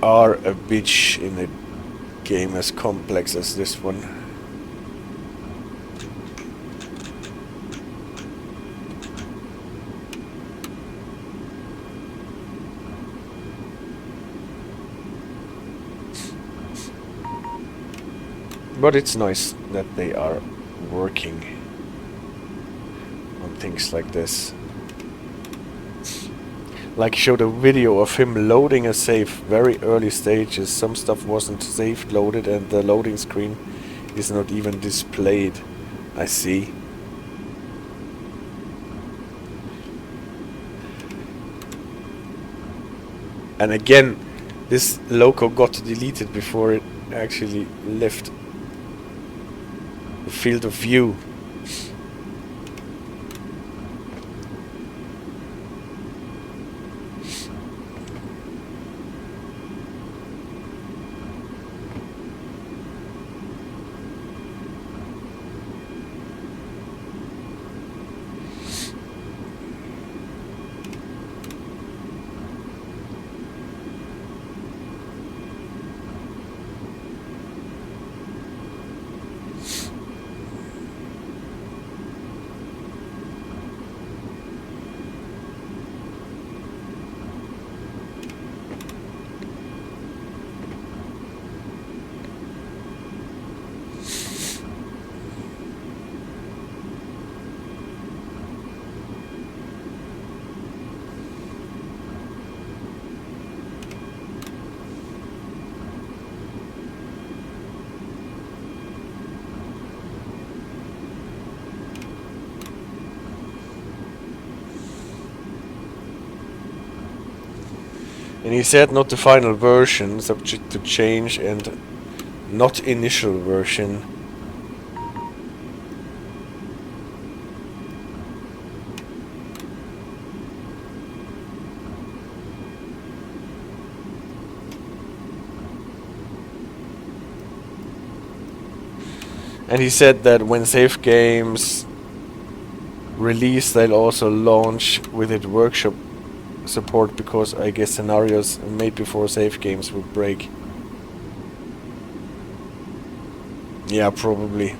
are a bitch in a game as complex as this one. But it's nice that they are working on things like this. Like, showed a video of him loading a save, very early stages. Some stuff wasn't saved loaded and the loading screen is not even displayed. I see. And again, this loco got deleted before it actually left the field of view. And he said not the final version, subject to change, and not initial version. And he said that when safe games release, they'll also launch with it workshop support, because I guess scenarios made before safe games would break. Yeah, probably.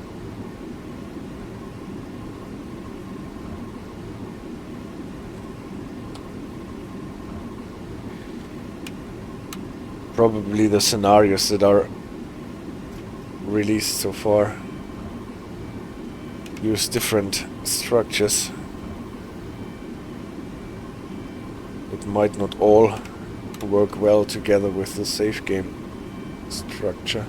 Probably the scenarios that are released so far use different structures. It might not all work well together with the safe game structure.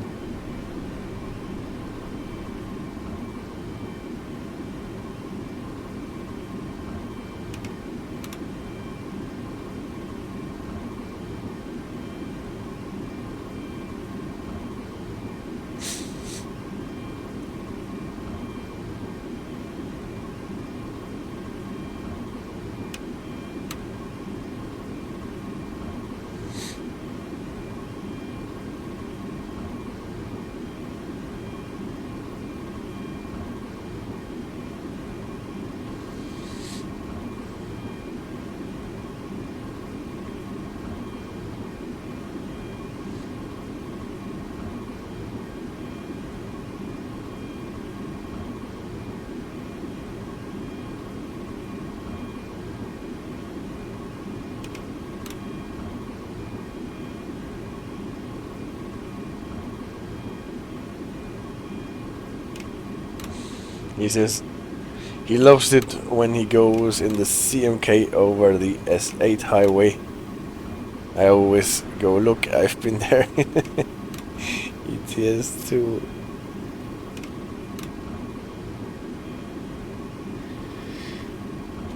He says he loves it when he goes in the CMK over the S8 highway. I always go, look, I've been there. ETS too.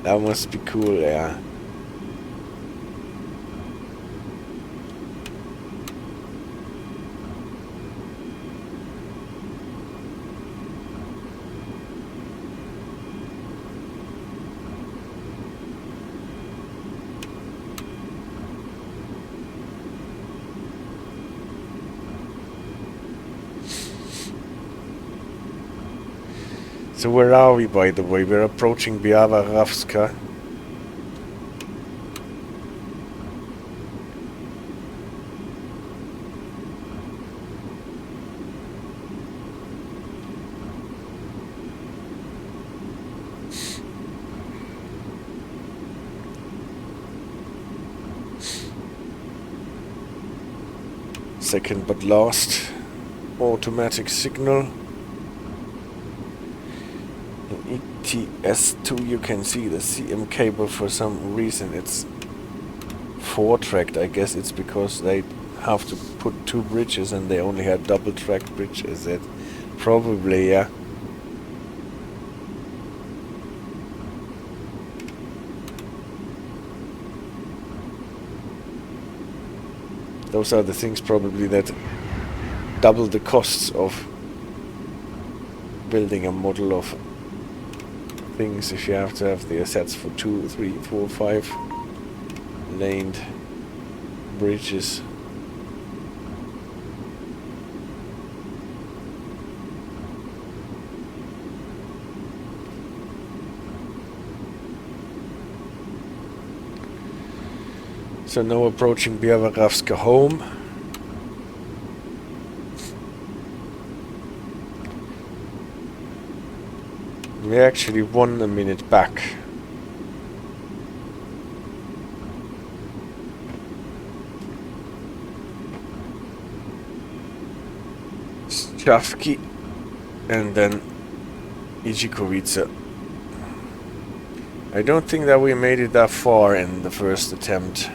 That must be cool, yeah. So where are we, by the way? We're approaching Biała Rawska. Second but last automatic signal. In ETS2 you can see the CM cable. For some reason it's 4-tracked. I guess it's because they have to put 2 bridges and they only had double-tracked bridges. It probably, yeah. Those are the things probably that double the costs of building a model of things if you have to have the assets for 2, 3, 4, 5 laned bridges. So now approaching Biała Rawska home. We're actually 1 minute back. Strzałki and then Idzikowice. I don't think that we made it that far in the first attempt.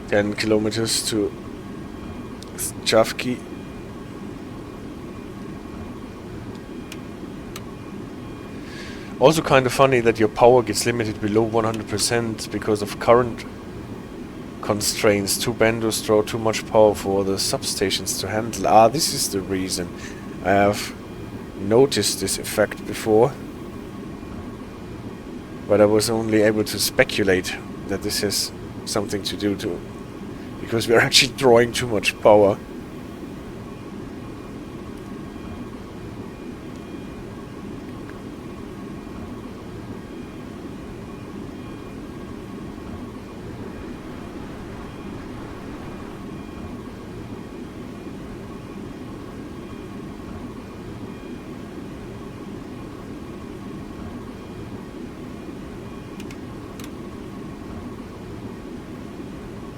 10 kilometers to Strzałki. Also kind of funny that your power gets limited below 100% because of current constraints. Two Pendos draw too much power for the substations to handle. Ah, this is the reason. I have noticed this effect before, but I was only able to speculate that this has something to do to, because we are actually drawing too much power.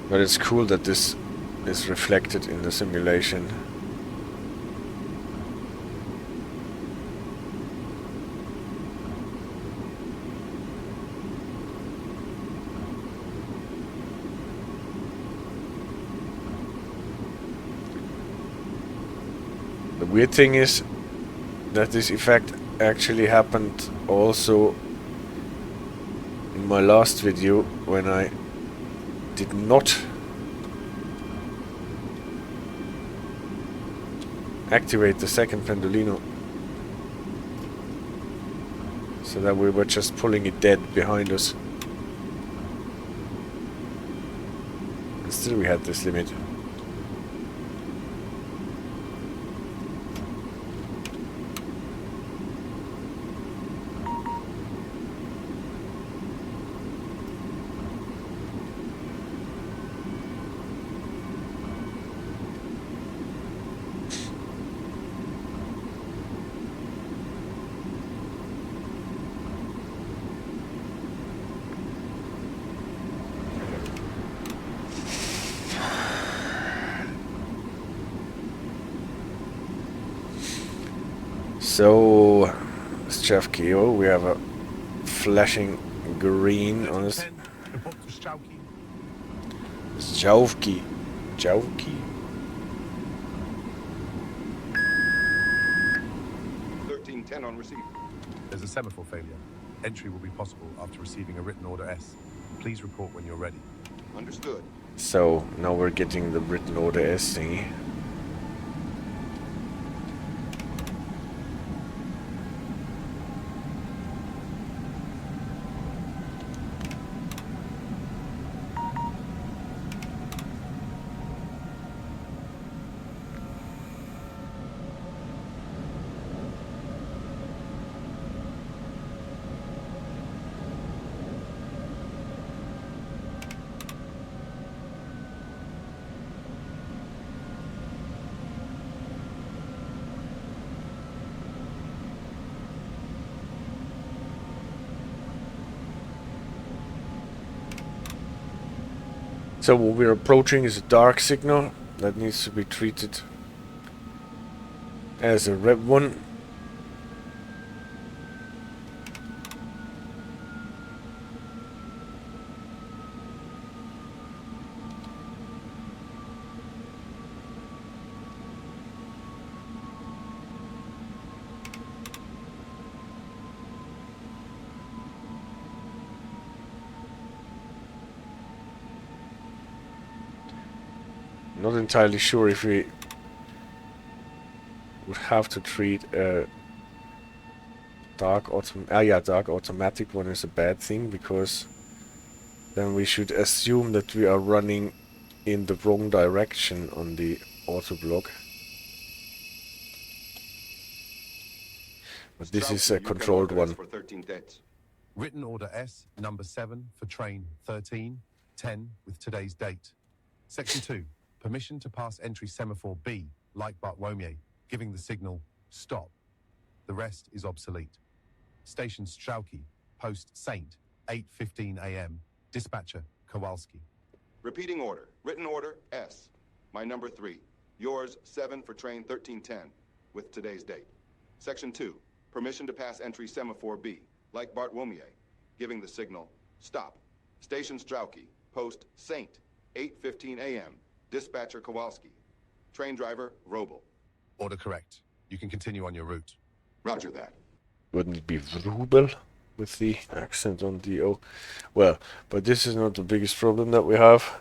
But it's cool that this is reflected in the simulation. The weird thing is that this effect actually happened also in my last video when I did not activate the second Pendolino, so that we were just pulling it dead behind us, and still we had this limit. So, Strzałki, oh, we have a flashing green on us. Report to Strzałki. Strzałki. Strzałki? 1310 on receipt. There's a semaphore failure. Entry will be possible after receiving a written order S. Please report when you're ready. Understood. So, now we're getting the written order S thingy. So what we're approaching is a dark signal that needs to be treated as a red one. Not entirely sure if we would have to treat a dark automatic one is a bad thing, because then we should assume that we are running in the wrong direction on the auto block. But this is a controlled one. For 1310. Written order S, number 7 for train 1310 with today's date. Section 2. Permission to pass entry semaphore B, like Bartłomiej, giving the signal stop. The rest is obsolete. Station Strzałki, post Saint, 8:15 a.m. Dispatcher Kowalski. Repeating order. Written order S. My number 3. Yours 7 for train 1310 with today's date. Section 2. Permission to pass entry semaphore B, like Bartłomiej, giving the signal stop. Station Strzałki, post Saint, 8:15 a.m. Dispatcher Kowalski. Train driver Robel. Order correct. You can continue on your route. Roger that. Wouldn't it be Vrubel with the accent on the O? Well, but this is not the biggest problem that we have.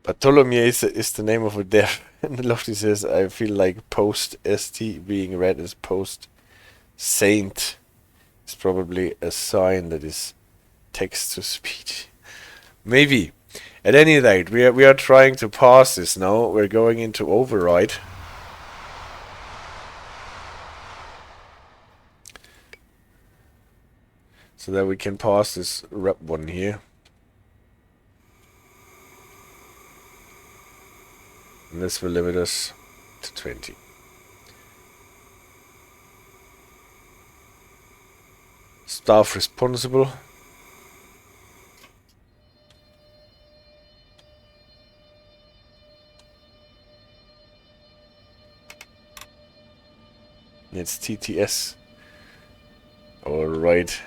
Bartholomew is the name of a dev. And Lofty says, I feel like post-ST being read as post-saint is probably a sign that is text-to-speech. Maybe. At any rate, we are trying to pass this now. We're going into override. So that we can pass this rep one here. And this will limit us to 20. Staff responsible. It's TTS. Alright.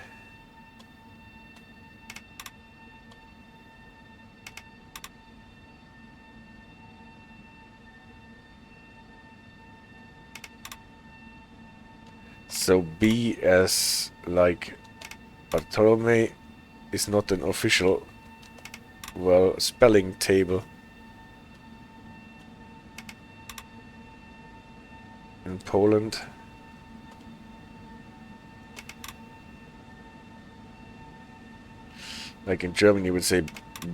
So B as like Bartholomew is not an official, well, spelling table in Poland. Like in Germany you would say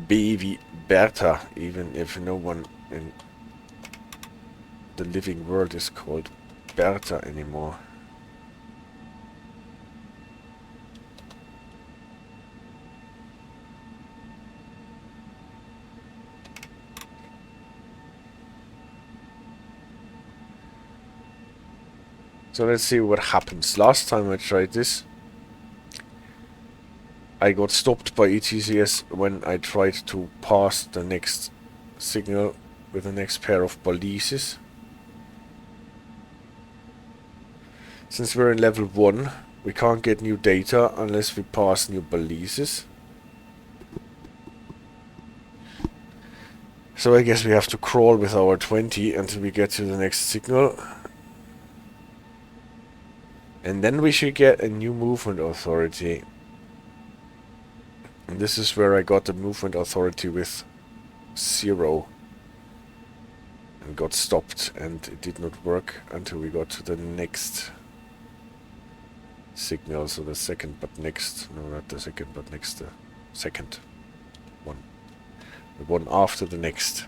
B wie Bertha, even if no one in the living world is called Bertha anymore. So let's see what happens. Last time I tried this, I got stopped by ETCS when I tried to pass the next signal with the next pair of balises. Since we're in level 1, we can't get new data unless we pass new balises. So I guess we have to crawl with our 20 until we get to the next signal. And then we should get a new movement authority. And this is where I got the movement authority with 0. And got stopped, and it did not work until we got to the next signal. So the second but next, no, not the second but next, the second one. The one after the next.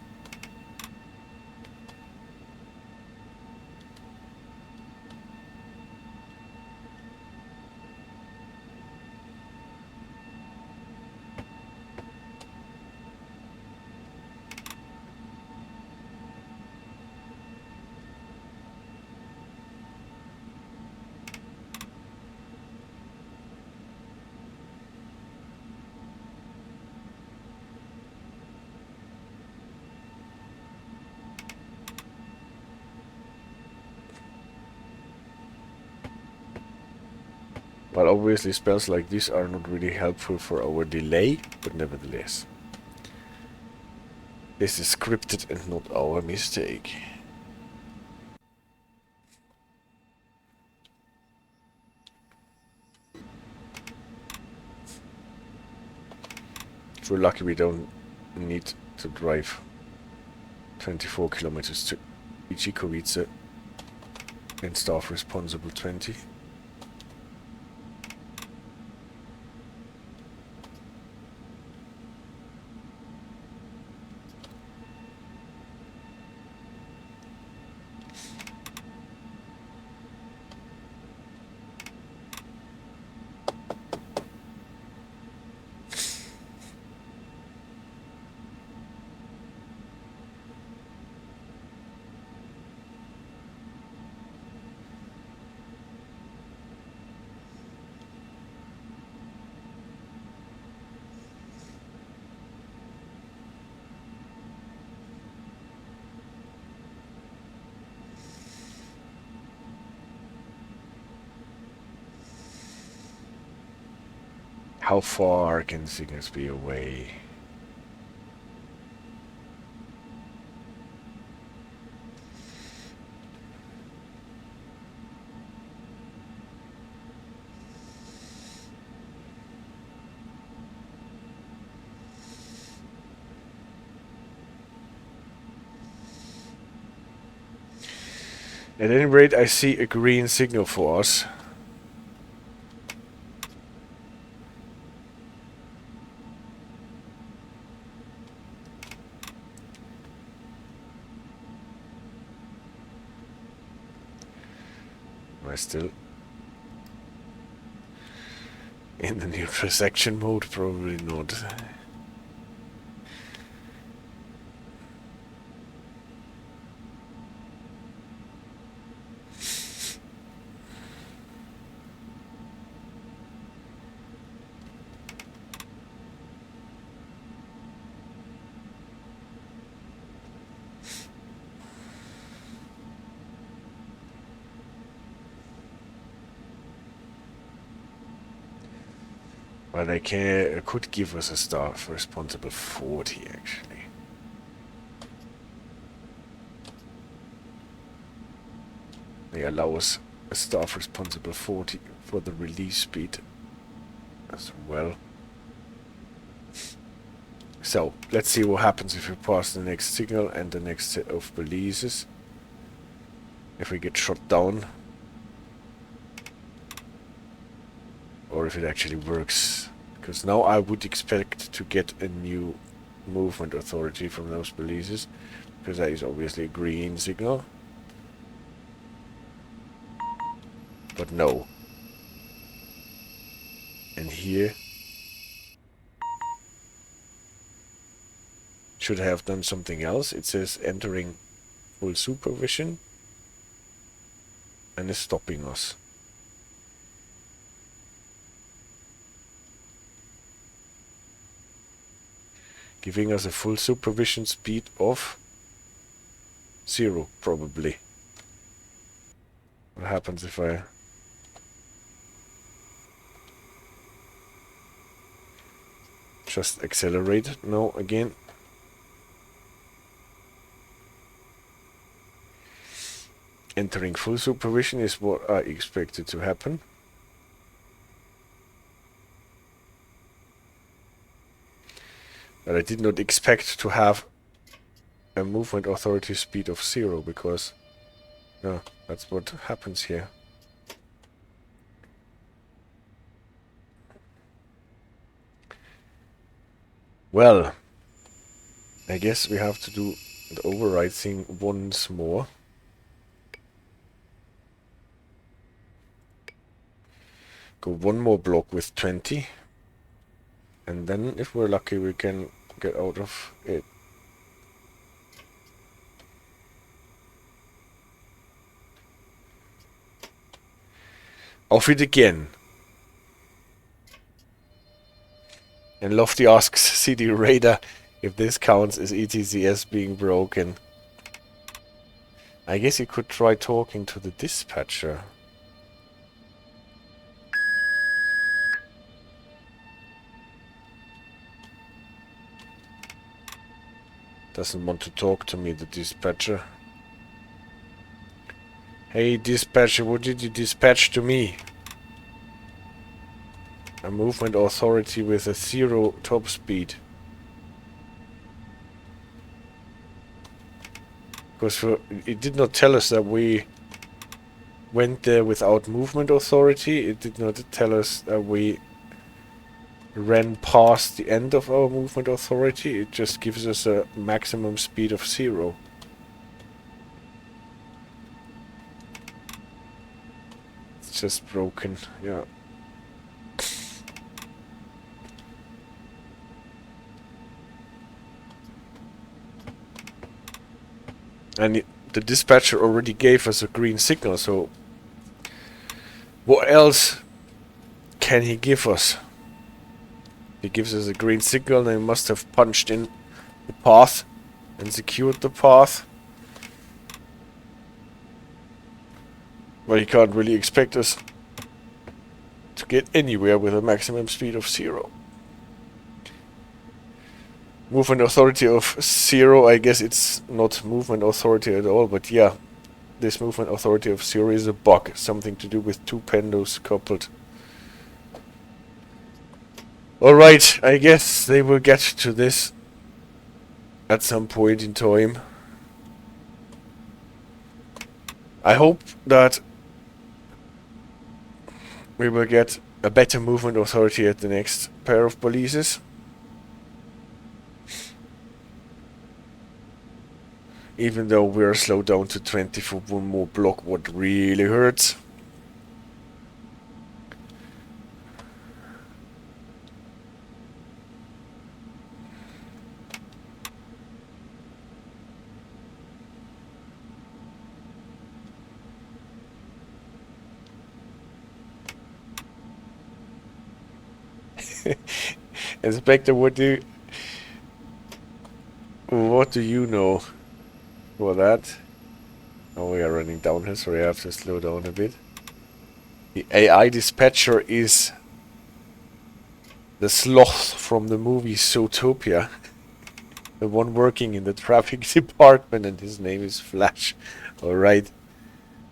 Well, obviously spells like this are not really helpful for our delay, but nevertheless. This is scripted and not our mistake. If we're lucky, we don't need to drive 24 kilometers to Idzikowice and staff responsible 20. How far can signals be away? At any rate, I see a green signal for us. Am I still in the neutral section mode? Probably not. But they could give us a staff responsible 40 actually. They allow us a staff responsible 40 for the release speed as well. So let's see what happens if we pass the next signal and the next set of balises. If we get shot down. Or if it actually works. Because now I would expect to get a new movement authority from those balises. Because that is obviously a green signal. But no. And here should have done something else. It says entering full supervision and is stopping us. Giving us a full supervision speed of 0, probably. What happens if I just accelerate it? No, again. Entering full supervision is what I expected to happen. But I did not expect to have a movement authority speed of 0, because no, that's what happens here. Well, I guess we have to do the override thing once more. Go one more block with 20. And then, if we're lucky, we can get out of it. Off it again. And Lofty asks CD Raider if this counts as ETCS being broken. I guess you could try talking to the dispatcher. Doesn't want to talk to me, the dispatcher. Hey dispatcher, what did you dispatch to me? A movement authority with a 0 top speed. Because it did not tell us that we went there without movement authority. It did not tell us that we ran past the end of our movement authority. It just gives us a maximum speed of 0. It's just broken, yeah. And the dispatcher already gave us a green signal, so what else can he give us? He gives us a green signal, and he must have punched in the path and secured the path. Well, he can't really expect us to get anywhere with a maximum speed of 0. Movement authority of 0, I guess it's not movement authority at all, but yeah, this movement authority of 0 is a bug, something to do with 2 pendos coupled. Alright, I guess they will get to this at some point in time. I hope that we will get a better movement authority at the next pair of balises. Even though we're slowed down to 20 for one more block, what really hurts. Inspector, what do you know for that? Oh, we are running downhill, so we have to slow down a bit. The AI dispatcher is the sloth from the movie Zootopia. The one working in the traffic department, and his name is Flash. Alright,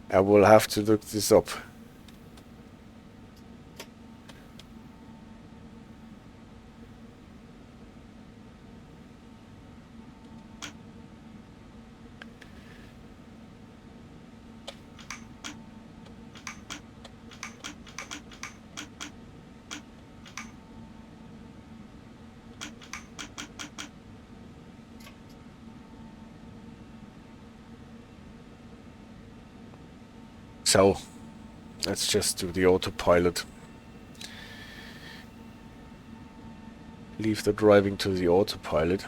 I will have to look this up. So, let's just do the autopilot. Leave the driving to the autopilot.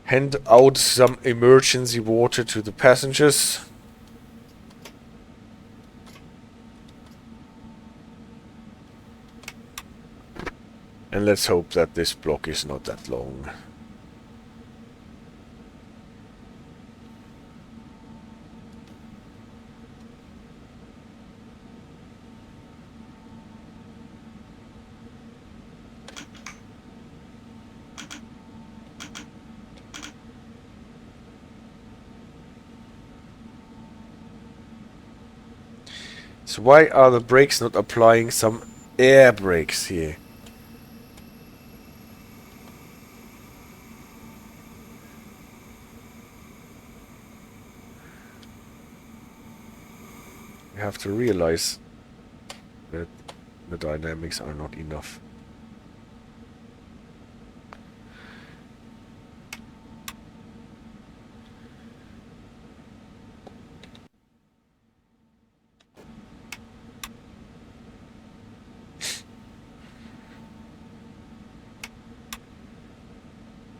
Hand out some emergency water to the passengers. And let's hope that this block is not that long. So why are the brakes not applying some air brakes here? You have to realize that the dynamics are not enough.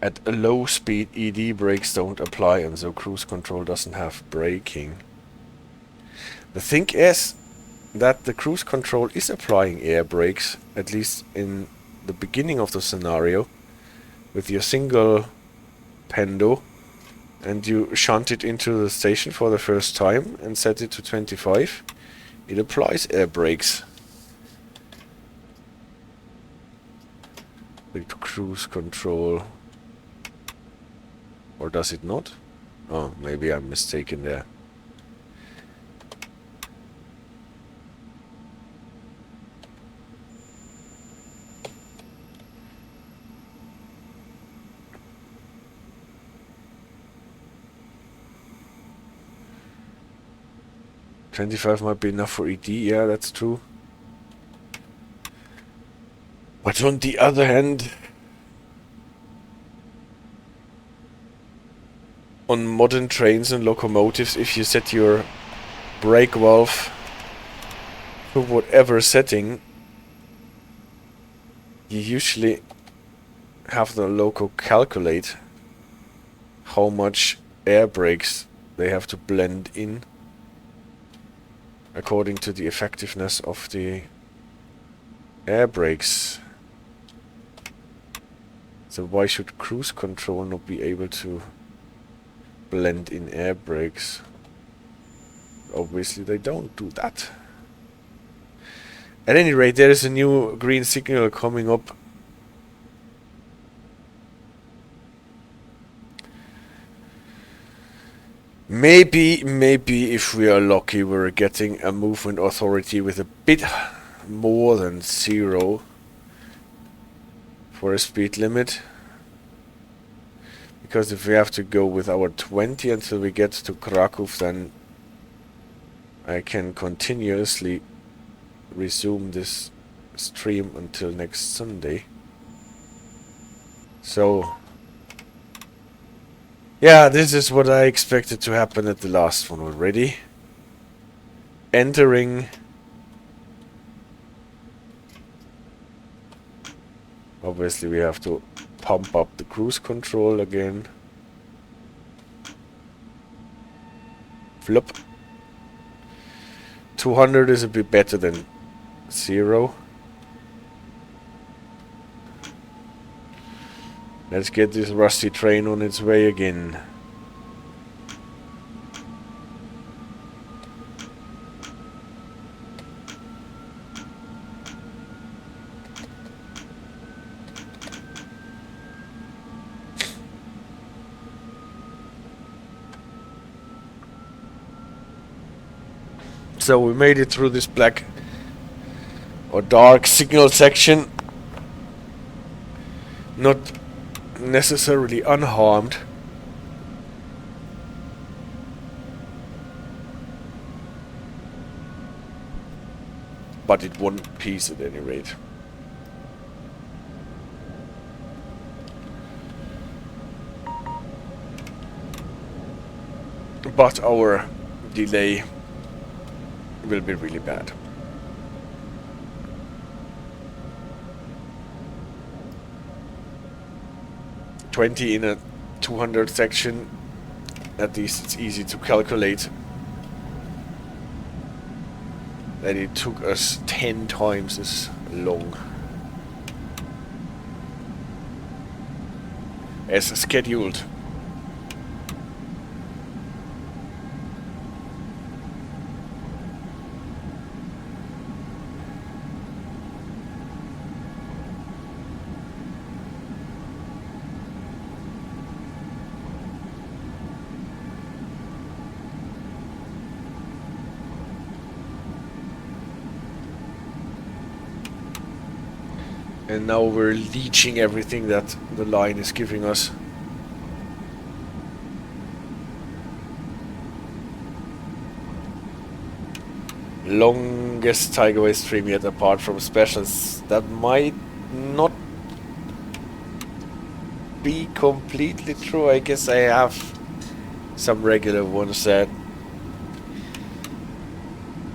At a low speed, ED brakes don't apply, and so cruise control doesn't have braking. The thing is that the cruise control is applying air brakes, at least in the beginning of the scenario, with your single Pendo, and you shunt it into the station for the first time and set it to 25. It applies air brakes. With cruise control. Or does it not? Oh, maybe I'm mistaken there. $25 might be enough for ED, yeah, that's true. But on the other hand, on modern trains and locomotives, if you set your brake valve to whatever setting, you usually have the loco calculate how much air brakes they have to blend in according to the effectiveness of the air brakes. So why should cruise control not be able to blend in air brakes? Obviously they don't do that. At any rate, there is a new green signal coming up. Maybe if we are lucky, we're getting a movement authority with a bit more than 0 for a speed limit. Because if we have to go with our 20 until we get to Kraków, then I can continuously resume this stream until next Sunday. So yeah, this is what I expected to happen at the last one already. Entering. Obviously we have to pump up the cruise control again. Flop. 200 is a bit better than 0. Let's get this rusty train on its way again. So we made it through this black or dark signal section. Not necessarily unharmed. But it one piece at any rate. But our delay will be really bad. $20 in a 200 section, at least it's easy to calculate that it took us 10 times as long as scheduled. And now we're leeching everything that the line is giving us. Longest Tigerway stream yet apart from specials. That might not be completely true. I guess I have some regular ones that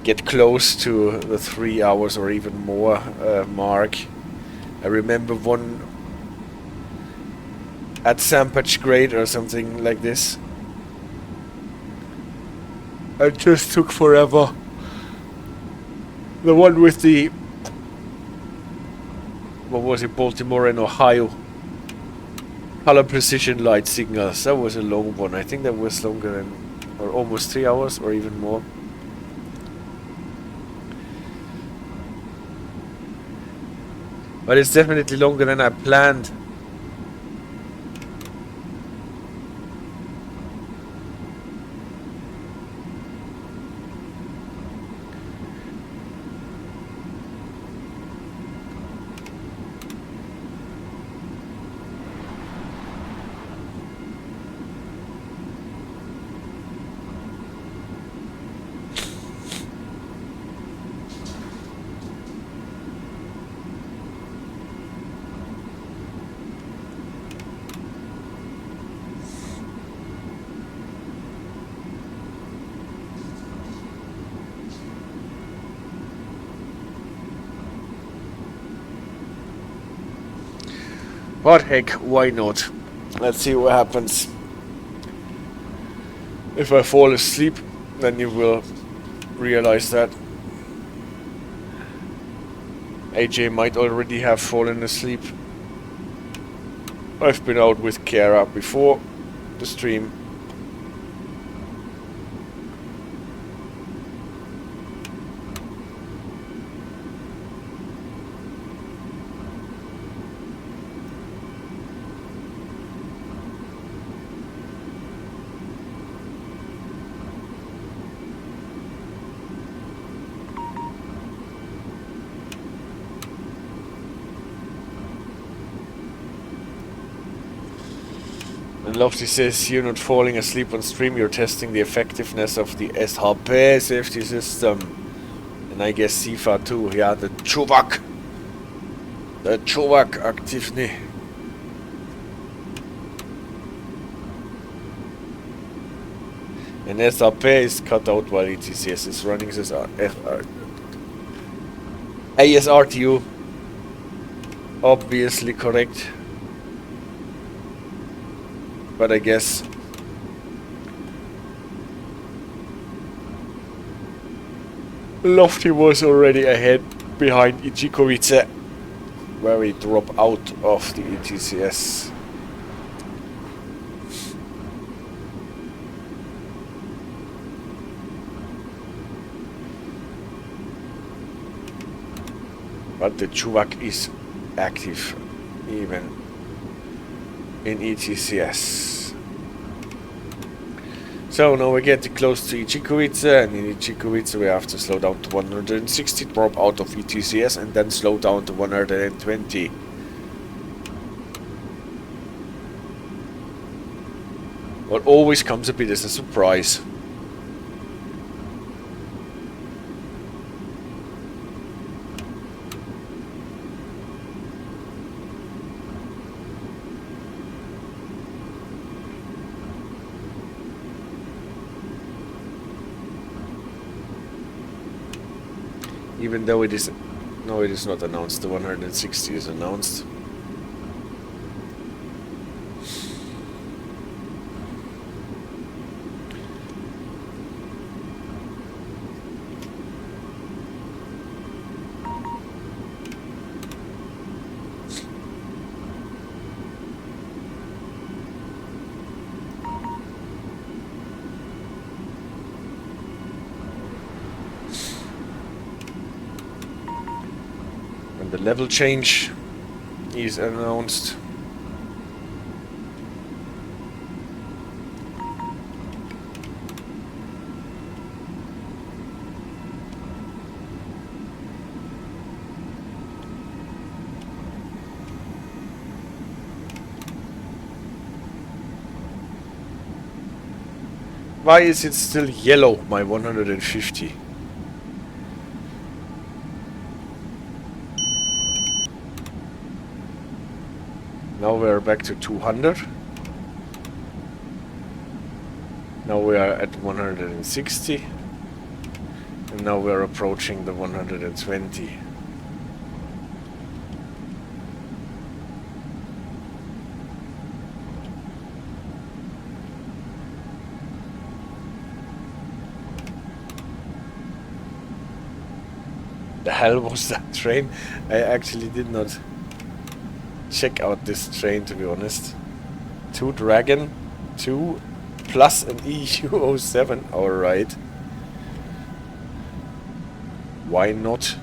get close to the 3 hours or even more mark. I remember one at Sampach Grade or something like this. It just took forever. The one with the, what was it, Baltimore and Ohio color precision light signals. That was a long one. I think that was longer than, or almost 3 hours or even more. But it's definitely longer than I planned. But heck, why not? Let's see what happens. If I fall asleep, then you will realize that. AJ might already have fallen asleep. I've been out with Kiara before the stream. And Lofty says, you're not falling asleep on stream, you're testing the effectiveness of the SHP safety system. And I guess SIFA too. Yeah, the Chuvak. The Chuvak aktivny. And SHP is cut out while ETCS is running this ASRTU. Obviously correct. But I guess Lofty was already ahead behind Idzikowice, where we drop out of the ETCS. But the Chuvak is active even in ETCS. So now we get close to Idzikowice, and in Idzikowice we have to slow down to 160, drop out of ETCS, and then slow down to 120. What always comes a bit as a surprise. Even though it is... No, it is not announced. The 160 is announced. The level change is announced. Why is it still yellow, my 150? Now we're back to 200. Now we are at 160. And now we're approaching the 120. The hell was that train? I actually did not check out this train, to be honest. 2 Dragon, 2 plus an EU07. Alright. Why not?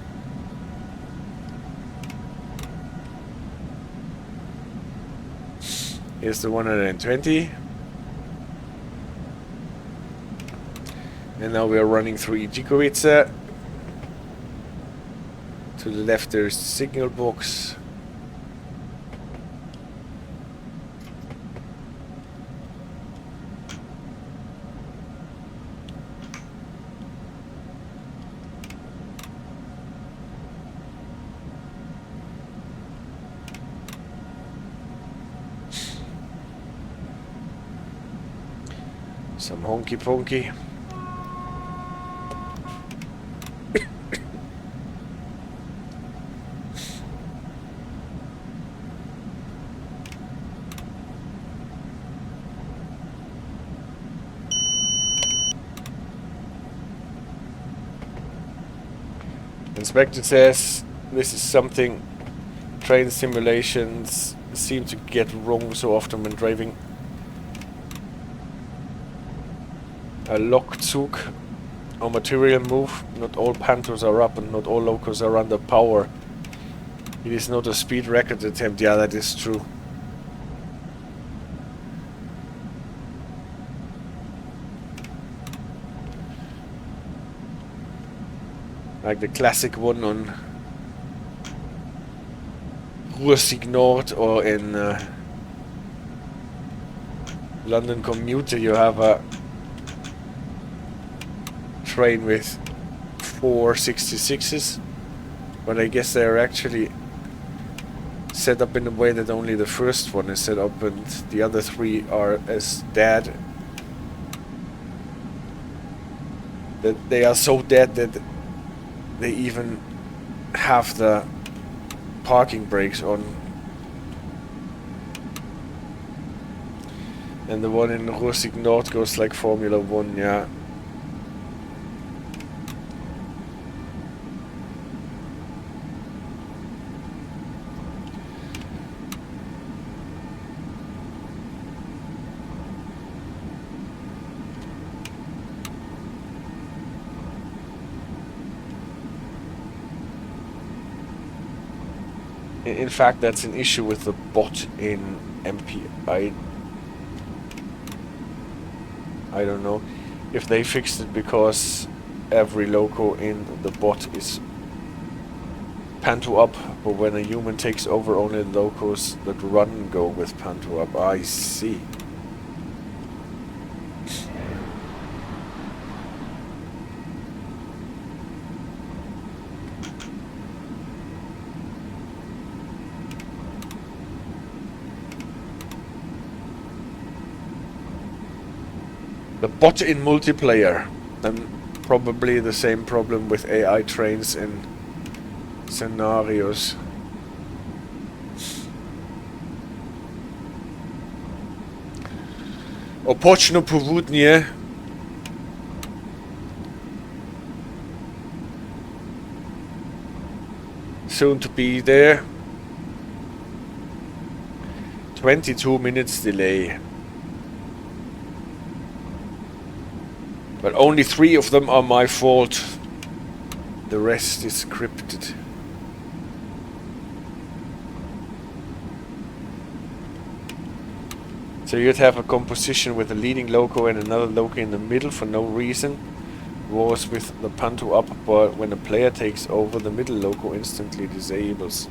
Here's the 120. And now we are running through Idzikowice. To the left there's the signal box. Some honky ponky. Inspector says this is something train simulations seem to get wrong so often when driving a Lokzug or material move. Not all Panthers are up and not all locos are under power. It is not a speed record attempt. Yeah, that is true. Like the classic one on Rursig Nord or in London commuter, you have a train with 4 66s, but I guess they're actually set up in a way that only the first one is set up and the other 3 are as dead. That they are so dead that they even have the parking brakes on. And the one in Rusik North goes like Formula 1, yeah. In fact, that's an issue with the bot in MP. I don't know if they fixed it because every loco in the bot is panto up, but when a human takes over, only the locos that run go with panto up. I see. The bot in multiplayer, and probably the same problem with AI trains in scenarios. Opočno południe. Soon to be there. 22 minutes delay. But only 3 of them are my fault. The rest is scripted. So you'd have a composition with a leading loco and another loco in the middle for no reason. Wars with the panto up, but when a player takes over, the middle loco instantly disables.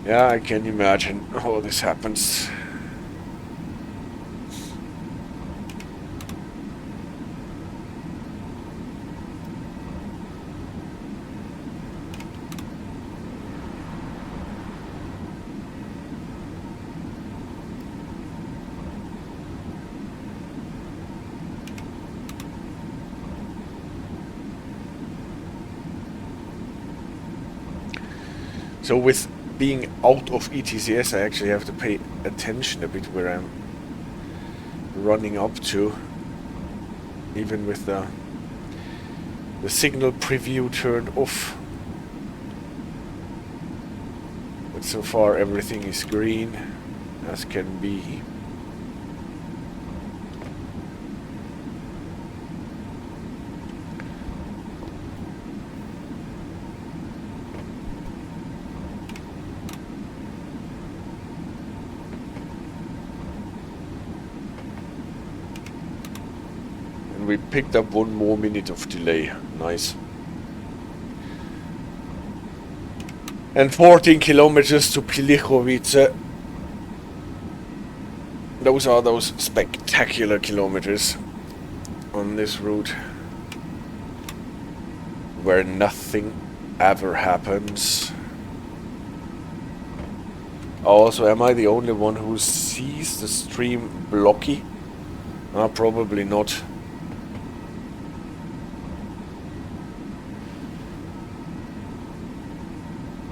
Yeah, I can imagine how this happens. So with being out of ETCS, I actually have to pay attention a bit where I'm running up to, even with the signal preview turned off. But so far everything is green, as can be. We picked up 1 more minute of delay. Nice. And 14 kilometers to Idzikowice. Those are those spectacular kilometers on this route where nothing ever happens. Also, am I the only one who sees the stream blocky? Probably not.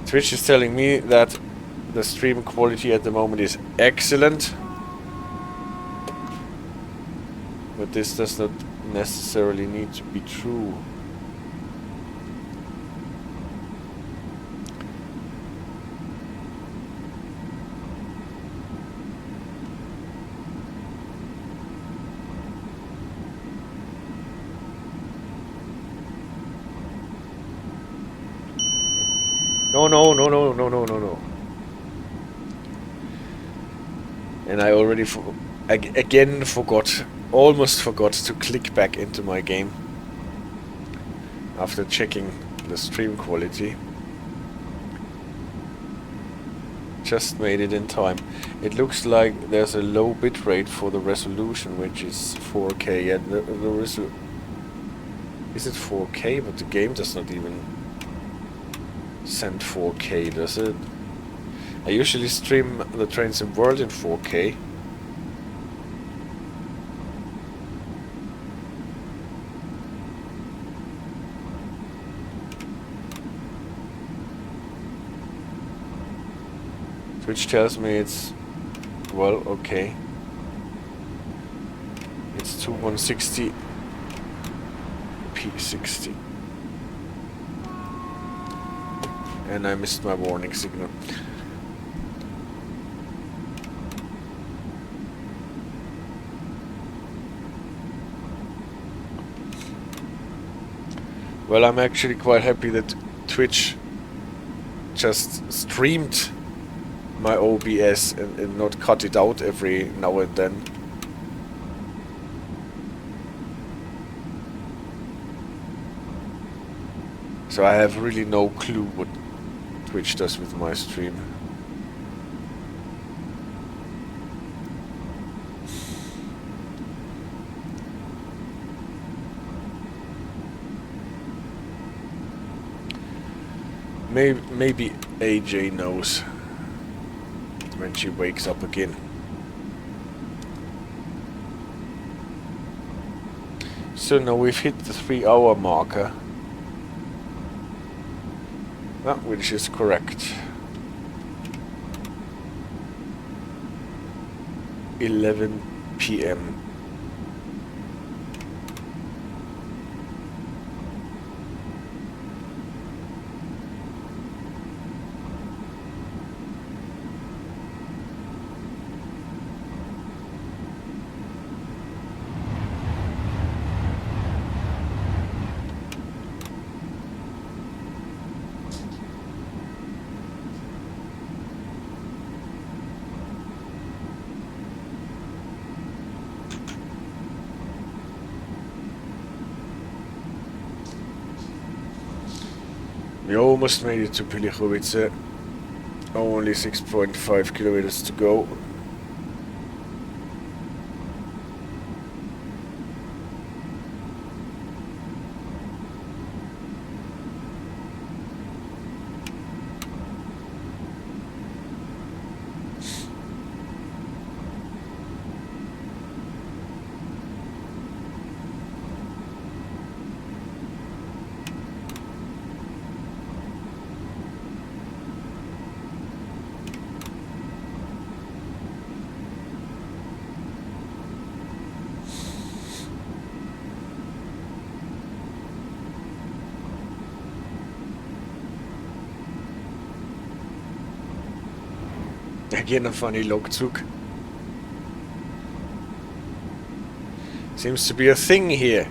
Twitch is telling me that the stream quality at the moment is excellent, but this does not necessarily need to be true. No. And I already again forgot, almost forgot to click back into my game after checking the stream quality. Just made it in time. It looks like there's a low bit rate for the resolution, which is 4K. And is it 4K? But the game does not even send 4K, does it? I usually stream the Train Sim World in 4K. Which tells me it's, well, okay. It's 2160 P60. And I missed my warning signal. Well, I'm actually quite happy that Twitch just streamed my OBS and not cut it out every now and then. So I have really no clue what Twitch does with my stream. Maybe AJ knows when she wakes up again. So now we've hit the 3-hour marker, which is correct. 11 PM. We almost made it to Idzikowice. Only 6.5 kilometers to go. Again a funny Lokzug. Seems to be a thing here.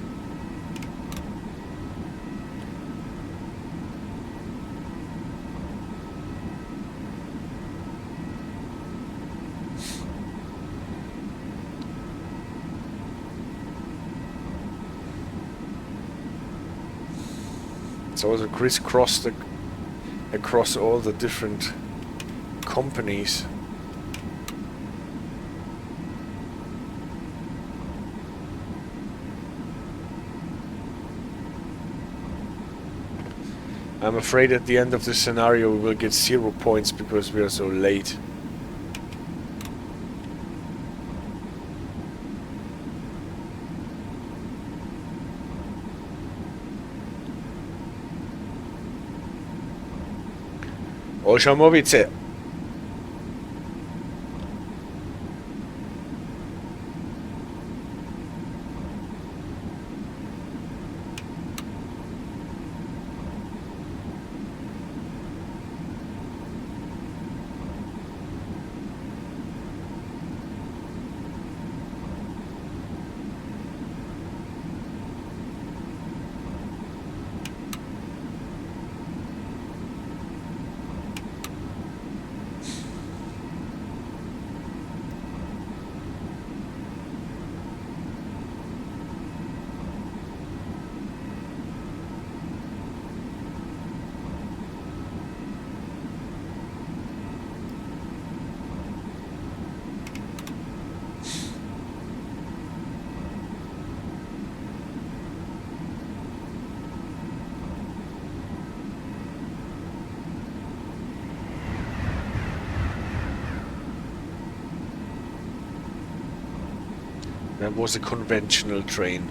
It's also crisscrossed across all the different companies. I'm afraid at the end of this scenario we will get 0 points because we are so late. Olszamowice. That was a conventional train.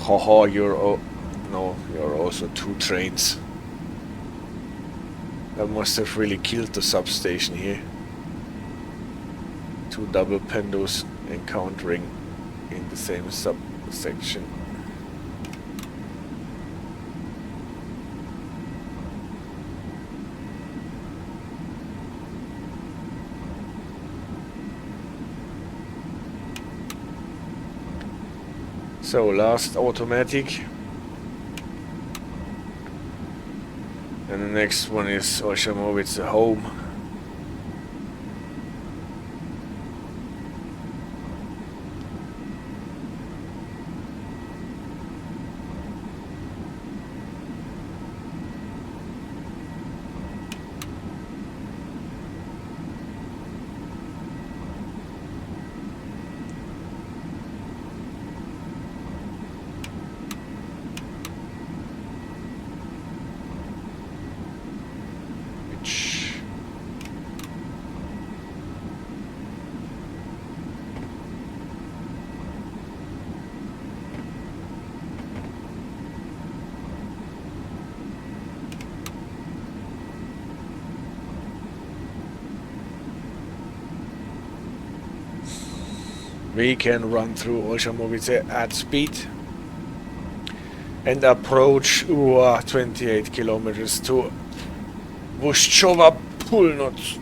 Haha, no, you're also two trains. That must have really killed the substation here. Two double Pendos encountering in the same subsection. So, last automatic. And the next one is Warszawa home. we can run through Idzikowice at speed and approach 28 kilometers to Warszawa Północ.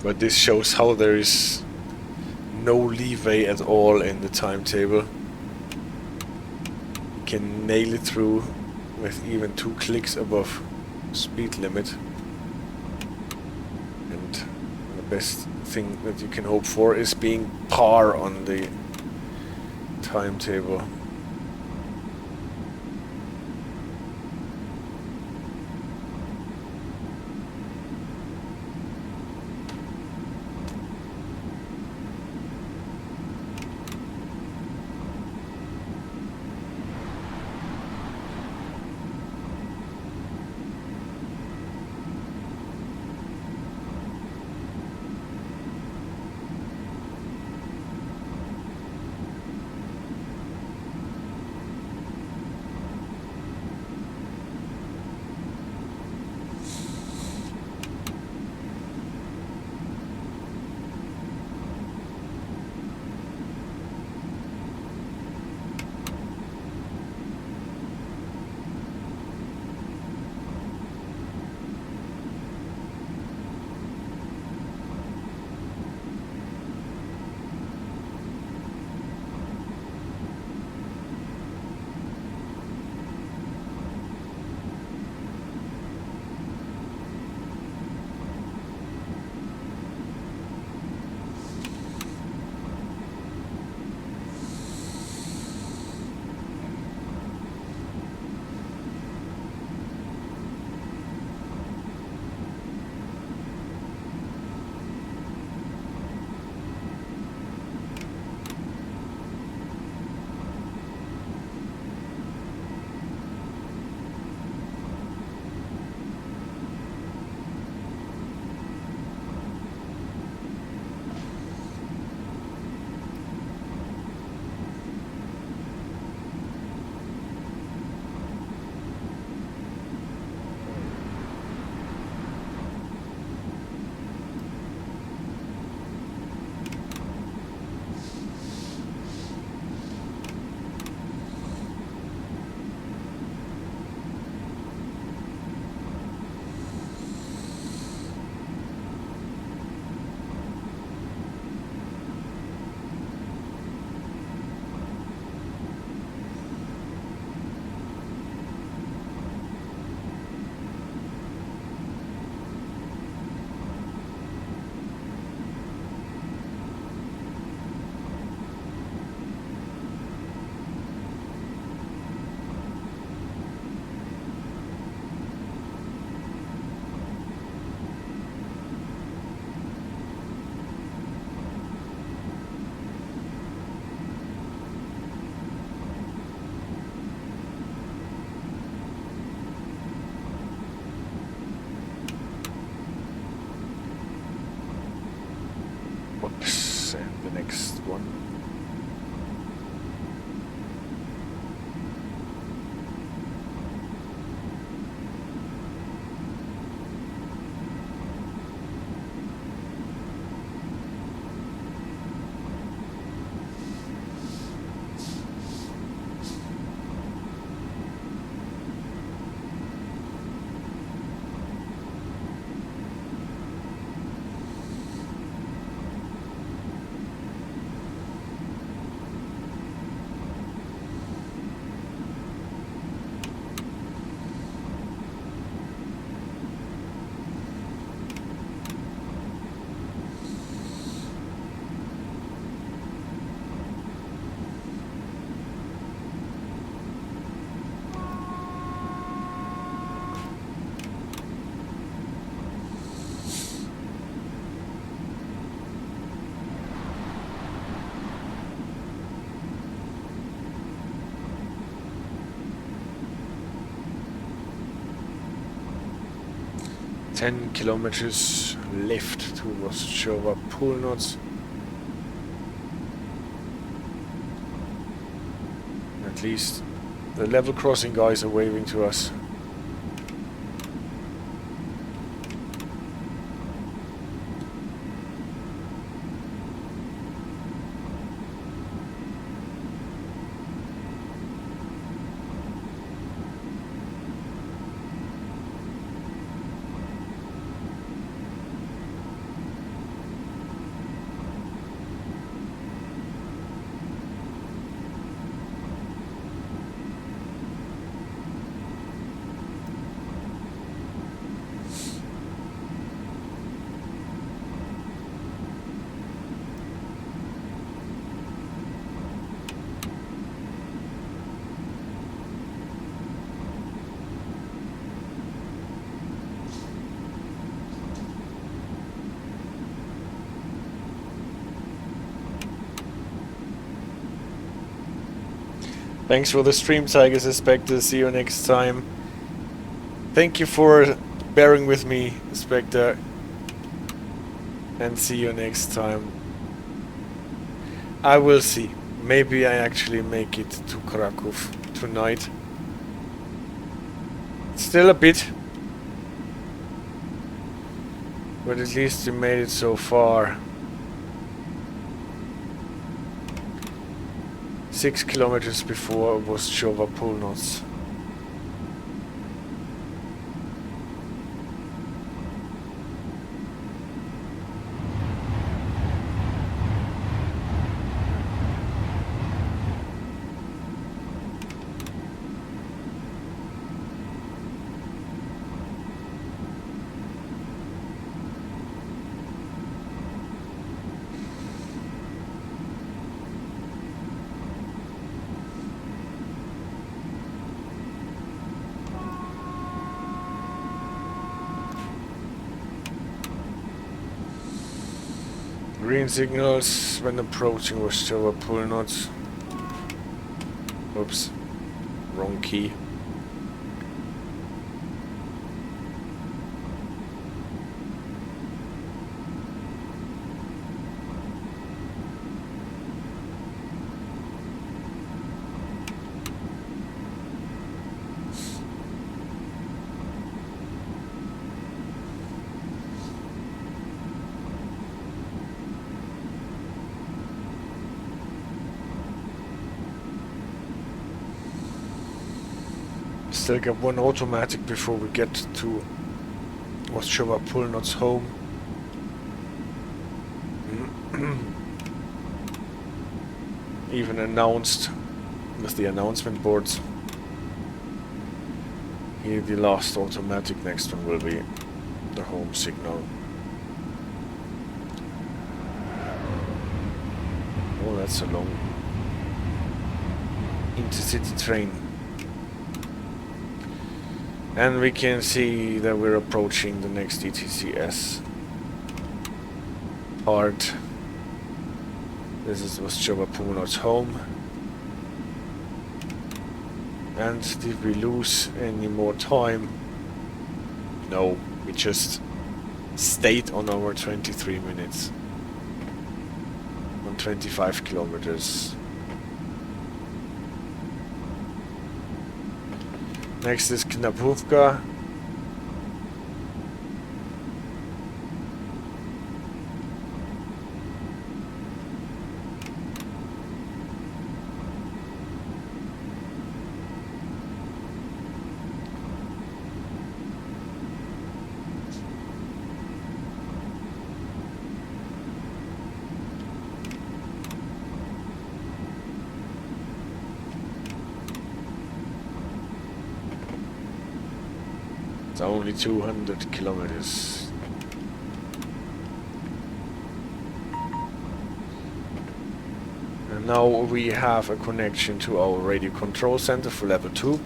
But this shows how there is no leeway at all in the timetable. You can nail it through with even 2 clicks above speed limit. And the best thing that you can hope for is being par on the timetable. Oops, and the next one. Ten kilometers left to Warszawa Północ. At least the level crossing guys are waving to us. Thanks for the stream, Tigers Spectre. See you next time. Thank you for bearing with me, Spectre. And see you next time. I will see. Maybe I actually make it to Kraków tonight. Still a bit. But at least we made it so far. 6 kilometers before Warszawa Północ. Green signals when approaching Warszawa Północ. Oops, wrong key. Still got one automatic before we get to Warszawa Północ home. Even announced with the announcement boards. Here the last automatic, next one will be the home signal. Oh, that's a long intercity train. And we can see that we're approaching the next ETCS part. This is Warszawa Północ home. And did we lose any more time? No, we just stayed on our 23 minutes. around 25 kilometers. Next is Knapówka. It's only 200 kilometers. And now we have a connection to our radio control center for level 2.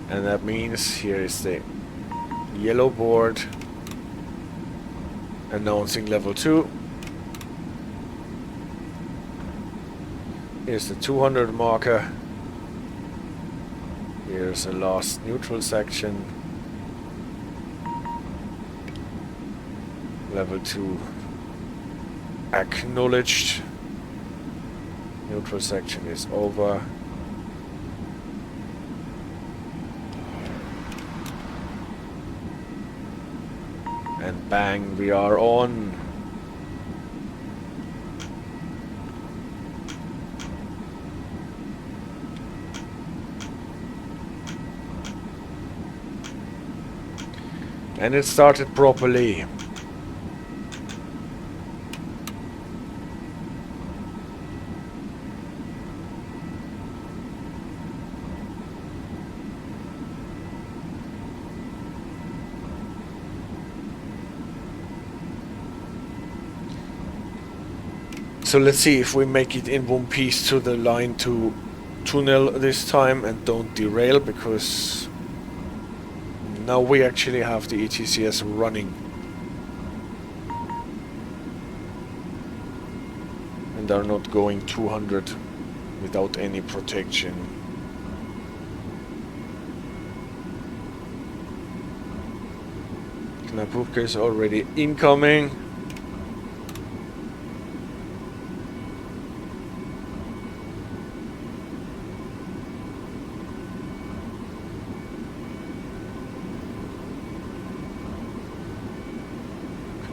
And that means here is the yellow board announcing level 2. Here's the 200 marker. Here's the last neutral section. Level 2 acknowledged. Neutral section is over. And bang, we are on. And it started properly. So let's see if we make it in one piece to the line to Tunel this time and don't derail, because now we actually have the ETCS running. And are not going 200 without any protection. Knapówka is already incoming.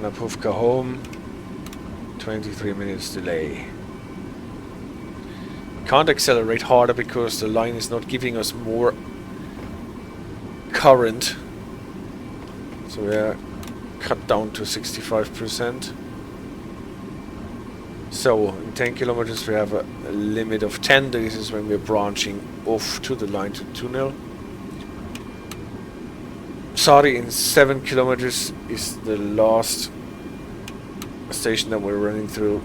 Knapówka home, 23 minutes delay. Can't accelerate harder because the line is not giving us more current. So we are cut down to 65%. So in 10 kilometers we have a limit of 10. This is when we're branching off to the line to Tunel. Psary in 7 kilometers is the last station that we're running through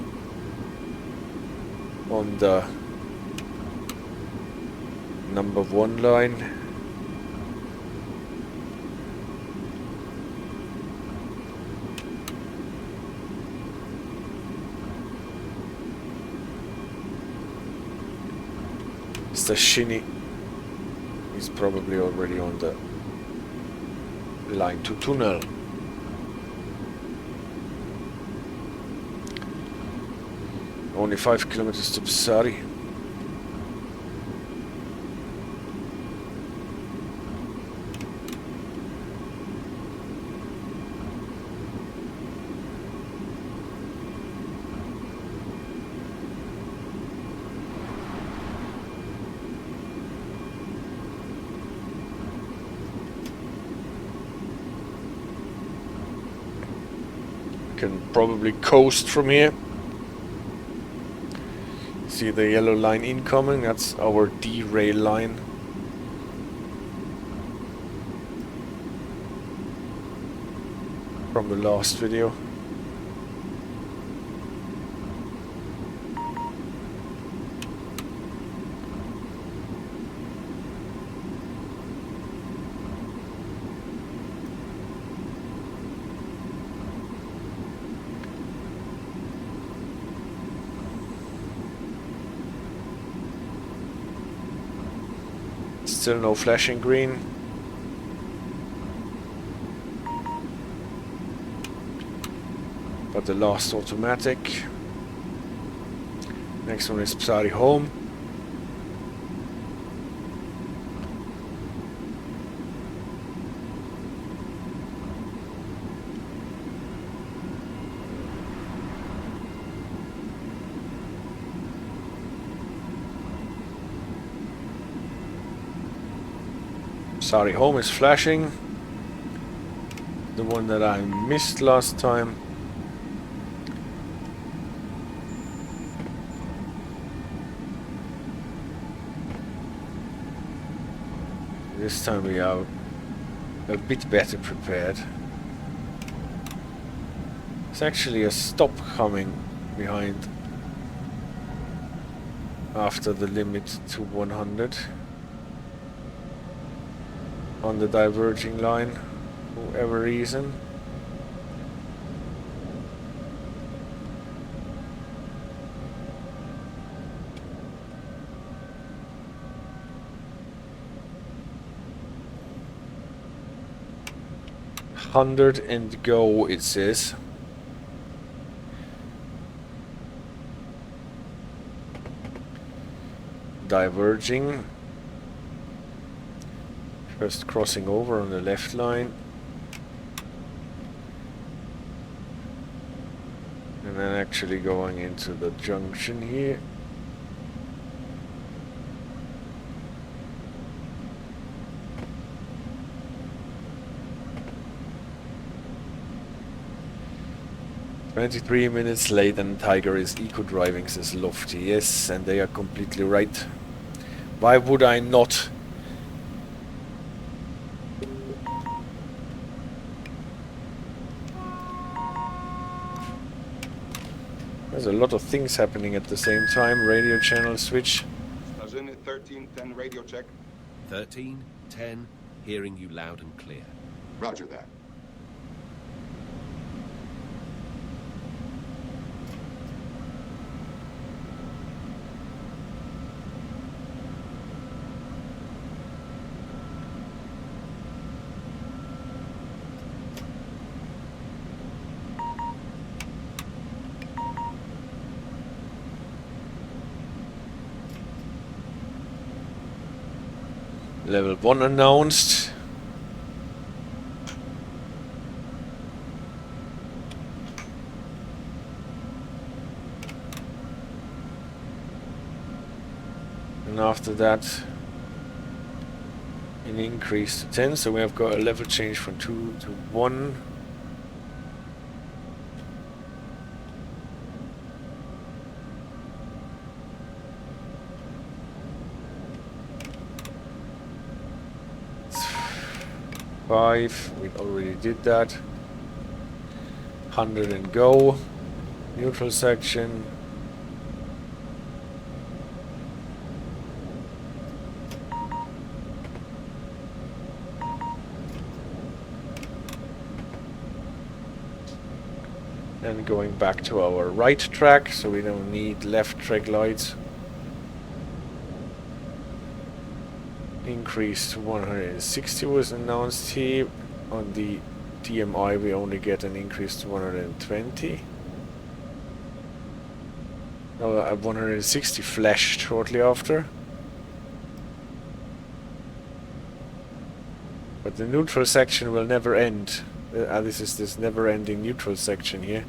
on the number 1 line. Stasini is probably already on the line to Tunel. Only 5 kilometers to Psary. Can probably coast from here. See the yellow line incoming, that's our derail line. From the last video. Still no flashing green. Got the last automatic. Next one is Psary home. Psary home is flashing. The one that I missed last time. This time we are a bit better prepared. There's actually a stop coming behind after the limit to 100 on the diverging line, for whatever reason. "100 and go," it says. Diverging. First crossing over on the left line. And then actually going into the junction here. "23 minutes late and Tiger is eco-driving," says Lofty. Yes, and they are completely right. Why would I not? There's a lot of things happening at the same time. Radio channel switch. 1310 radio check. 1310, hearing you loud and clear. Roger that. Level 1 announced. And after that, an increase to 10. So we have got a level change from 2 to 1. We already did that. 100 and go. Neutral section. And going back to our right track, so we don't need left track lights. Increase to 160 was announced here. On the DMI we only get an increase to 120. Now 160 flashed shortly after. But the neutral section will never end. This is this never-ending neutral section here.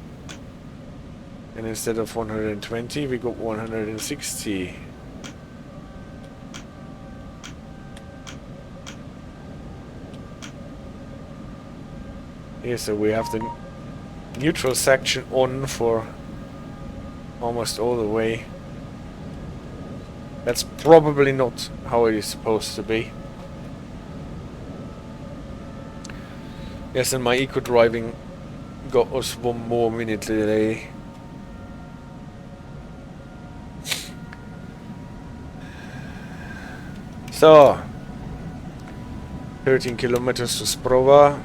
And instead of 120 we got 160. Yeah, so we have the neutral section on for almost all the way. That's probably not how it is supposed to be. Yes, and my eco-driving got us 1 more minute delay. So, 13 kilometers to Sprova.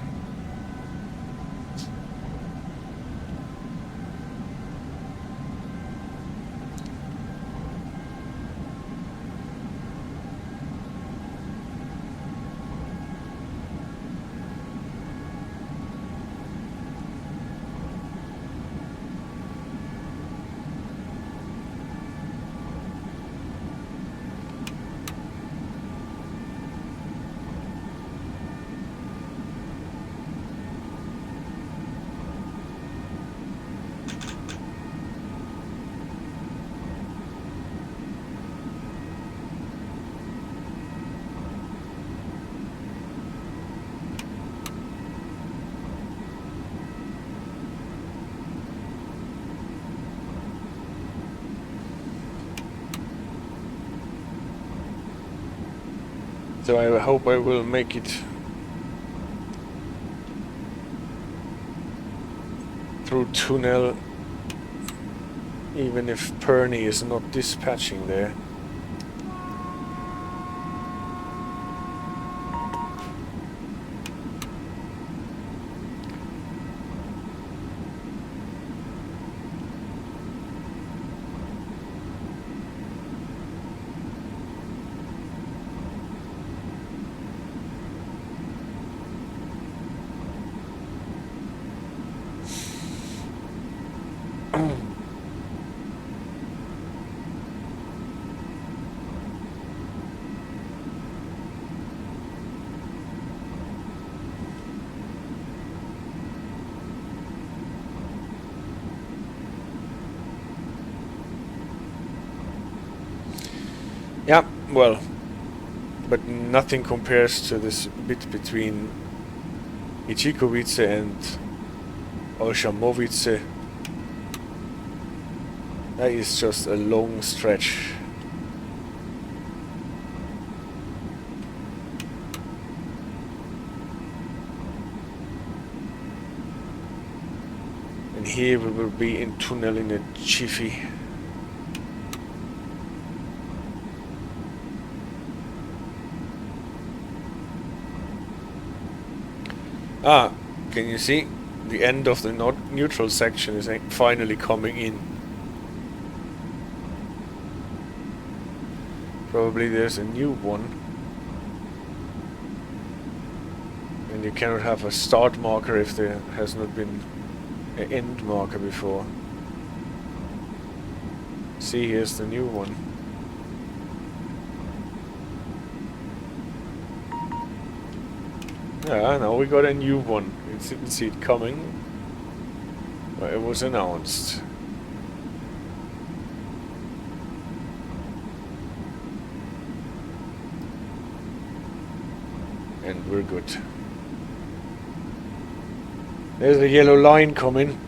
So I hope I will make it through Tunel, even if Perny is not dispatching there. Yeah, well, but nothing compares to this bit between Idzikowice and Olszamowice. That is just a long stretch. And here we will be in Tunel in a jiffy. Ah, can you see? The end of the neutral section is finally coming in. Probably there's a new one. And you cannot have a start marker if there has not been an end marker before. See, here's the new one. Yeah, now we got a new one. We didn't see it coming, but it was announced. And we're good. There's a yellow line coming.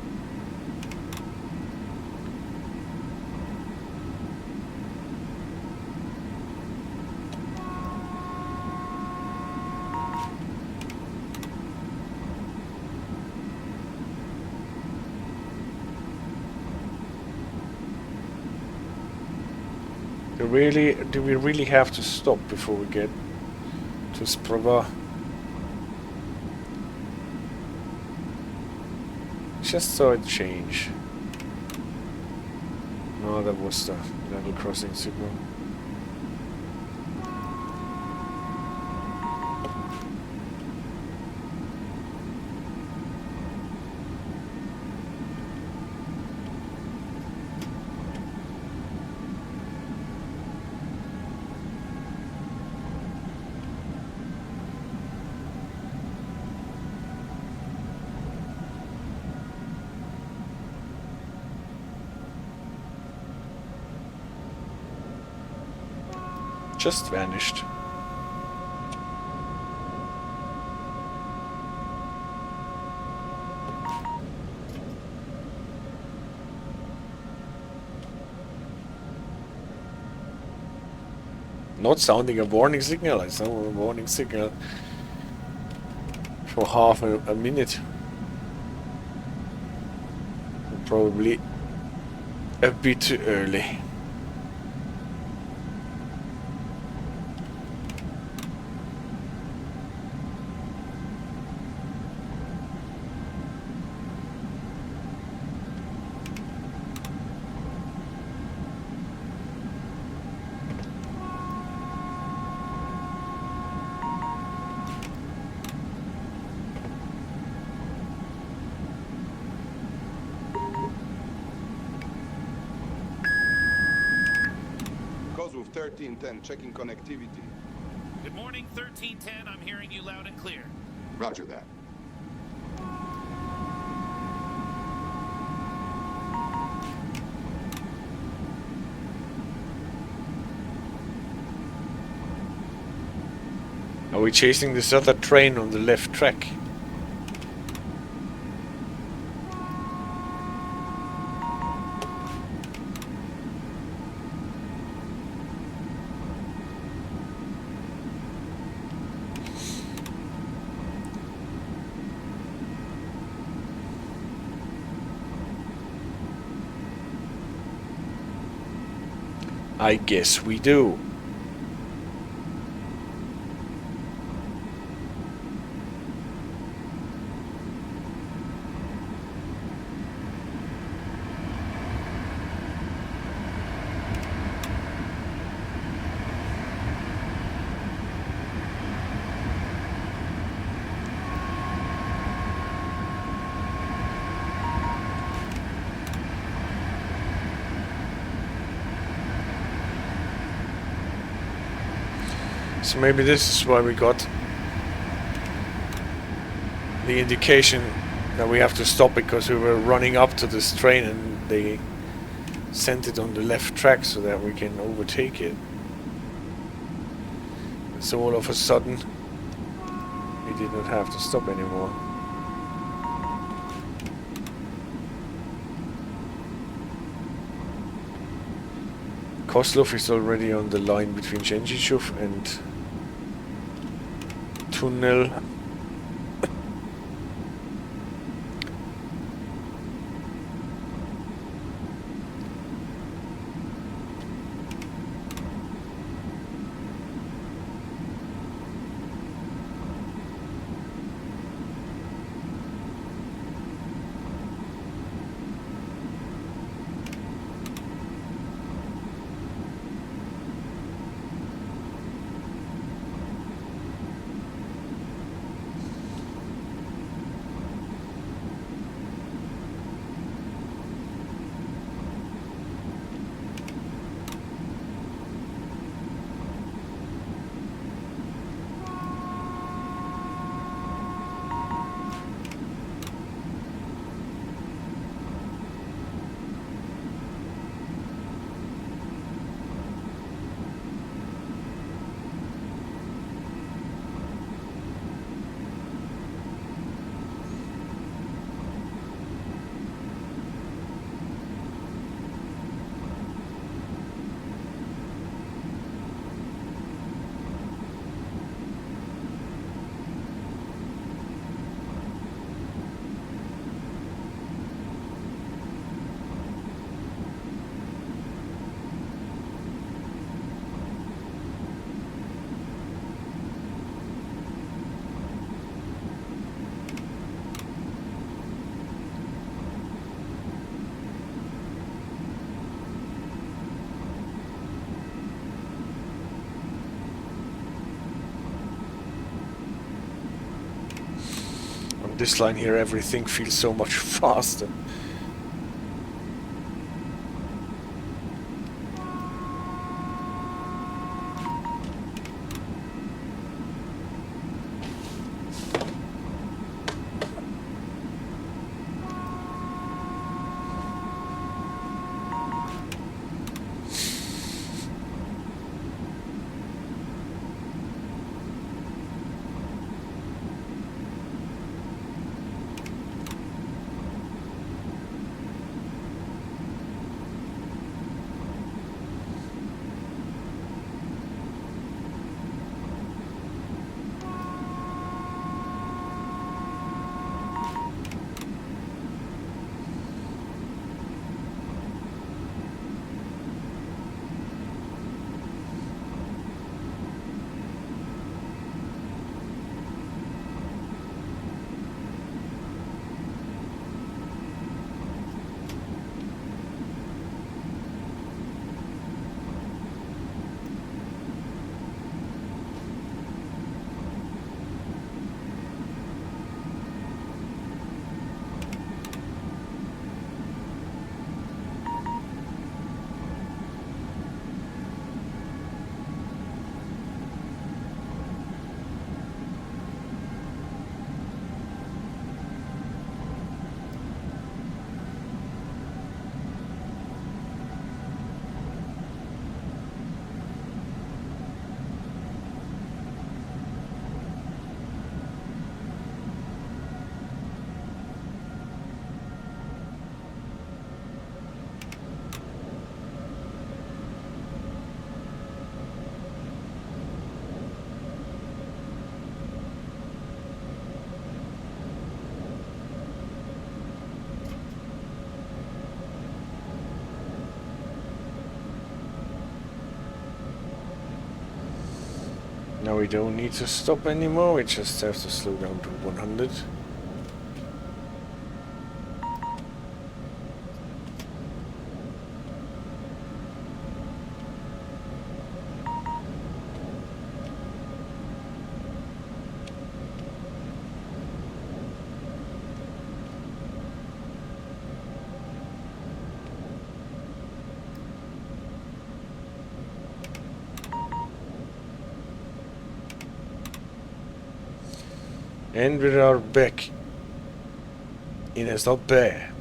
Do we really have to stop before we get to Sprava? Just saw it change. No, that was the level crossing signal. Just vanished. Not sounding a warning signal. I sound a warning signal for half a minute. Probably a bit too early. Kozlów 1310, checking connectivity. Good morning, 1310. I'm hearing you loud and clear. Roger that. Are we chasing this other train on the left track? I guess we do. So maybe this is why we got the indication that we have to stop, because we were running up to this train and they sent it on the left track so that we can overtake it. And so all of a sudden we did not have to stop anymore. Kozlów is already on the line between Miechów and Tunel. This line here, everything feels so much faster. Now we don't need to stop anymore, we just have to slow down to 100. And we are back in a stop there.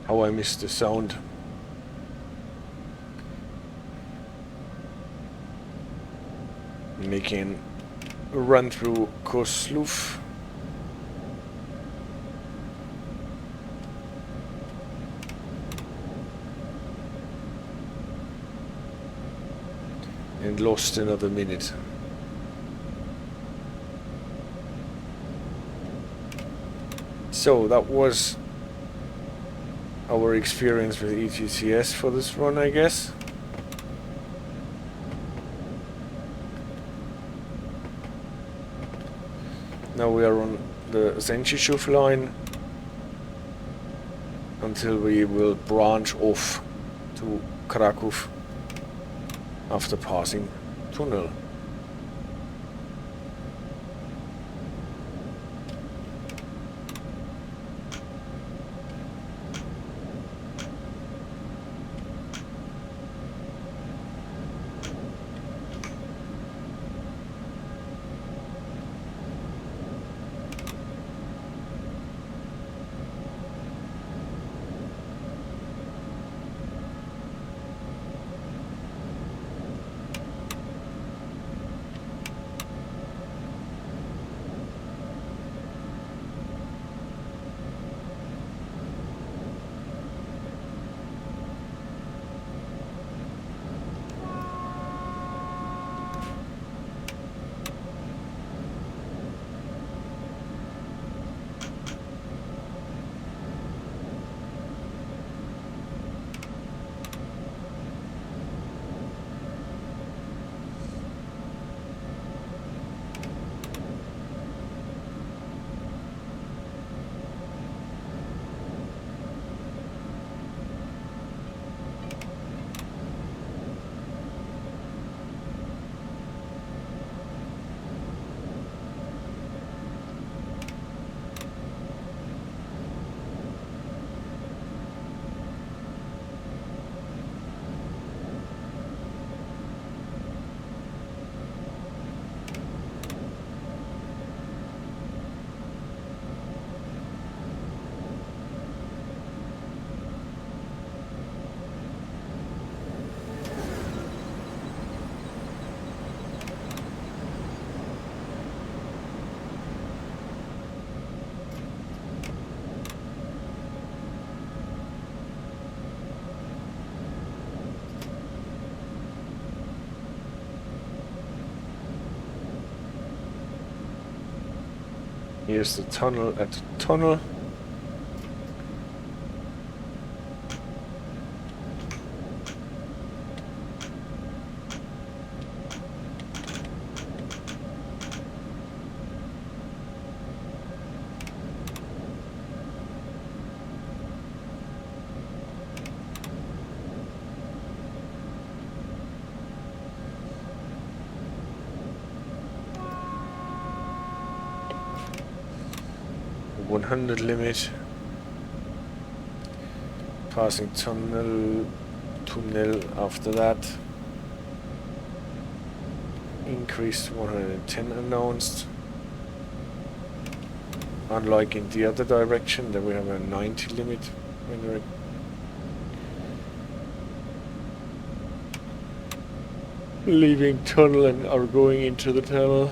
How I missed the sound. Making a run through Kozlów. And lost another minute. So that was our experience with ETCS for this run, I guess. Now we are on the Zęciszów line until we will branch off to Kraków after passing Tunel. Here's the tunnel at the tunnel. Limit. Passing Tunel after that. Increase to 110 announced. Unlike in the other direction, that we have a 90 limit when we're leaving tunnel and are going into the tunnel.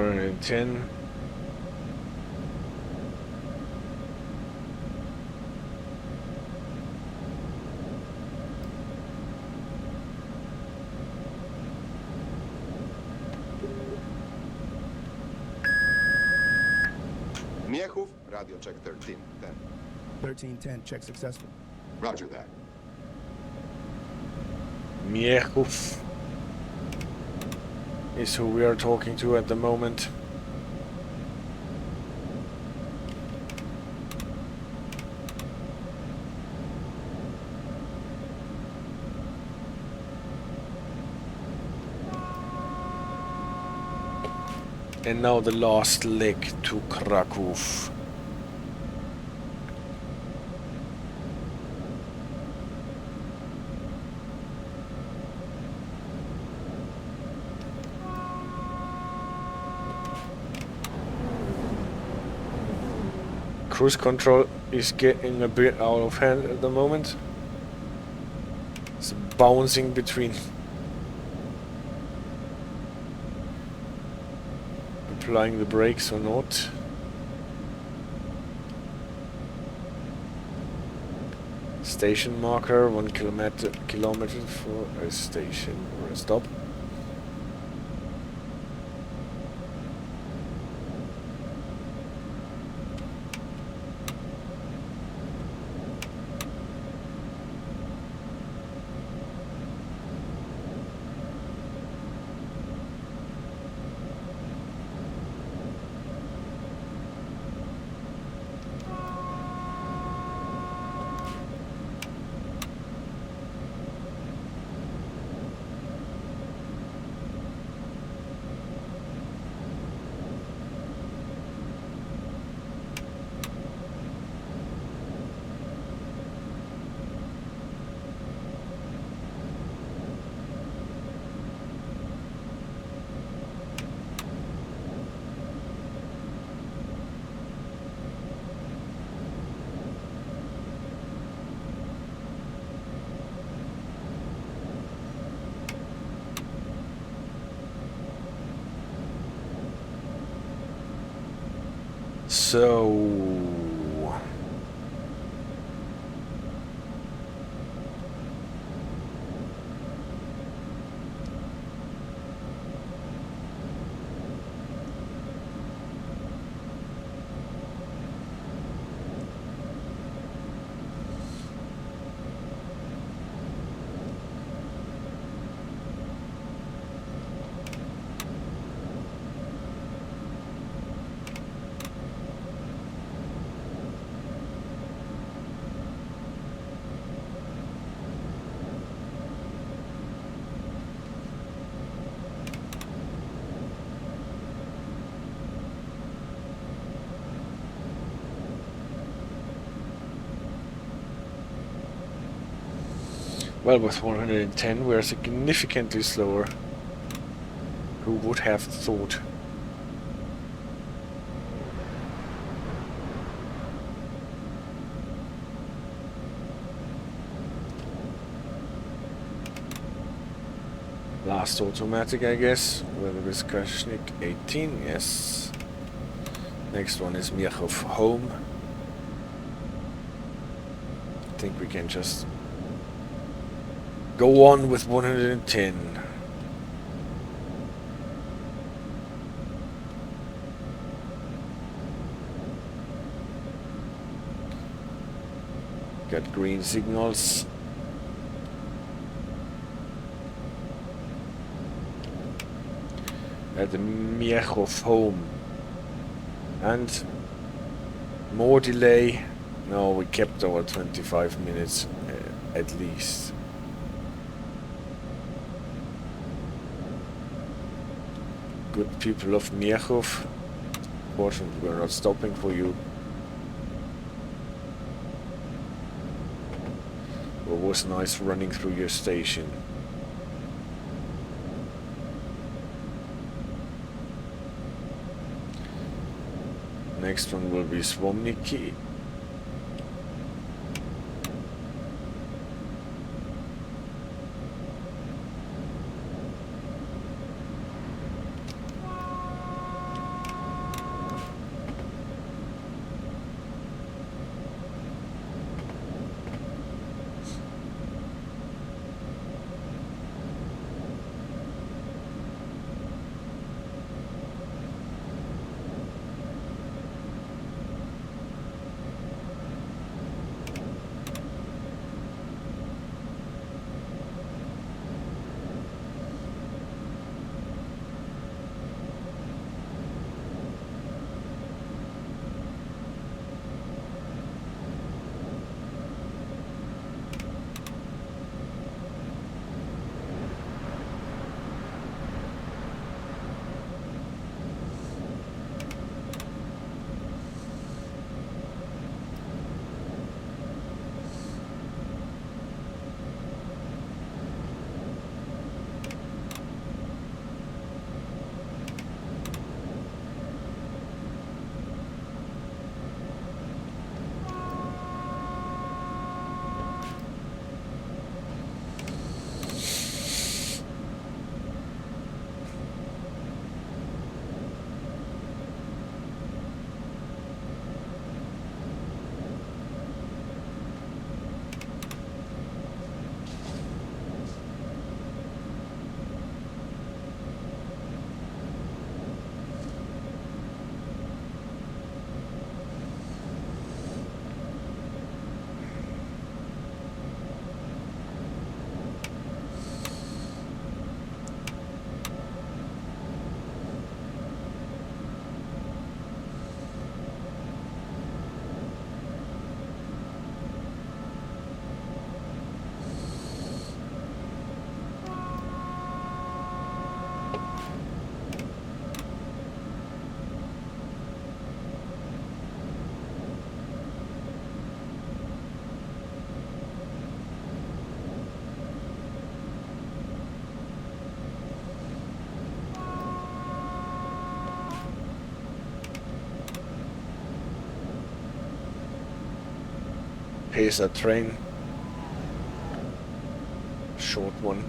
110. Miechów, radio check 13, 10. 1310, check successful. Roger that. Miechów is who we are talking to at the moment. And now the last leg to Kraków. Cruise control is getting a bit out of hand at the moment. It's bouncing between applying the brakes or not. Station marker, 1 kilometer for a station or a stop. So well, with 110 we're significantly slower. Who would have thought? Last automatic, I guess, with a Viscashnik 18, yes. Next one is Miechów home. I think we can just go on with 110. Got green signals. At the Miechów home. And more delay. No, we kept our 25 minutes at least. Good people of Miechów. Fortunately, we're not stopping for you. It was nice running through your station. Next one will be Słomniki. Pacer train. Short one.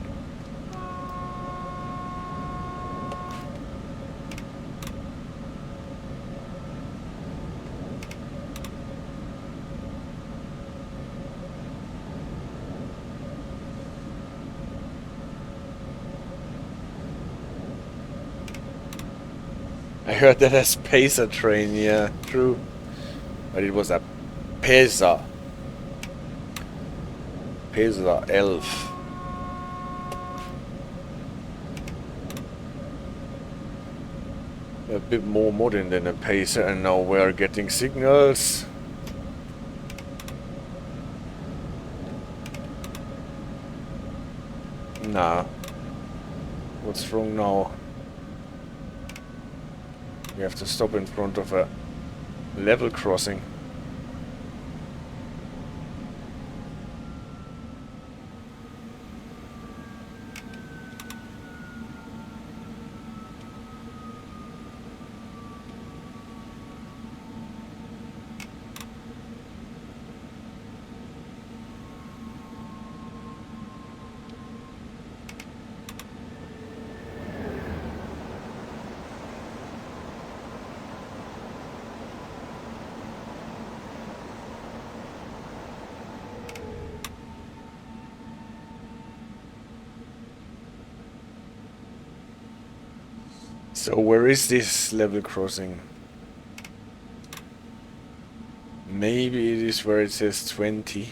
I heard that as Pacer train, yeah, true. But it was a Pacer. Pacer elf. A bit more modern than a Pacer, and now we are getting signals. Nah. What's wrong now? We have to stop in front of a level crossing. So where is this level crossing? Maybe it is where it says 20.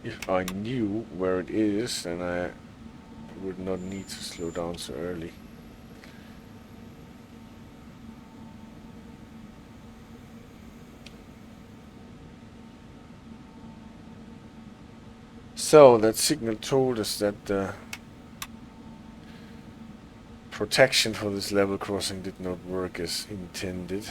If I knew where it is, then I would not need to slow down so early. So that signal told us that the protection for this level crossing did not work as intended.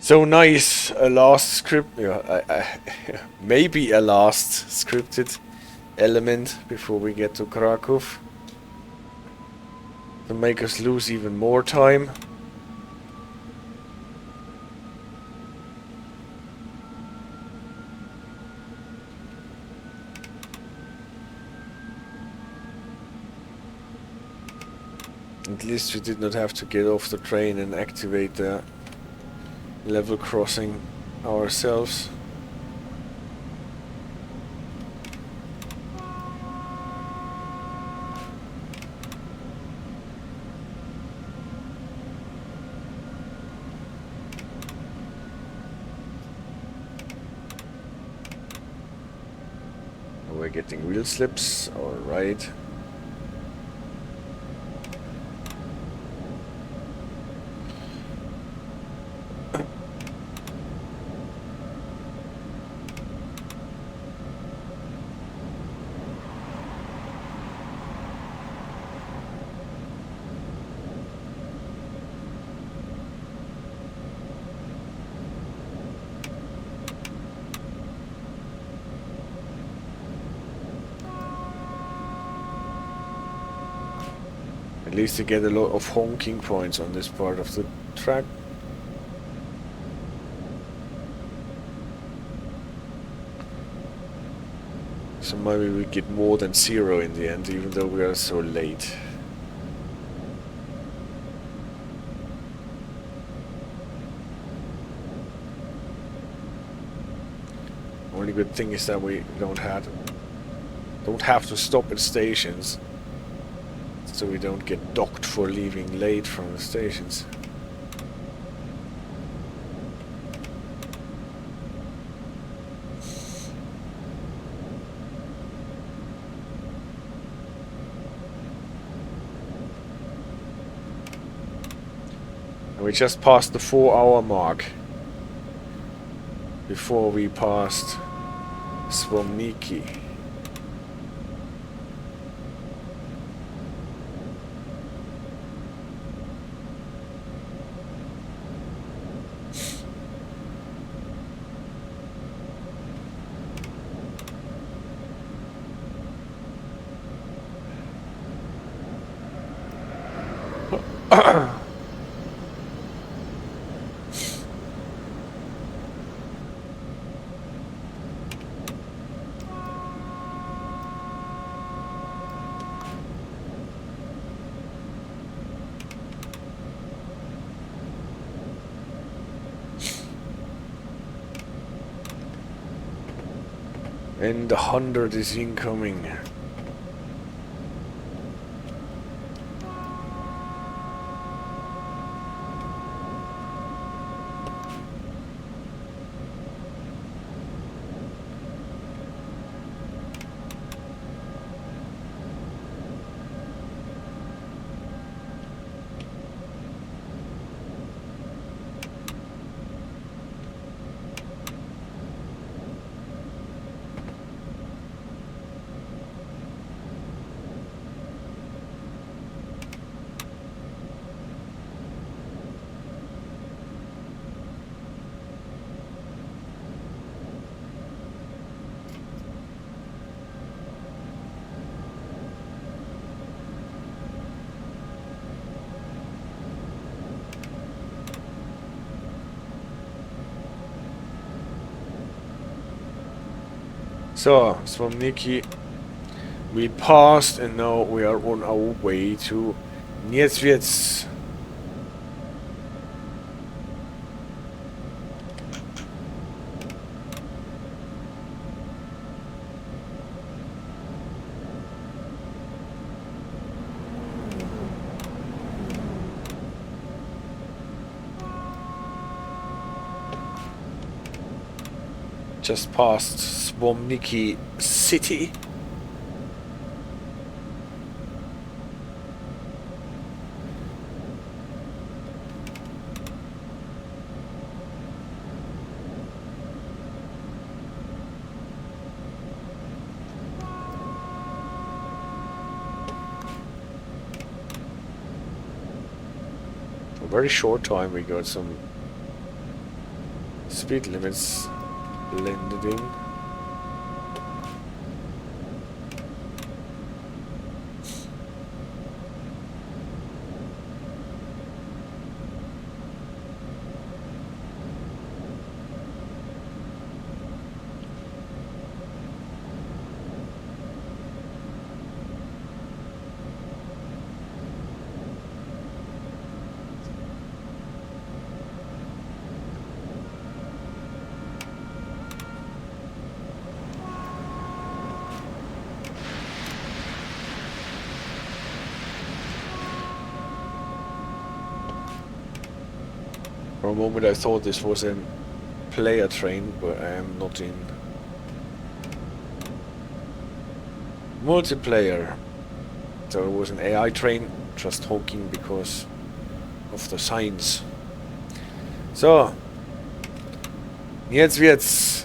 So nice, a last script, maybe a last scripted element before we get to Kraków, to make us lose even more time. At least we did not have to get off the train and activate the level crossing ourselves. We're getting wheel slips, alright. At least you get a lot of honking points on this part of the track. So maybe we get more than 0 in the end, even though we are so late. Only good thing is that we don't have to stop at stations, so we don't get docked for leaving late from the stations. We just passed the 4-hour mark before we passed Słomniki. And the 100 is incoming. So, Słomniki we passed, and now we are on our way to Niedźwiedź. Just past Słomniki city. For a very short time we got some speed limits blended in. For a moment I thought this was a player train, but I am not in multiplayer. So it was an AI train, just honking because of the signs. So, Niedźwiedź.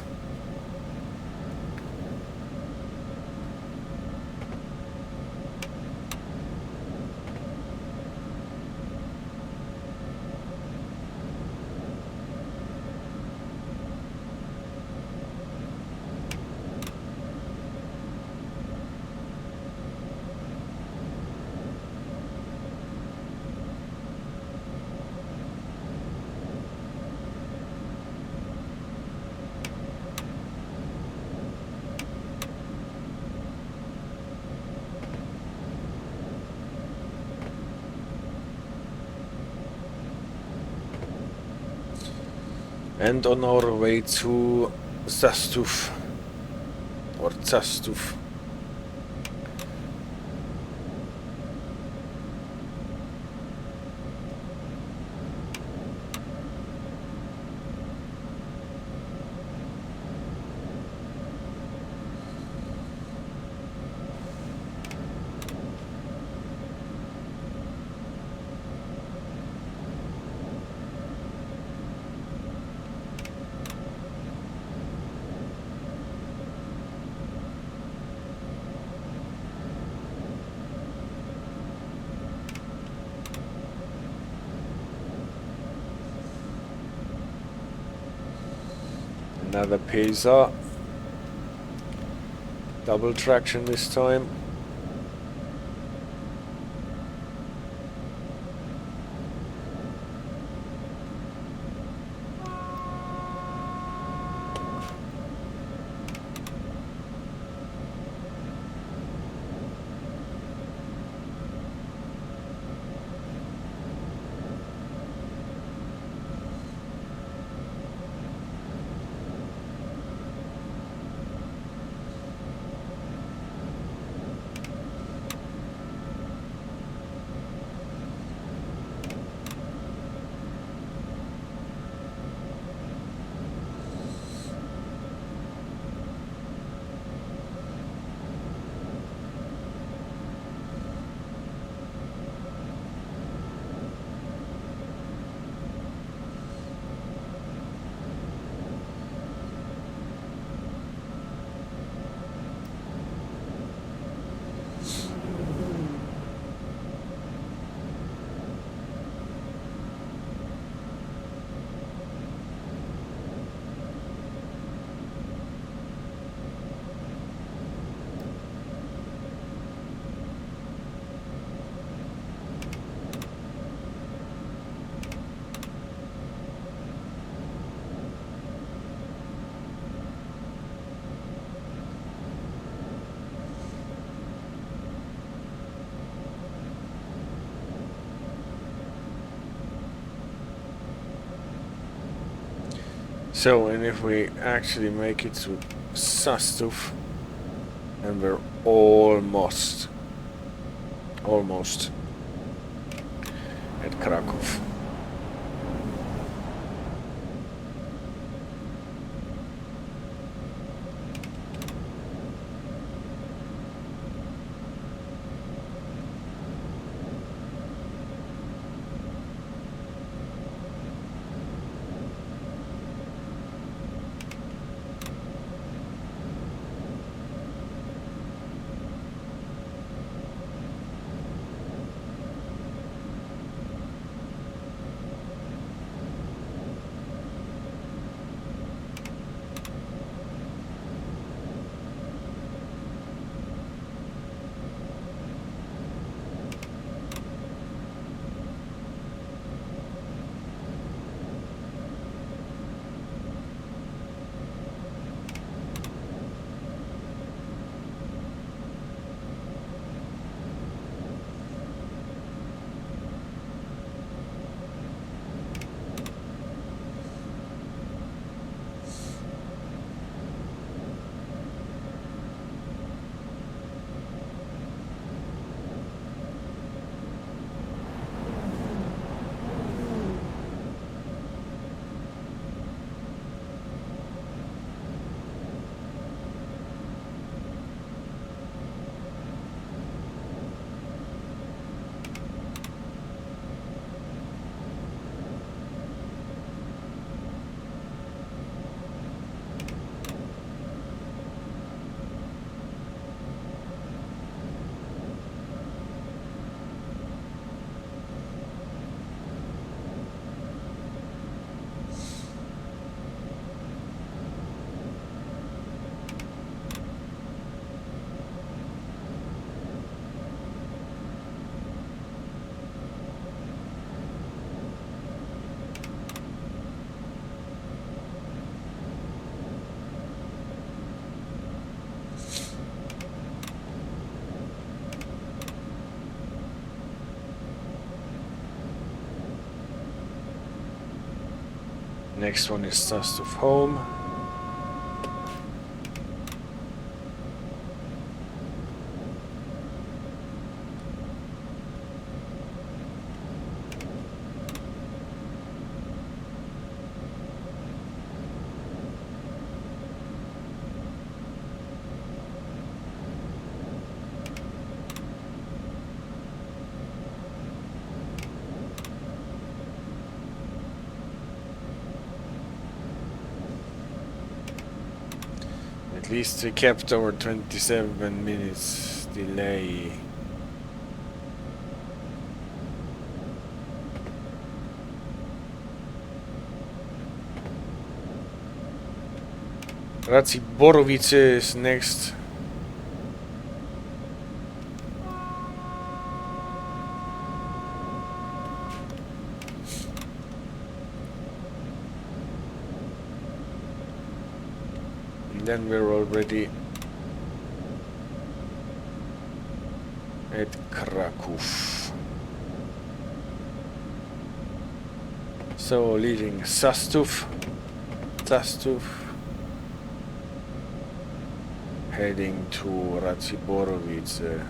And on our way to Zastów or Zastów. Another Pesa. Double traction this time. So, and if we actually make it to Zastów, and we're almost at Kraków. Next one is Sastov home. At least we kept our 27 minutes delay. Borowice is next. Then we're already at Kraków. So leaving Sastov, heading to Borowice.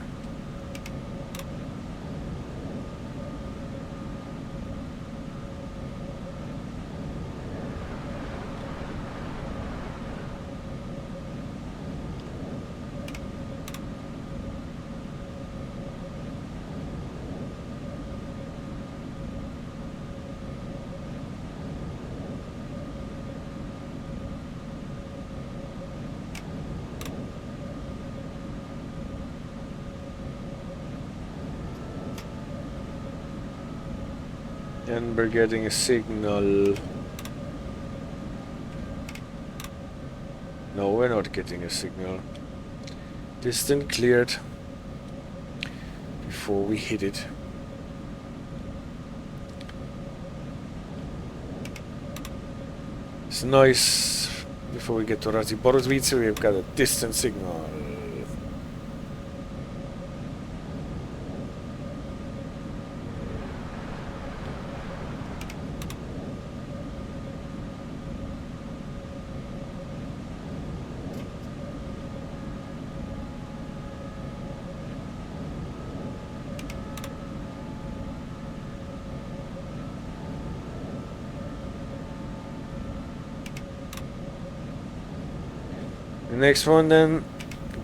And we're getting a signal. No, we're not getting a signal. Distance cleared before we hit it. It's nice. Before we get to Borowice, we've got a distant signal. The next one then,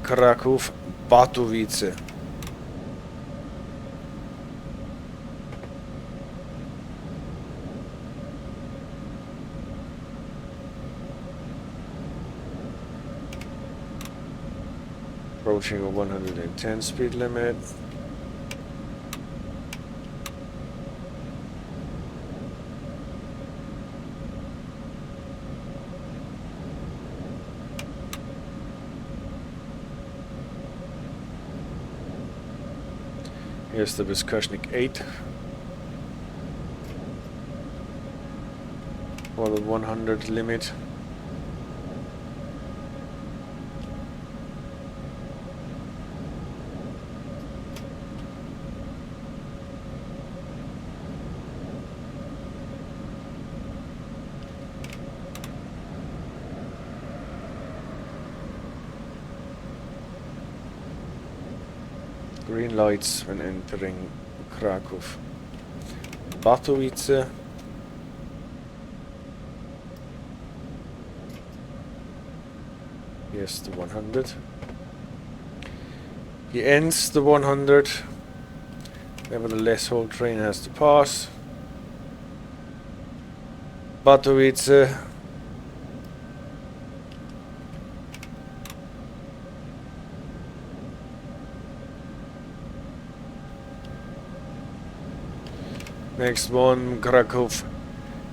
Kraków, Batowice. Approaching a 110 speed limit. Here's the Vyskochnik 8 for the 100 limit. Green lights when entering Kraków. Batowice. Yes, the 100. He ends the 100. Nevertheless, whole train has to pass. Batowice. Next one, Kraków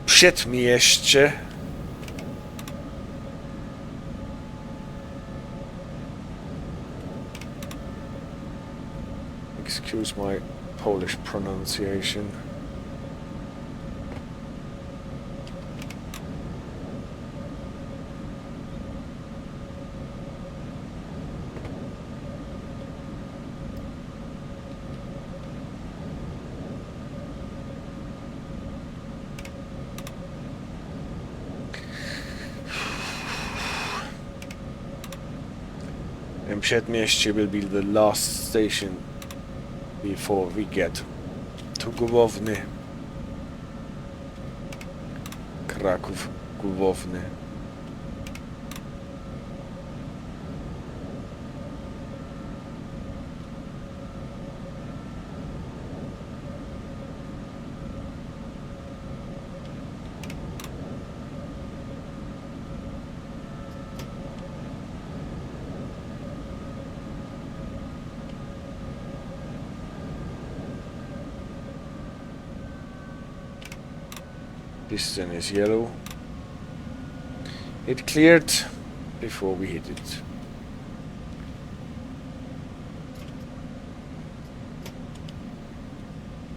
Przedmieście. Excuse my Polish pronunciation. And Przedmieście will be the last station before we get to Główny. Kraków Główny. Piston is yellow. It cleared before we hit it.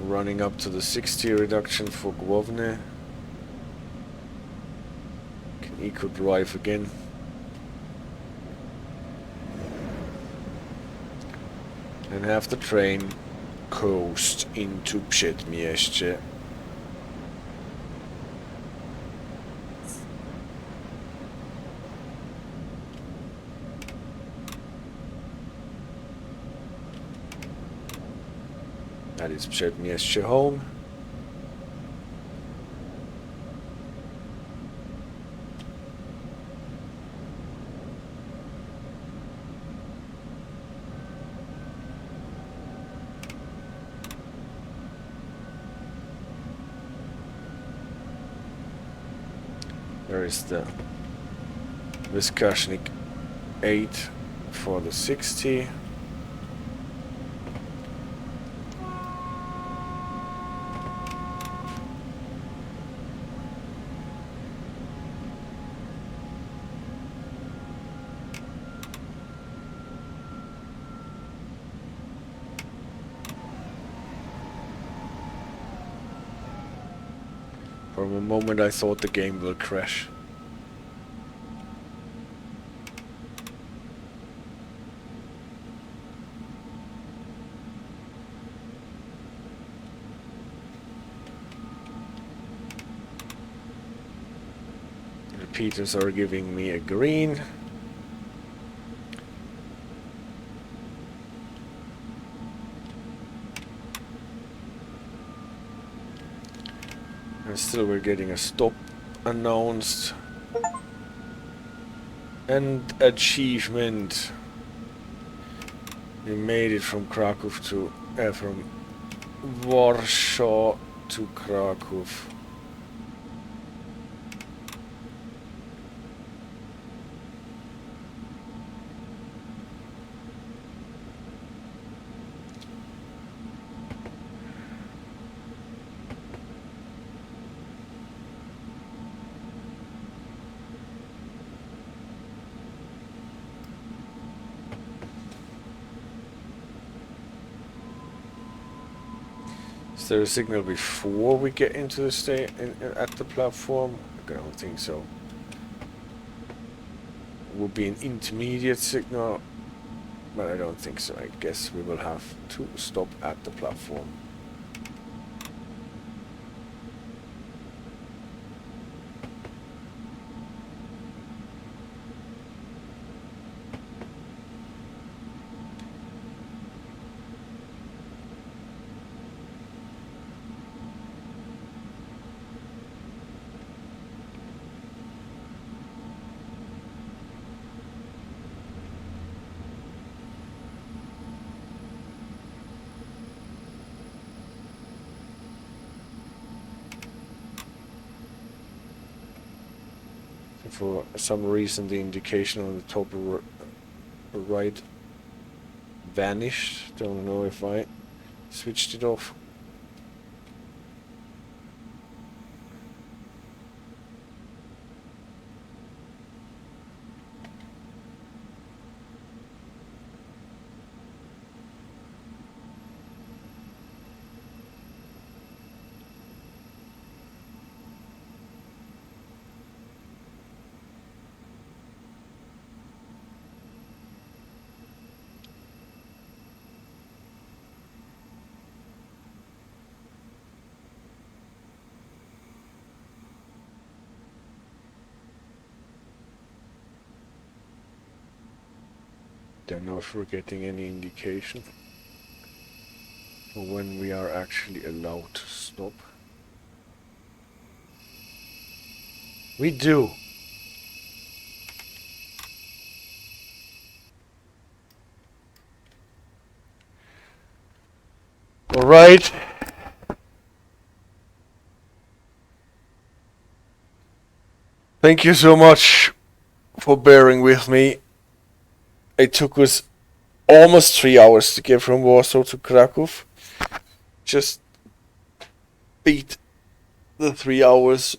Running up to the 60 reduction for Główny. Can eco drive again. And have the train coast into Przedmieście. That is Przedmieście home. There is the Wyskaźnik 8 for the 60. For a moment I thought the game will crash. Repeaters are giving me a green. And still we're getting a stop announced. And achievement. We made it from Kraków to from Warsaw to Kraków. Is there a signal before we get into the at the platform? I don't think so. It will be an intermediate signal, but I don't think so. I guess we will have to stop at the platform. For some reason the indication on the top right vanished. Don't know if I switched it off. don't know if we're getting any indication of when we are actually allowed to stop. We do. All right. Thank you so much for bearing with me. It took us almost 3 hours to get from Warsaw to Kraków. Just beat the 3 hours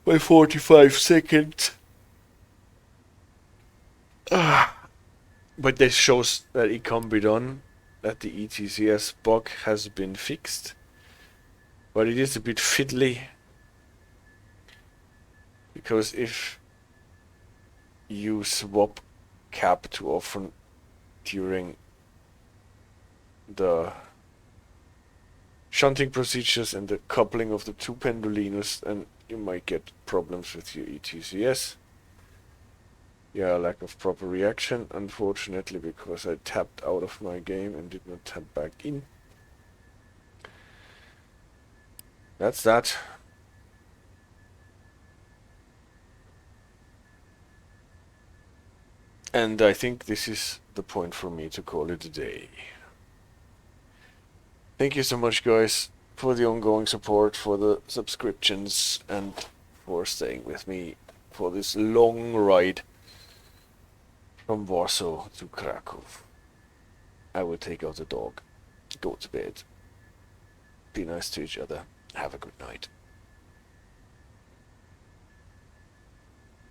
by 45 seconds. But this shows that it can be done, that the ETCS bug has been fixed. But it is a bit fiddly, because if you swap cap too often during the shunting procedures and the coupling of the two Pendolinos, then you might get problems with your ETCS. Yeah, lack of proper reaction, unfortunately, because I tapped out of my game and did not tap back in. That's that. And I think this is the point for me to call it a day. Thank you so much, guys, for the ongoing support, for the subscriptions, and for staying with me for this long ride from Warsaw to Kraków. I will take out the dog, go to bed, be nice to each other, have a good night.